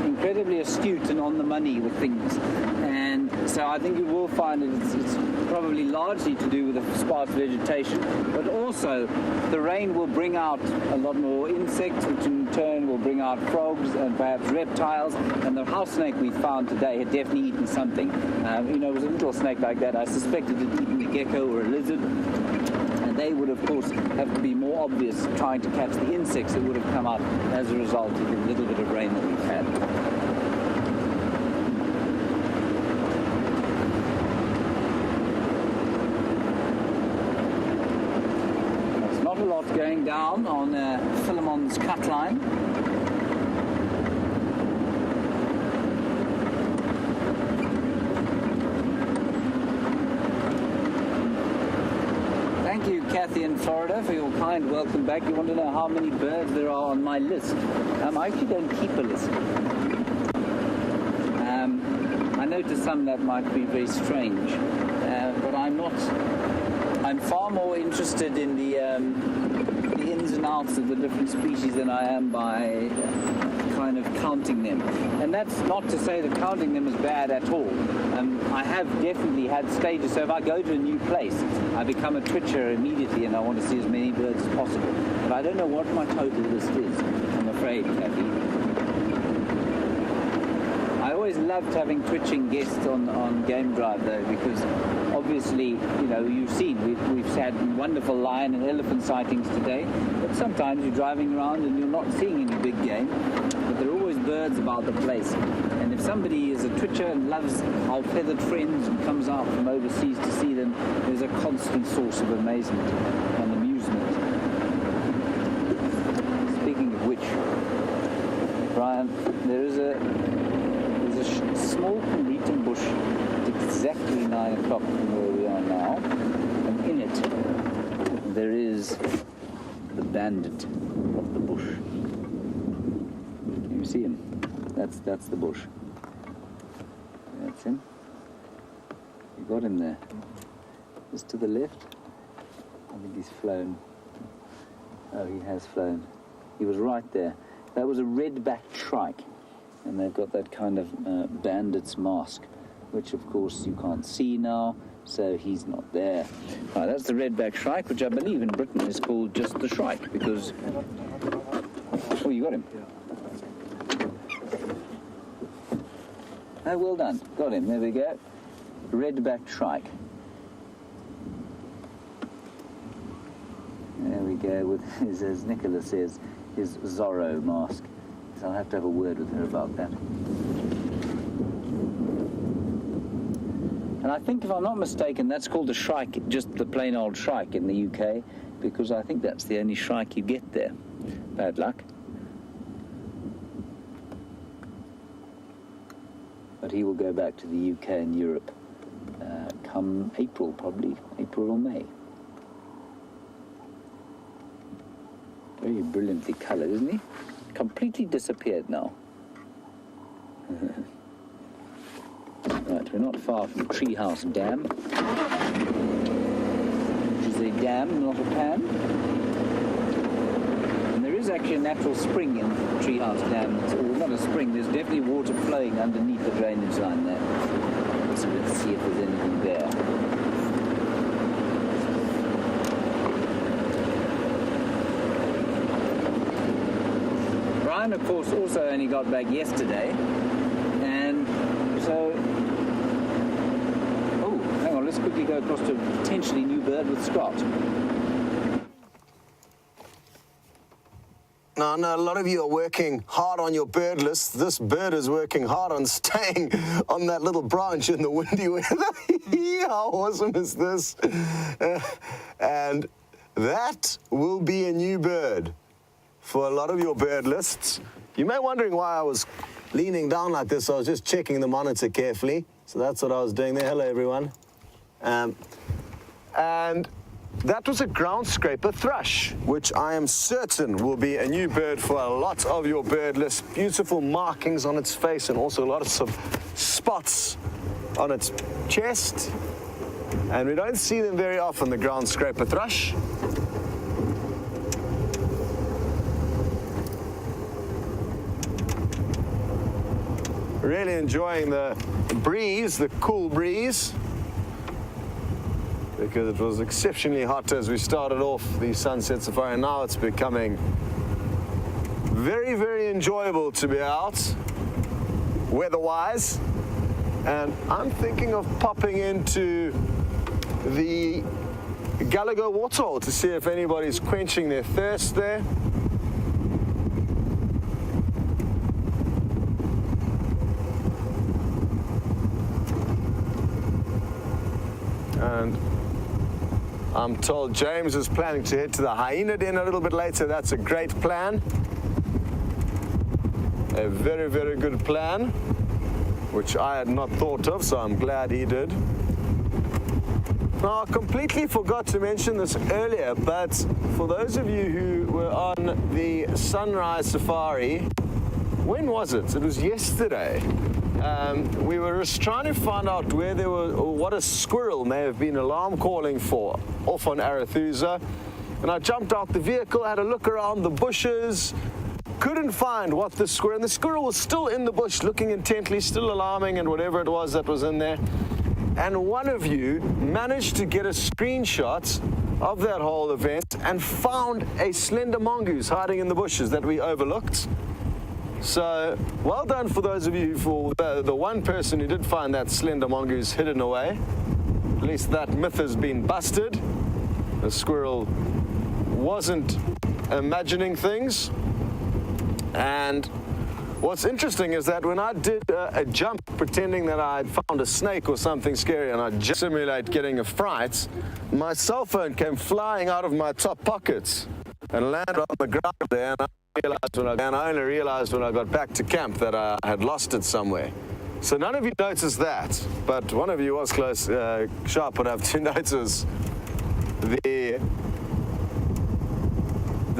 incredibly astute and on the money with things. And so I think you will find that it's probably largely to do with the sparse vegetation, but also the rain will bring out a lot more insects, which in turn will bring out frogs and perhaps reptiles. And the house snake we found today had definitely eaten something. It was a little snake like that. I suspected it eating a gecko or a lizard. And they would, of course, have to be more obvious trying to catch the insects that would have come out as a result of the little bit of rain that we've had. There's not a lot going down on Philemon's cut line. Thank you, Kathy in Florida, for your kind welcome back. You want to know how many birds there are on my list? I actually don't keep a list. I know to some that might be very strange, but I'm not. I'm far more interested in the ins and outs of the different species than I am by kind of counting them. And that's not to say that counting them is bad at all. I have definitely had stages, so if I go to a new place, I become a twitcher immediately and I want to see as many birds as possible. But I don't know what my total list is, I'm afraid, Kathy. I always loved having twitching guests on Game Drive, though, because obviously, you've seen, we've had wonderful lion and elephant sightings today, but sometimes you're driving around and you're not seeing any big game, but there are always birds about the place. And if somebody is a twitcher and loves our feathered friends and comes out from overseas to see them, there's a constant source of amazement and amusement. Speaking of which, Brian, there's a small Pemberton bush at exactly 9 o'clock from where we are now, and in it there is the bandit of the bush. Can you see him? That's the bush. That's him. You got him there. Just to the left. I think he's flown. Oh, he has flown. He was right there. That was a red-backed shrike. And they've got that kind of bandit's mask, which of course you can't see now, so he's not there. Right, that's the red-backed shrike, which I believe in Britain is called just the shrike, because... Oh, you got him. Oh, well done. Got him. There we go. Red-backed shrike. There we go with his, as Nicola says, his Zorro mask. So I'll have to have a word with her about that. And I think, if I'm not mistaken, that's called a shrike, just the plain old shrike in the UK, because I think that's the only shrike you get there. Bad luck. But he will go back to the UK and Europe come April, probably. April or May. Very brilliantly coloured, isn't he? Completely disappeared now. Right, we're not far from Treehouse Dam, which is a dam, not a pan. And there is actually a natural spring in Treehouse Dam. Well, not a spring, there's definitely water flowing underneath the drainage line there. So let's see if there's anything there. Brian, of course, also only got back yesterday, and so... Oh, hang on, let's quickly go across to potentially new bird with Scott. Now, I know a lot of you are working hard on your bird list. This bird is working hard on staying on that little branch in the windy weather. How awesome is this? And that will be a new bird for a lot of your bird lists. You may be wondering why I was leaning down like this. I was just checking the monitor carefully. So that's what I was doing there. Hello, everyone. And that was a ground scraper thrush, which I am certain will be a new bird for a lot of your bird lists. Beautiful markings on its face and also lots of spots on its chest. And we don't see them very often, the ground scraper thrush. Really enjoying the breeze, the cool breeze, because it was exceptionally hot as we started off the sunset safari. Now it's becoming very, very enjoyable to be out, weather-wise. And I'm thinking of popping into the Gallagher waterhole to see if anybody's quenching their thirst there. And I'm told James is planning to head to the hyena den a little bit later. That's a great plan. A very, very good plan, which I had not thought of, so I'm glad he did. Now, I completely forgot to mention this earlier, but for those of you who were on the sunrise safari, when was it? It was yesterday. We were just trying to find out where there were, or what a squirrel may have been alarm calling for off on Arathusa. And I jumped out the vehicle, had a look around the bushes, couldn't find what the squirrel, and the squirrel was still in the bush looking intently, still alarming and whatever it was that was in there. And one of you managed to get a screenshot of that whole event and found a slender mongoose hiding in the bushes that we overlooked. So, well done for those of you, for the one person who did find that slender mongoose hidden away. At least that myth has been busted. The squirrel wasn't imagining things. And What's interesting is that when I did a jump pretending that I had found a snake or something scary and I just simulate getting a fright, my cell phone came flying out of my top pockets and landed on the ground there, and I only realized when I got back to camp that I had lost it somewhere. So none of you noticed that, but one of you was close, sharp enough to notice the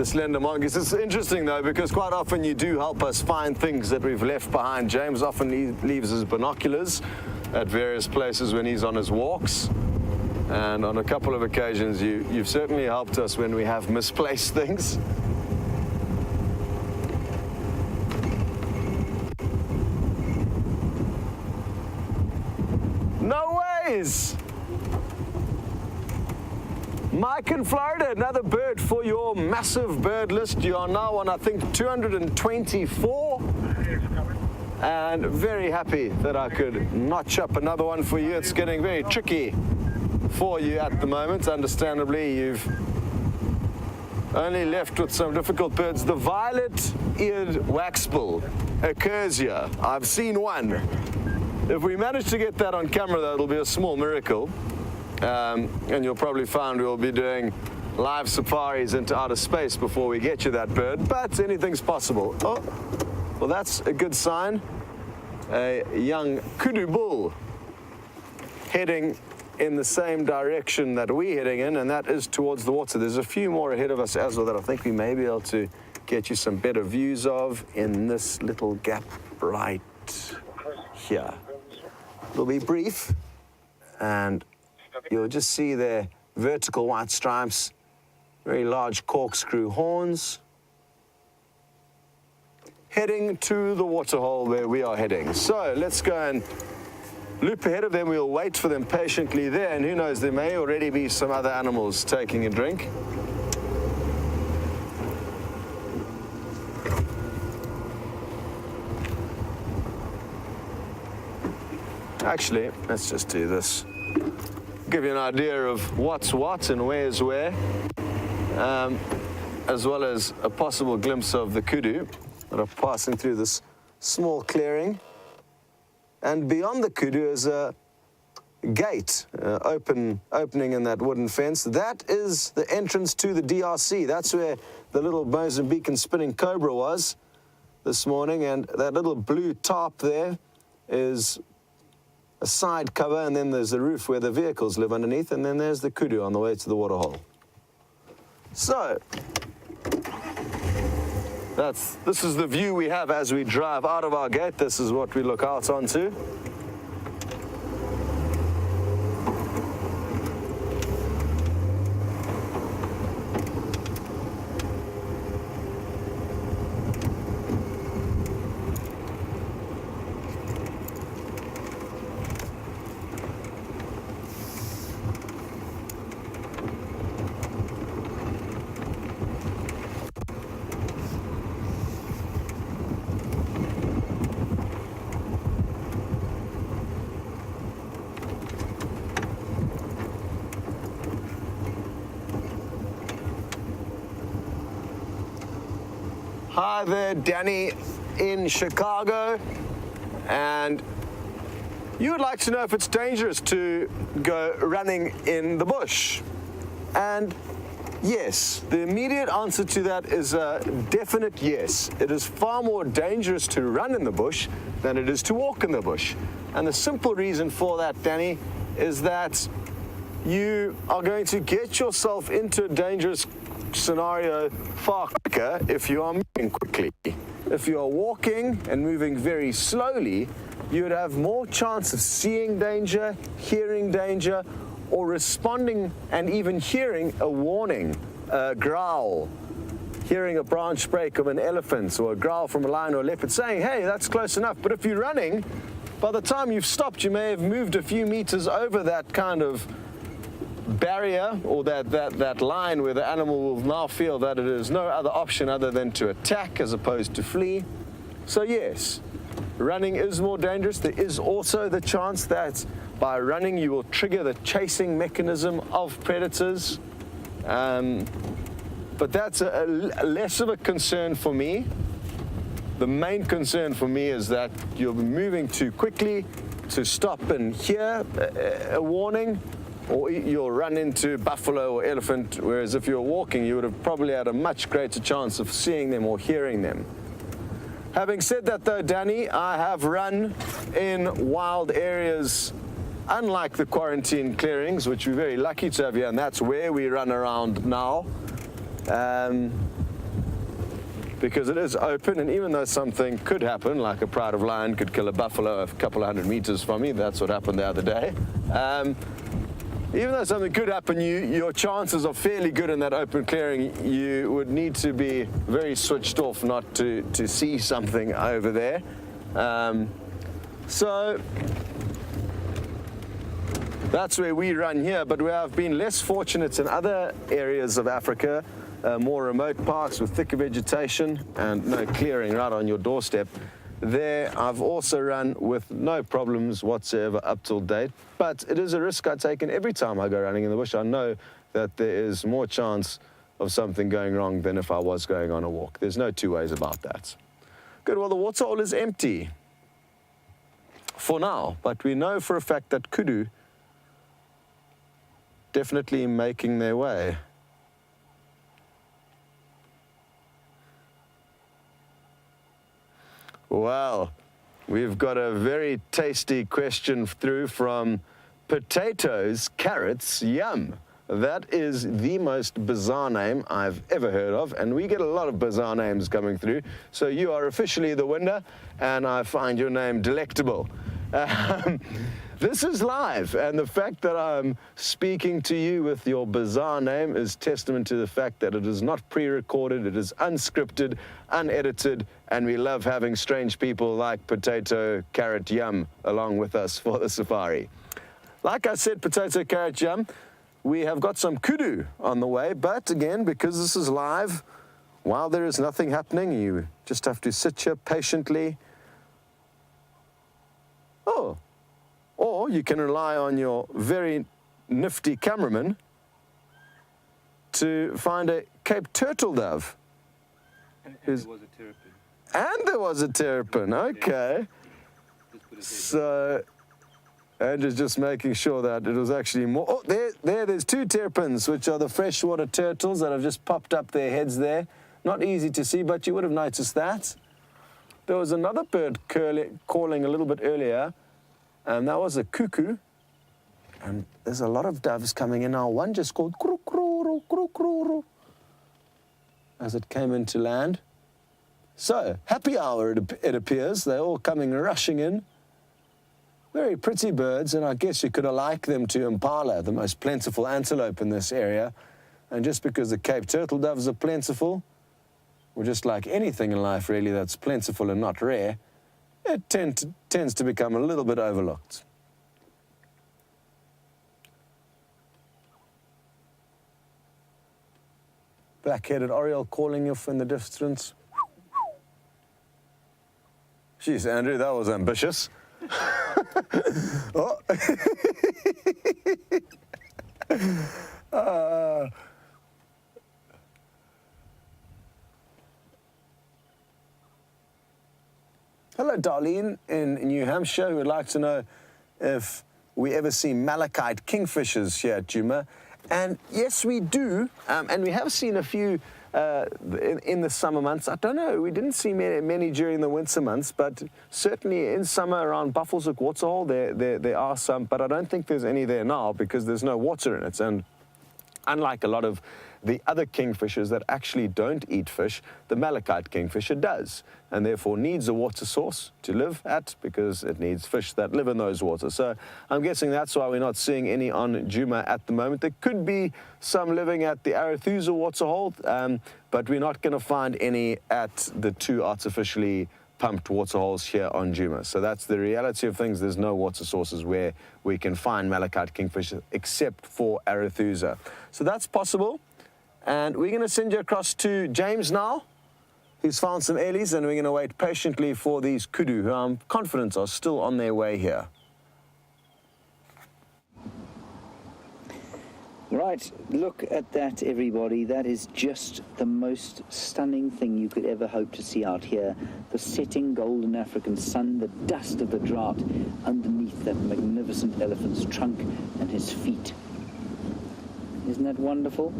slender mongoose. It's interesting though, because quite often you do help us find things that we've left behind. James often leaves his binoculars at various places when he's on his walks. And on a couple of occasions, you've certainly helped us when we have misplaced things. No ways! Mike in Florida, another bird for your massive bird list. You are now on, I think, 224. And very happy that I could notch up another one for you. It's getting very tricky for you at the moment. Understandably, you've only left with some difficult birds. The violet-eared waxbill occurs here. I've seen one. If we manage to get that on camera, that'll be a small miracle. And you'll probably find we'll be doing live safaris into outer space before we get you that bird, but anything's possible. Oh, well, that's a good sign. A young kudu bull heading in the same direction that we're heading in, and that is towards the water. There's a few more ahead of us as well that I think we may be able to get you some better views of in this little gap right here. It'll be brief, and you'll just see their vertical white stripes, very large corkscrew horns, heading to the waterhole where we are heading. So let's go and loop ahead of them. We'll wait for them patiently there, and who knows, there may already be some other animals taking a drink. Actually, let's just do this. Give you an idea of what's what and where's where, as well as a possible glimpse of the kudu that are passing through this small clearing. And beyond the kudu is a gate, opening in that wooden fence. That is the entrance to the DRC. That's where the little Mozambican spinning cobra was this morning, and that little blue tarp there is a side cover, and then there's the roof where the vehicles live underneath, and then there's the kudu on the way to the waterhole. So, this is the view we have as we drive out of our gate. This is what we look out onto. Hi there, Danny in Chicago, and you would like to know if it's dangerous to go running in the bush. And yes, the immediate answer to that is a definite yes. It is far more dangerous to run in the bush than it is to walk in the bush. And the simple reason for that, Danny, is that you are going to get yourself into a dangerous scenario far quicker if you are moving quickly. If you are walking and moving very slowly, you would have more chance of seeing danger, hearing danger, or responding and even hearing a warning, a growl, hearing a branch break of an elephant or a growl from a lion or a leopard saying, hey, that's close enough. But if you're running, by the time you've stopped, you may have moved a few meters over that kind of barrier or that line where the animal will now feel that it is no other option other than to attack as opposed to flee. So yes, running is more dangerous. There is also the chance that by running you will trigger the chasing mechanism of predators, but that's less of a concern for me. the main concern for me is that you'll be moving too quickly to stop and hear a warning, or you'll run into buffalo or elephant, whereas if you were walking, you would have probably had a much greater chance of seeing them or hearing them. Having said that though, Danny, I have run in wild areas unlike the quarantine clearings, which we're very lucky to have here, and that's where we run around now. Because it is open, and even though something could happen, like a pride of lion could kill a buffalo a couple of 100 meters from me, that's what happened the other day. Even though something could happen, your chances are fairly good in that open clearing. You would need to be very switched off not to see something over there. So that's where we run here, but we have been less fortunate in other areas of Africa, more remote parts with thicker vegetation and no clearing right on your doorstep. There, I've also run with no problems whatsoever up till date, but it is a risk I take, and every time I go running in the bush, I know that there is more chance of something going wrong than if I was going on a walk. There's no two ways about that. Good, well, the waterhole is empty for now, but we know for a fact that kudu definitely making their way. Well, we've got a very tasty question through from Potatoes, Carrots, Yum. That is the most bizarre name I've ever heard of, and we get a lot of bizarre names coming through. So you are officially the winner, and I find your name delectable. This is live, and the fact that I'm speaking to you with your bizarre name is testament to the fact that it is not pre-recorded, it is unscripted, unedited, and we love having strange people like Potato, Carrot, Yum along with us for the safari. Like I said, Potato, Carrot, Yum, we have got some kudu on the way, but again, because this is live, while there is nothing happening, you just have to sit here patiently. Oh. Or you can rely on your very nifty cameraman to find a Cape turtle dove. And there was a terrapin. And there was a terrapin, okay. So Andrew's just making sure that it was actually more. Oh, there's two terrapins, which are the freshwater turtles that have just popped up their heads there. Not easy to see, but you would have noticed that. There was another bird calling a little bit earlier. And that was a cuckoo, and there's a lot of doves coming in now. One just called kru-kru-ru, as it came into land. So, happy hour, it appears. They're all coming rushing in. Very pretty birds, and I guess you could like them to impala, the most plentiful antelope in this area. And just because the Cape turtle doves are plentiful, or just like anything in life really that's plentiful and not rare, it tends to become a little bit overlooked. Black-headed oriole calling you in the distance. Jeez, Andrew, that was ambitious. Oh. Hello, Darlene in New Hampshire, who would like to know if we ever see malachite kingfishers here at Djuma. And yes, we do. And we have seen a few in the summer months. I don't know, we didn't see many during the winter months, but certainly in summer around Buffelshoek Waterhole, there are some, but I don't think there's any there now because there's no water in it. And unlike a lot of the other kingfishers that actually don't eat fish, the malachite kingfisher does, and therefore needs a water source to live at because it needs fish that live in those waters. So I'm guessing that's why we're not seeing any on Djuma at the moment. There could be some living at the Arathusa Waterhole, but we're not going to find any at the two artificially pumped waterholes here on Djuma. So that's the reality of things. There's no water sources where we can find malachite kingfisher except for Arathusa. So that's possible. And we're going to send you across to James now, who's found some ellies, and we're going to wait patiently for these kudu, who I'm confident are still on their way here. Right, look at that, everybody. That is just the most stunning thing you could ever hope to see out here. The setting golden African sun, the dust of the drought underneath that magnificent elephant's trunk and his feet. Isn't that wonderful?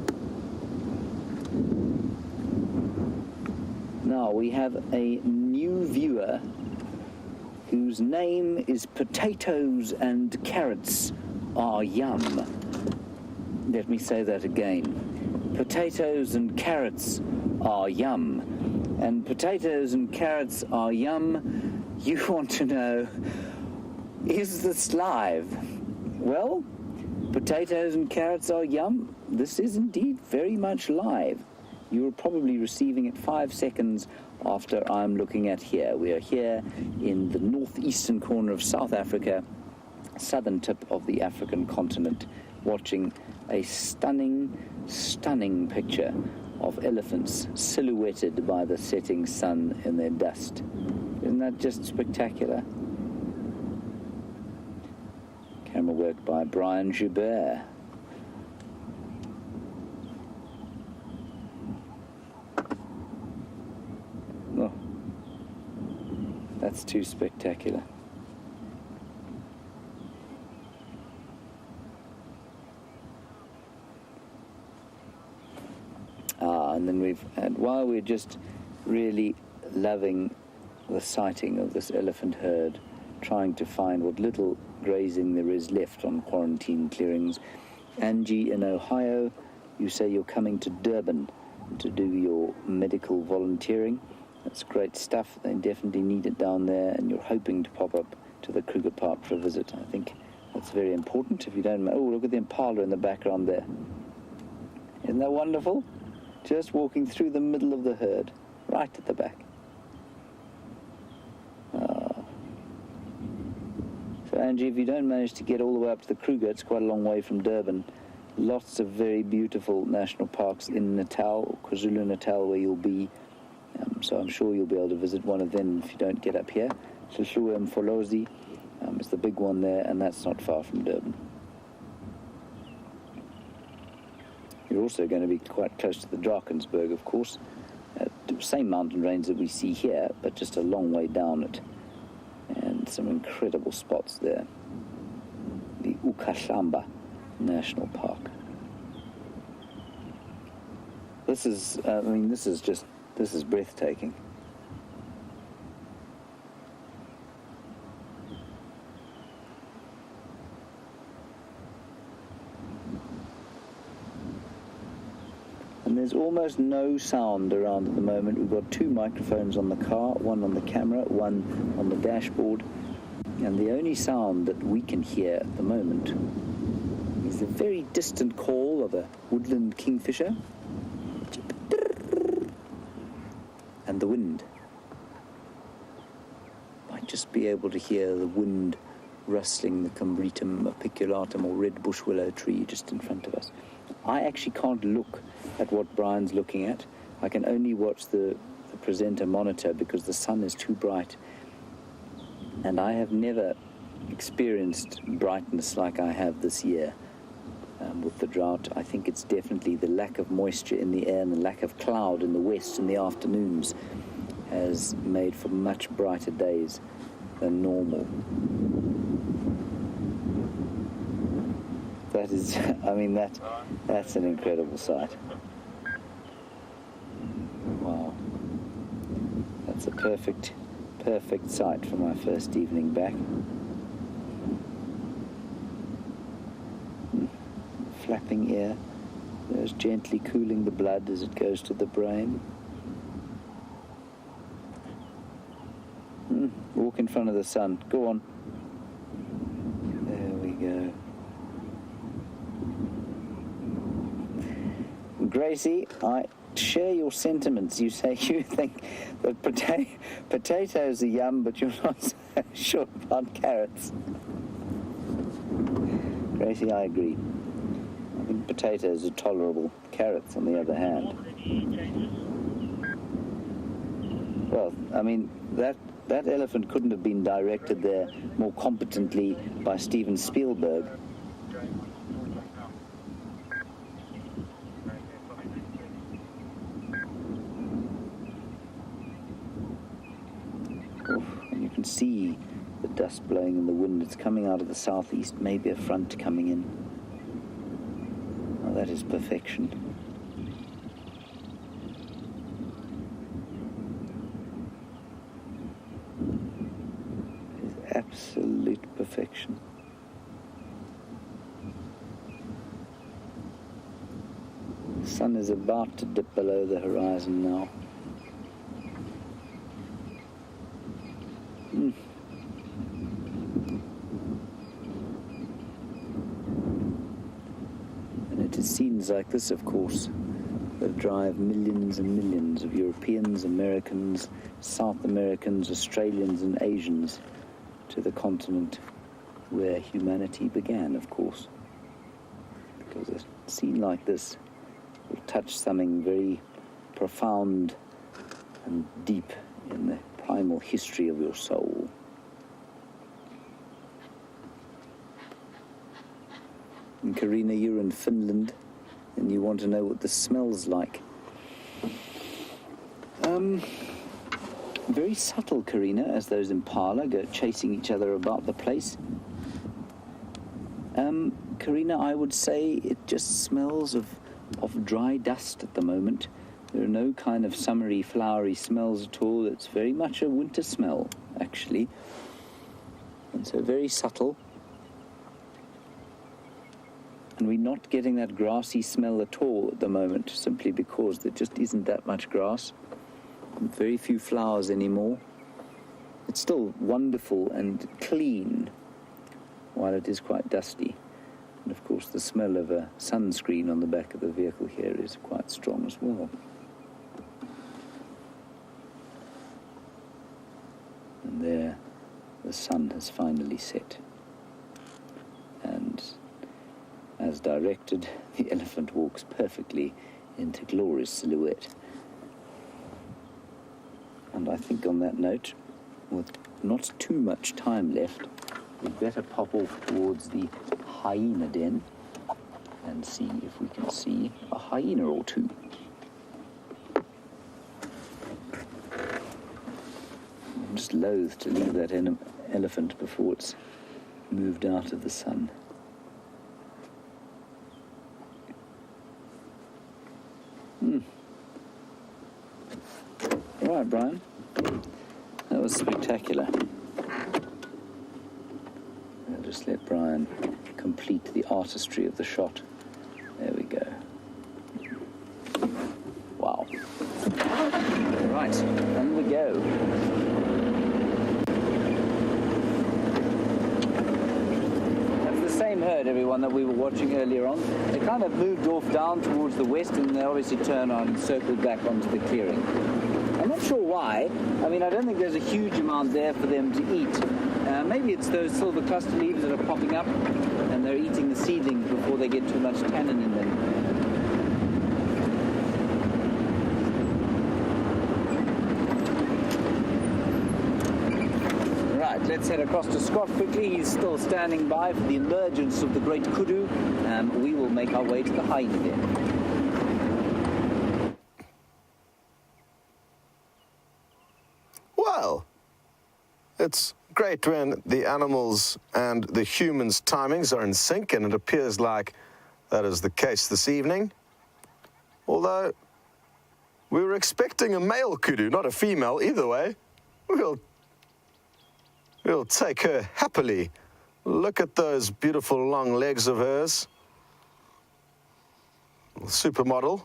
Now we have a new viewer whose name is Potatoes and Carrots Are Yum. Let me say that again. Potatoes and carrots are yum. And potatoes and carrots are yum. You want to know, is this live? Well, potatoes and carrots are yum. This is indeed very much live. You're probably receiving it 5 seconds after I'm looking at here. We are here in the northeastern corner of South Africa, southern tip of the African continent, watching a stunning, stunning picture of elephants silhouetted by the setting sun in their dust. Isn't that just spectacular? Camera work by Brian Joubert. Oh, that's too spectacular. And then while we're just really loving the sighting of this elephant herd, trying to find what little grazing there is left on quarantine clearings, Angie in Ohio, you say you're coming to Durban to do your medical volunteering. That's great stuff. They definitely need it down there, and you're hoping to pop up to the Kruger Park for a visit. I think that's very important. If you don't, oh, look at the impala in the background there. Isn't that wonderful? Just walking through the middle of the herd, right at the back. So Angie, if you don't manage to get all the way up to the Kruger, it's quite a long way from Durban. Lots of very beautiful national parks in Natal, KwaZulu-Natal, where you'll be. So I'm sure you'll be able to visit one of them if you don't get up here. Hluhluwe Mfolozi is the big one there, and that's not far from Durban. You're also going to be quite close to the Drakensberg, of course. The same mountain range that we see here, but just a long way down it. And some incredible spots there. The Ukahlamba National Park. This is, this is breathtaking. And there's almost no sound around at the moment. We've got 2 microphones on the car, one on the camera, one on the dashboard. And the only sound that we can hear at the moment is a very distant call of a woodland kingfisher. And the wind. Might just be able to hear the wind rustling the Combretum apiculatum or red bush willow tree just in front of us. I actually can't look at what Brian's looking at. I can only watch the presenter monitor because the sun is too bright. And I have never experienced brightness like I have this year with the drought. I think it's definitely the lack of moisture in the air and the lack of cloud in the west in the afternoons has made for much brighter days than normal. That is, I mean, that's an incredible sight. Wow. That's a perfect sight for my first evening back. Flapping ear, there's gently cooling the blood as it goes to the brain. Walk in front of the sun. Go on. There we go. Gracie, I share your sentiments. You say you think that potatoes are yum, but you're not so sure about carrots. Gracie, I agree. I think potatoes are tolerable. Carrots, on the other hand. Well, I mean, that elephant couldn't have been directed there more competently by Steven Spielberg. see the dust blowing in the wind. It's coming out of the southeast, maybe a front coming in. Oh, that is perfection. It is absolute perfection. The sun is about to dip below the horizon now. And it is scenes like this, of course, that drive millions and millions of Europeans, Americans, South Americans, Australians and Asians to the continent where humanity began, of course. Because a scene like this will touch something very profound and deep in the primal history of your soul. And Karina, you're in Finland and you want to know what this smells like. Very subtle, Karina, as those impala go chasing each other about the place. Karina, I would say it just smells of dry dust at the moment. There are no kind of summery, flowery smells at all. It's very much a winter smell, actually. And so very subtle. And we're not getting that grassy smell at all at the moment, simply because there just isn't that much grass. And very few flowers anymore. It's still wonderful and clean, while it is quite dusty. And of course the smell of a sunscreen on the back of the vehicle here is quite strong as well. And there the sun has finally set. And as directed, the elephant walks perfectly into glorious silhouette. And I think on that note, with not too much time left, we'd better pop off towards the hyena den and see if we can see a hyena or two. I'm just loath to leave that elephant before it's moved out of the sun. All right, Brian. That was spectacular. I'll just let Brian complete the artistry of the shot. There we go. Wow. All right, on we go. That's the same herd, everyone, that we were watching earlier on. They kind of moved off down towards the west and they obviously turned on and circled back onto the clearing. I'm not sure why. I mean, I don't think there's a huge amount there for them to eat. Maybe it's those silver cluster leaves that are popping up and they're eating the seedlings before they get too much tannin in them. Right, let's head across to Scott quickly. He's still standing by for the emergence of the great kudu. We will make our way to the hyena den. Well, it's great when the animals and the humans' timings are in sync, and it appears like that is the case this evening. Although we were expecting a male kudu, not a female. Either way, we'll take her happily. Look at those beautiful long legs of hers. Supermodel.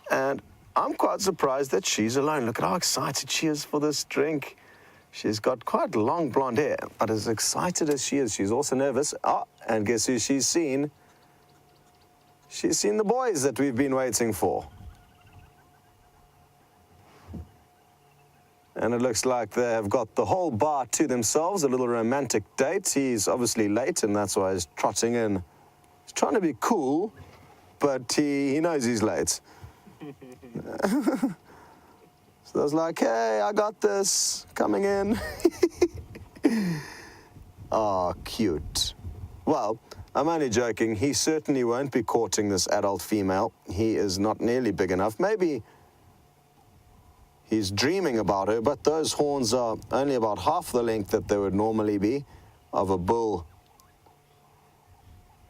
And I'm quite surprised that she's alone. Look at how excited she is for this drink. She's got quite long blonde hair, but as excited as she is, she's also nervous. Oh, and guess who she's seen? She's seen the boys that we've been waiting for. And it looks like they have got the whole bar to themselves, a little romantic date. He's obviously late, and that's why he's trotting in. He's trying to be cool, but he knows he's late. So I was like, hey, I got this, coming in. Oh, cute. Well, I'm only joking. He certainly won't be courting this adult female. He is not nearly big enough. Maybe He's dreaming about her, but those horns are only about half the length that they would normally be of a bull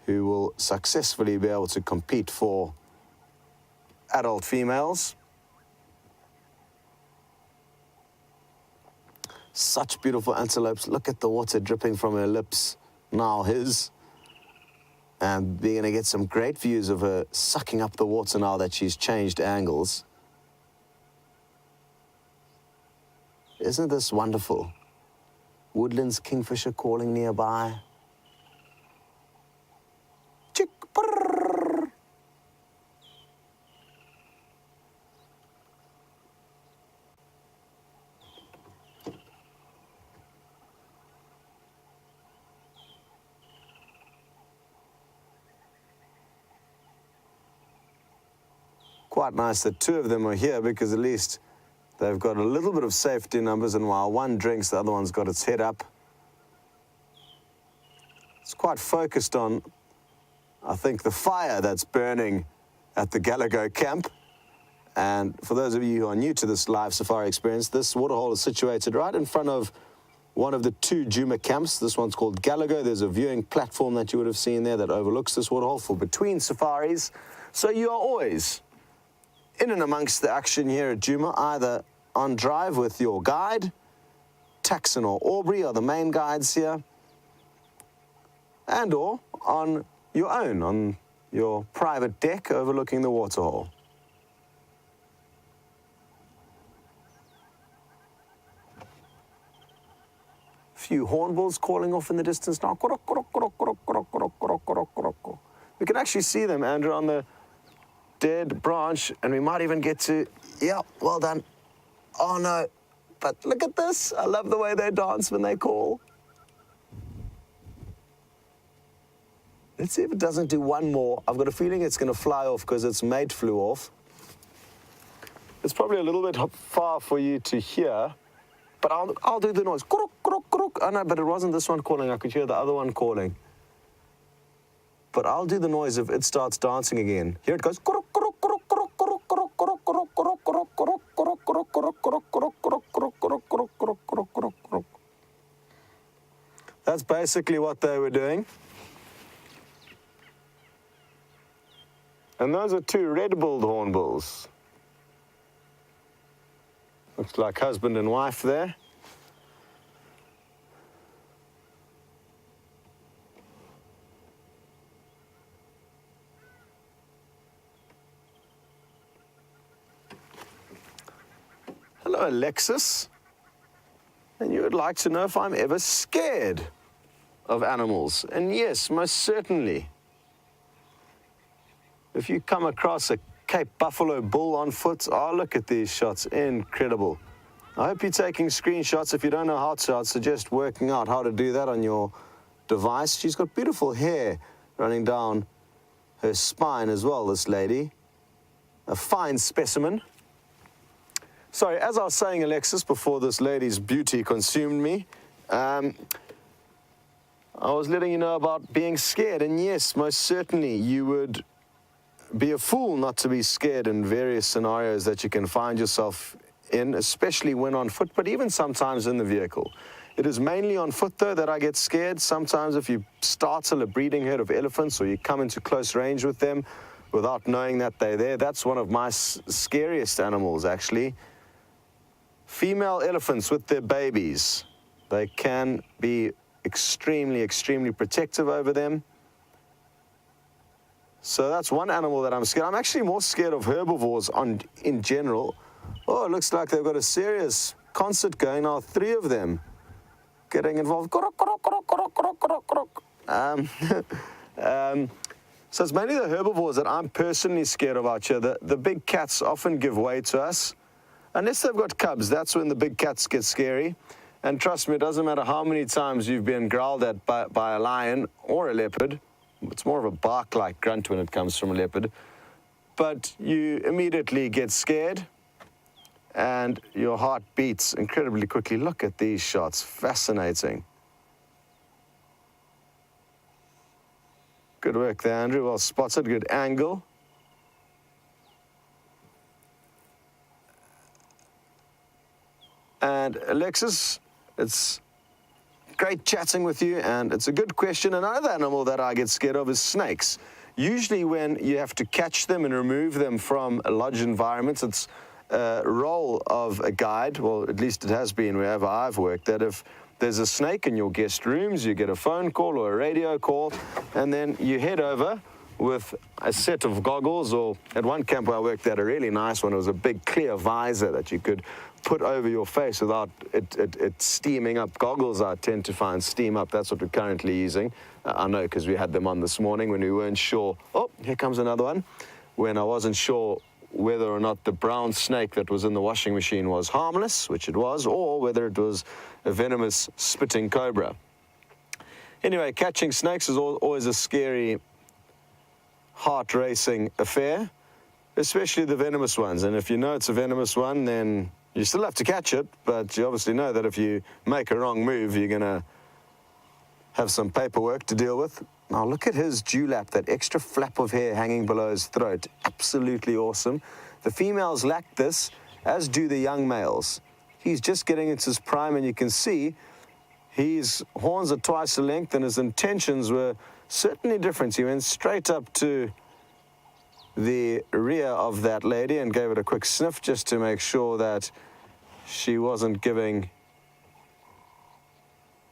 who will successfully be able to compete for adult females. Such beautiful antelopes. Look at the water dripping from her lips, now his. And we're going to get some great views of her sucking up the water now that she's changed angles. Isn't this wonderful? Woodland's kingfisher calling nearby. Chick, brrr. Quite nice that two of them are here, because at least they've got a little bit of safety numbers, and while one drinks, the other one's got its head up. It's quite focused on, I think, the fire that's burning at the Gallagher camp. And for those of you who are new to this live safari experience, this waterhole is situated right in front of one of the two Djuma camps. This one's called Gallagher. There's a viewing platform that you would have seen there that overlooks this waterhole for between safaris. So you are always in and amongst the action here at Djuma, either on drive with your guide. Taxon or Aubrey are the main guides here, and or on your own, on your private deck overlooking the waterhole. A few hornbills calling off in the distance now. We can actually see them, Andrew, on the dead branch, and we might even get to, yeah, well done. Oh no, but look at this. I love the way they dance when they call. Let's see if it doesn't do one more. I've got a feeling it's going to fly off because its mate flew off. It's probably a little bit far for you to hear, but I'll do the noise. Oh no, but it wasn't this one calling. I could hear the other one calling. But I'll do the noise if it starts dancing again. Here it goes. That's basically what they were doing. And those are two red-billed hornbills. Looks like husband and wife there. Hello, Alexis. And you would like to know if I'm ever scared of animals. And yes, most certainly. If you come across a Cape Buffalo bull on foot, oh, look at these shots, incredible. I hope you're taking screenshots. If you don't know how to, I'd suggest working out how to do that on your device. She's got beautiful hair running down her spine as well, this lady. A fine specimen. Sorry, as I was saying, Alexis, before this lady's beauty consumed me, I was letting you know about being scared. And yes, most certainly you would be a fool not to be scared in various scenarios that you can find yourself in, especially when on foot, but even sometimes in the vehicle. It is mainly on foot, though, that I get scared. Sometimes if you startle a breeding herd of elephants or you come into close range with them without knowing that they're there, that's one of my scariest animals, actually. Female elephants with their babies. They can be extremely, extremely protective over them. So that's one animal that I'm scared. I'm actually more scared of herbivores in general. Oh, it looks like they've got a serious concert going now. 3 of them getting involved. So it's mainly the herbivores that I'm personally scared of out here. The big cats often give way to us. Unless they've got cubs, that's when the big cats get scary. And trust me, it doesn't matter how many times you've been growled at by a lion or a leopard. It's more of a bark-like grunt when it comes from a leopard. But you immediately get scared and your heart beats incredibly quickly. Look at these shots. Fascinating. Good work there, Andrew. Well spotted. Good angle. Alexis, it's great chatting with you, and it's a good question. Another animal that I get scared of is snakes. Usually when you have to catch them and remove them from lodge environments, it's a role of a guide, well, at least it has been wherever I've worked, that if there's a snake in your guest rooms, you get a phone call or a radio call, and then you head over with a set of goggles, or at one camp where I worked at, a really nice one, it was a big clear visor that you could put over your face without it steaming up. Goggles I tend to find steam up. That's what we're currently using. I know because we had them on this morning when we weren't sure. Oh, here comes another one. When I wasn't sure whether or not the brown snake that was in the washing machine was harmless, which it was, or whether it was a venomous spitting cobra. Anyway, catching snakes is always a scary, heart-racing affair, especially the venomous ones. And if you know it's a venomous one, then you still have to catch it, but you obviously know that if you make a wrong move, you're going to have some paperwork to deal with. Now look at his dewlap, that extra flap of hair hanging below his throat. Absolutely awesome. The females lack this, as do the young males. He's just getting into his prime, and you can see his horns are twice the length, and his intentions were certainly different. He went straight up to the rear of that lady and gave it a quick sniff just to make sure that she wasn't giving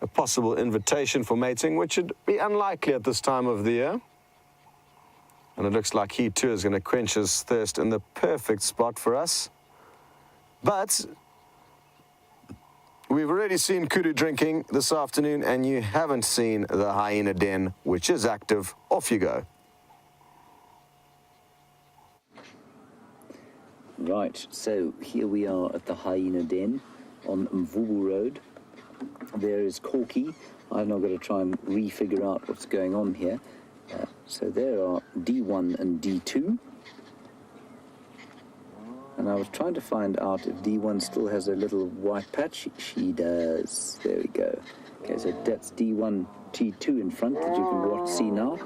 a possible invitation for mating, which would be unlikely at this time of the year. And it looks like he too is going to quench his thirst in the perfect spot for us. But we've already seen kudu drinking this afternoon, and you haven't seen the hyena den, which is active. Off you go. Right, so here we are at the hyena den on Mvubu Road. There is Corky. I've now got to try and refigure out what's going on here. So there are D1 and D2. And I was trying to find out if D1 still has a little white patch. She does. There we go. Okay, so that's D1, T2 in front that you can see now.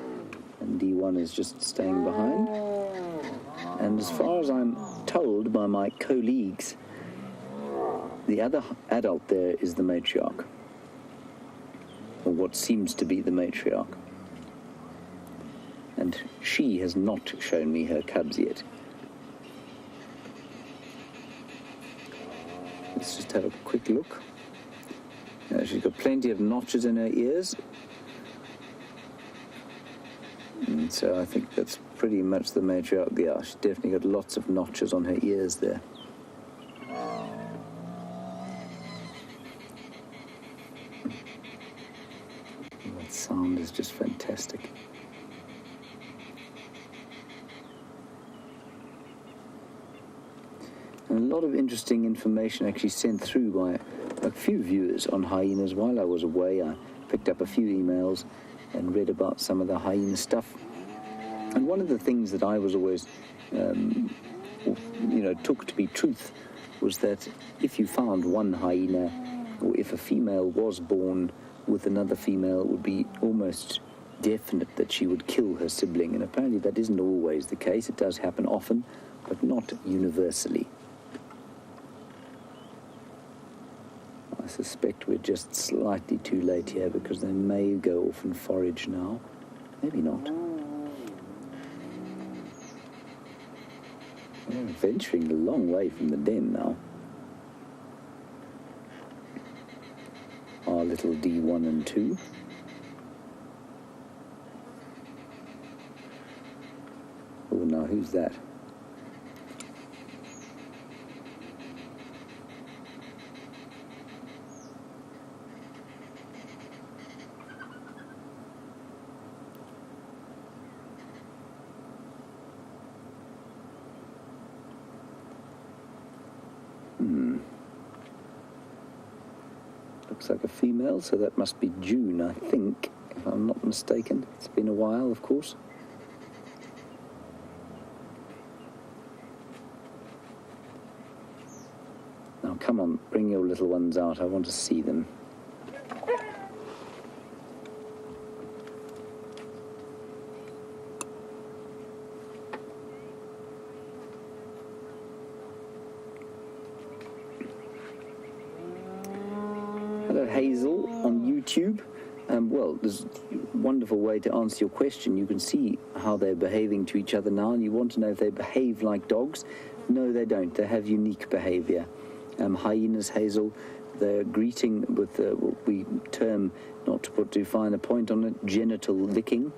And D1 is just staying behind. And as far as I'm told by my colleagues, the other adult there is the matriarch, or what seems to be the matriarch. And she has not shown me her cubs yet. Let's just have a quick look. She's got plenty of notches in her ears. And so I think that's pretty much the matriarch. Yeah, she's definitely got lots of notches on her ears there. That sound is just fantastic. And a lot of interesting information actually sent through by a few viewers on hyenas. While I was away, I picked up a few emails and read about some of the hyena stuff. And one of the things that I was always, took to be truth was that if you found one hyena, or if a female was born with another female, it would be almost definite that she would kill her sibling. And apparently that isn't always the case. It does happen often, but not universally. I suspect we're just slightly too late here because they may go off and forage now. Maybe not. We're venturing a long way from the den now. Our little D1 and 2. Oh, now who's that? Looks like a female, so that must be June, I think, if I'm not mistaken. It's been a while, of course. Now, come on, bring your little ones out. I want to see them. Hello, Hazel on YouTube. Well, there's a wonderful way to answer your question. You can see how they're behaving to each other now, and you want to know if they behave like dogs. No, they don't. They have unique behavior. Hyenas, Hazel, they're greeting with what we term, not to put too fine a point on it, genital licking.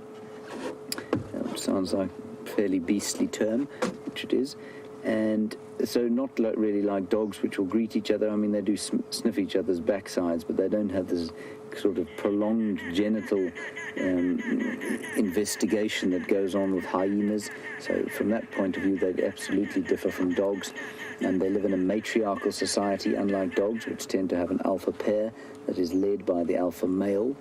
Sounds like a fairly beastly term, which it is. And so not really like dogs, which will greet each other. I mean, they do sniff each other's backsides, but they don't have this sort of prolonged genital investigation that goes on with hyenas. So from that point of view, they absolutely differ from dogs. And they live in a matriarchal society, unlike dogs, which tend to have an alpha pair that is led by the alpha male.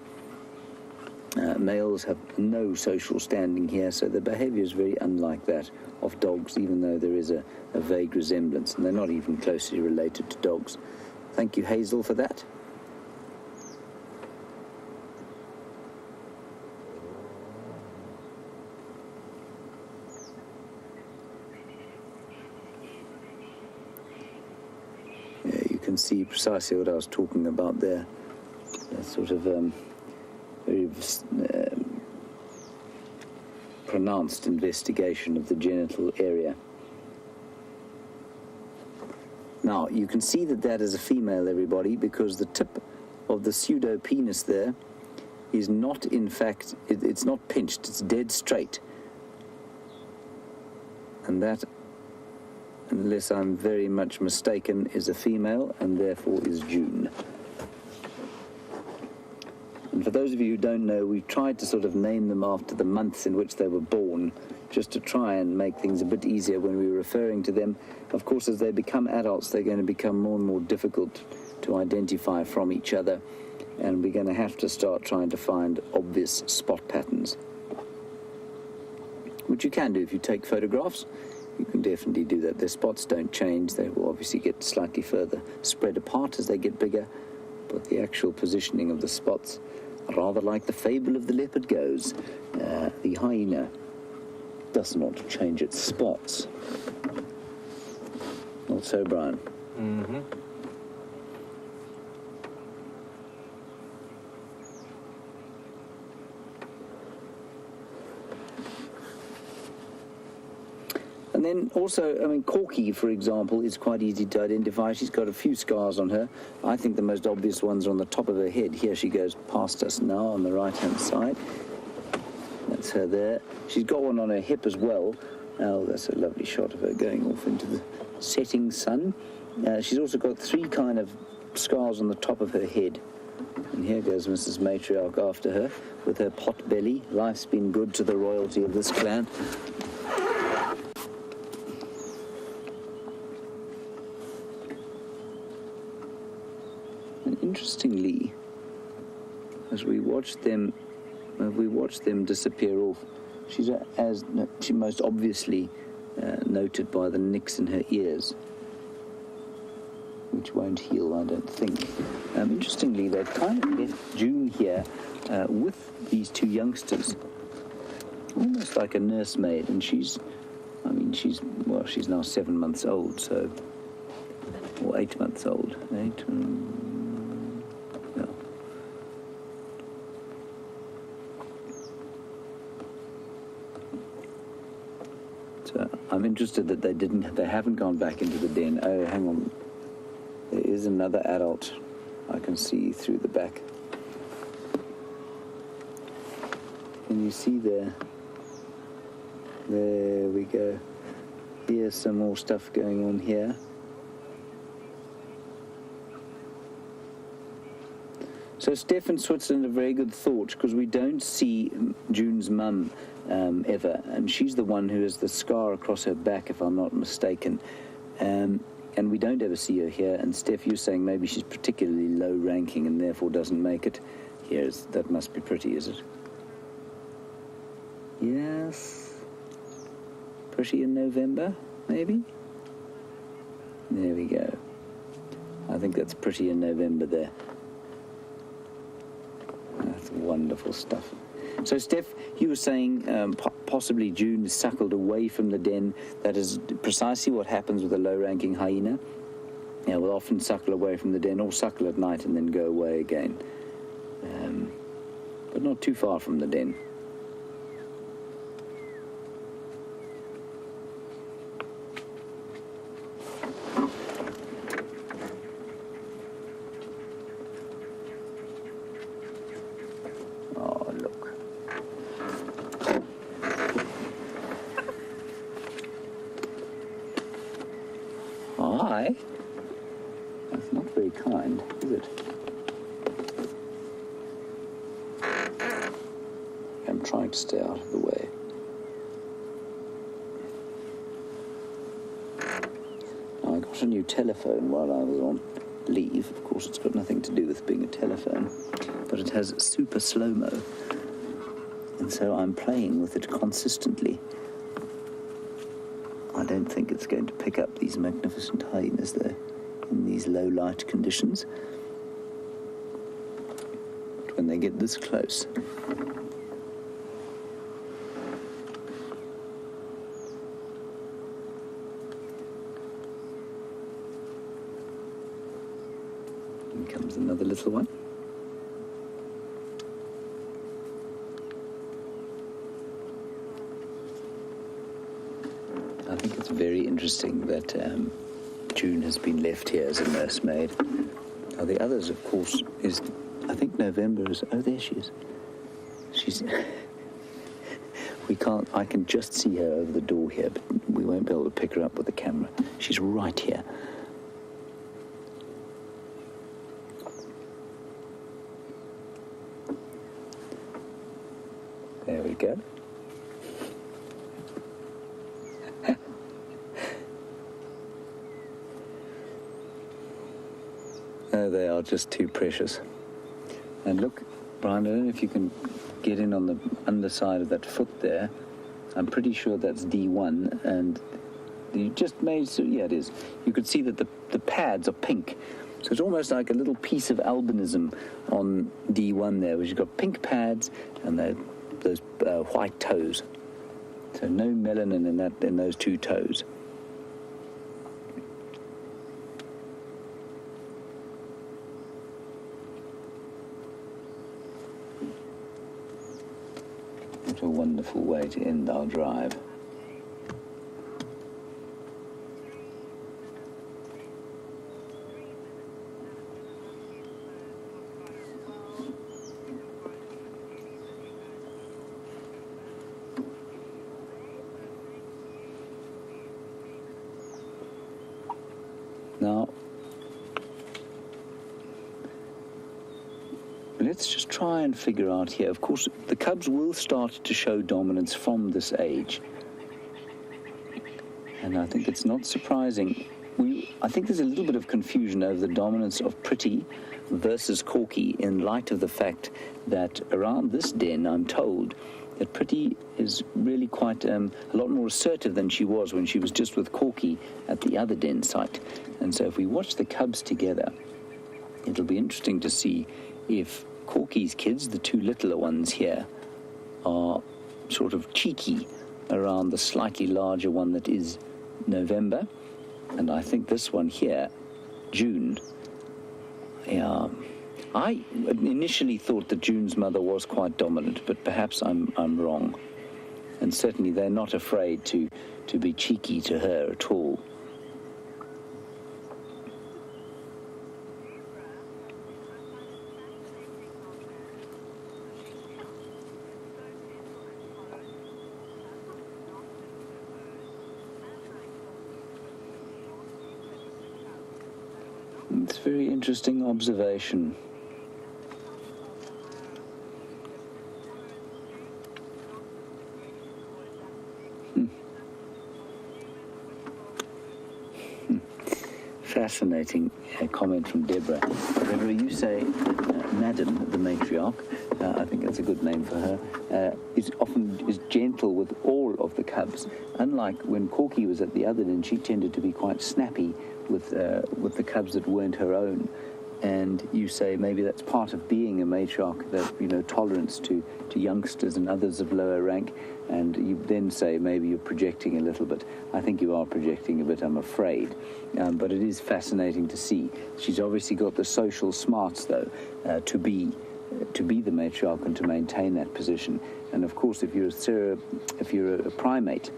Males have no social standing here, so their behavior is very unlike that of dogs, even though there is a vague resemblance, and they're not even closely related to dogs. Thank you, Hazel, for that. Yeah, you can see precisely what I was talking about there. That sort of very pronounced investigation of the genital area. Now, you can see that that is a female, everybody, because the tip of the pseudo-penis there is not, in fact, it's not pinched, it's dead straight. And that, unless I'm very much mistaken, is a female, and therefore is June. And for those of you who don't know, we tried to sort of name them after the months in which they were born, just to try and make things a bit easier when we were referring to them. Of course, as they become adults, they're going to become more and more difficult to identify from each other, and we're going to have to start trying to find obvious spot patterns, which you can do if you take photographs. You can definitely do that. Their spots don't change. They will obviously get slightly further spread apart as they get bigger, but the actual positioning of the spots, rather like the fable of the leopard goes, the hyena does not change its spots. Not so, Brian. Mm-hmm. And then also, I mean, Corky, for example, is quite easy to identify. She's got a few scars on her. I think the most obvious ones are on the top of her head. Here she goes past us now on the right-hand side. That's her there. She's got one on her hip as well. Oh, that's a lovely shot of her going off into the setting sun. She's also got 3 kind of scars on the top of her head. And here goes Mrs. Matriarch after her with her pot belly. Life's been good to the royalty of this clan. And interestingly, as we watch them disappear off, she's she most obviously noted by the nicks in her ears, which won't heal, I don't think. Interestingly, they've kind of left June here with these 2 youngsters, almost like a nursemaid, and she's now 7 months old, so, or 8 months old. 8. So I'm interested that they haven't gone back into the den. Oh, hang on. There is another adult I can see through the back. Can you see there? There we go. Here's some more stuff going on here. So Steph in Switzerland, a very good thought, because we don't see June's mum ever, and she's the one who has the scar across her back, if I'm not mistaken. And we don't ever see her here. And Steph, you're saying maybe she's particularly low ranking and therefore doesn't make it. That must be pretty, is it? Yes. Pretty in November, maybe? There we go. I think that's pretty in November there. That's wonderful stuff. So, Steph, you were saying possibly June is suckled away from the den. That is precisely what happens with a low-ranking hyena. Yeah, will often suckle away from the den or suckle at night and then go away again. But not too far from the den. Oh, look. Hi. That's not very kind, is it? I'm trying to stay out of the way. Now, I got a new telephone while I was on leave. Of course, it's got nothing to do with being a telephone, but it has super slow-mo. And so I'm playing with it consistently. I don't think it's going to pick up these magnificent hyenas, though, in these low-light conditions. But when they get this close... Here comes another little one. I think it's very interesting that June has been left here as a nursemaid. Now the others, of course, is, I think November is, oh, there she is. She's, I can just see her over the door here, but we won't be able to pick her up with the camera. She's right here. There we go. Oh, they are just too precious. And look, Brian, I don't know if you can get in on the underside of that foot there. I'm pretty sure that's D1, and you just made, so yeah, it is. You could see that the pads are pink. So it's almost like a little piece of albinism on D1 there, where you've got pink pads and those white toes. So no melanin in those two toes. What a wonderful way to end our drive. Now, let's just try and figure out here. Of course, the cubs will start to show dominance from this age. And I think it's not surprising. I think there's a little bit of confusion over the dominance of Pretty versus Corky in light of the fact that around this den, I'm told, that Pretty is really quite a lot more assertive than she was when she was just with Corky at the other den site. And so if we watch the cubs together, it'll be interesting to see if Corky's kids, the two littler ones here, are sort of cheeky around the slightly larger one that is November. And I think this one here, June, yeah, I initially thought that June's mother was quite dominant, but perhaps I'm wrong. And certainly they're not afraid to be cheeky to her at all. It's a very interesting observation. Fascinating comment from Deborah. Deborah, you say Madam, the matriarch, I think that's a good name for her, is gentle with all of the cubs. Unlike when Corky was at the other end, she tended to be quite snappy with the cubs that weren't her own. and you say maybe that's part of being a matriarch, that, you know, tolerance to youngsters and others of lower rank, and you then say maybe you're projecting a little bit. I think you are projecting a bit, I'm afraid, but it is fascinating to see. She's obviously got the social smarts, though, to be the matriarch and to maintain that position. And of course, if you're a primate,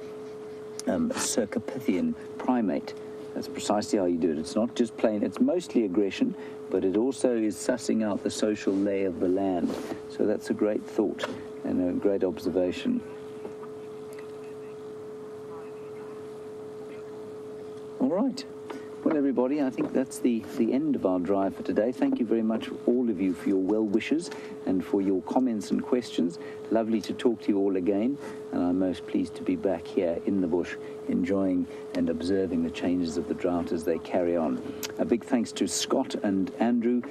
a Circapithian primate, that's precisely how you do it. It's not just plain, it's mostly aggression, but it also is sussing out the social lay of the land. So that's a great thought and a great observation. All right. Well, everybody, I think that's the end of our drive for today. Thank you very much, all of you, for your well wishes and for your comments and questions. Lovely to talk to you all again, and I'm most pleased to be back here in the bush, enjoying and observing the changes of the drought as they carry on. A big thanks to Scott and Andrew.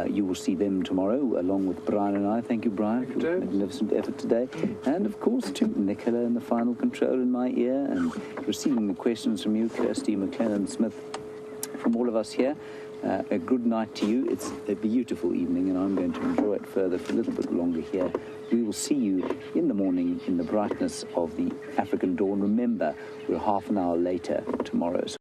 You will see them tomorrow, along with Brian and I. Thank you, Brian, for a magnificent effort today. And, of course, to Nicola in the final control in my ear, and receiving the questions from you, Kirsty McLennan-Smith. From all of us here, a good night to you. It's a beautiful evening, and I'm going to enjoy it further for a little bit longer here. We will see you in the morning in the brightness of the African dawn. Remember, we're half an hour later tomorrow.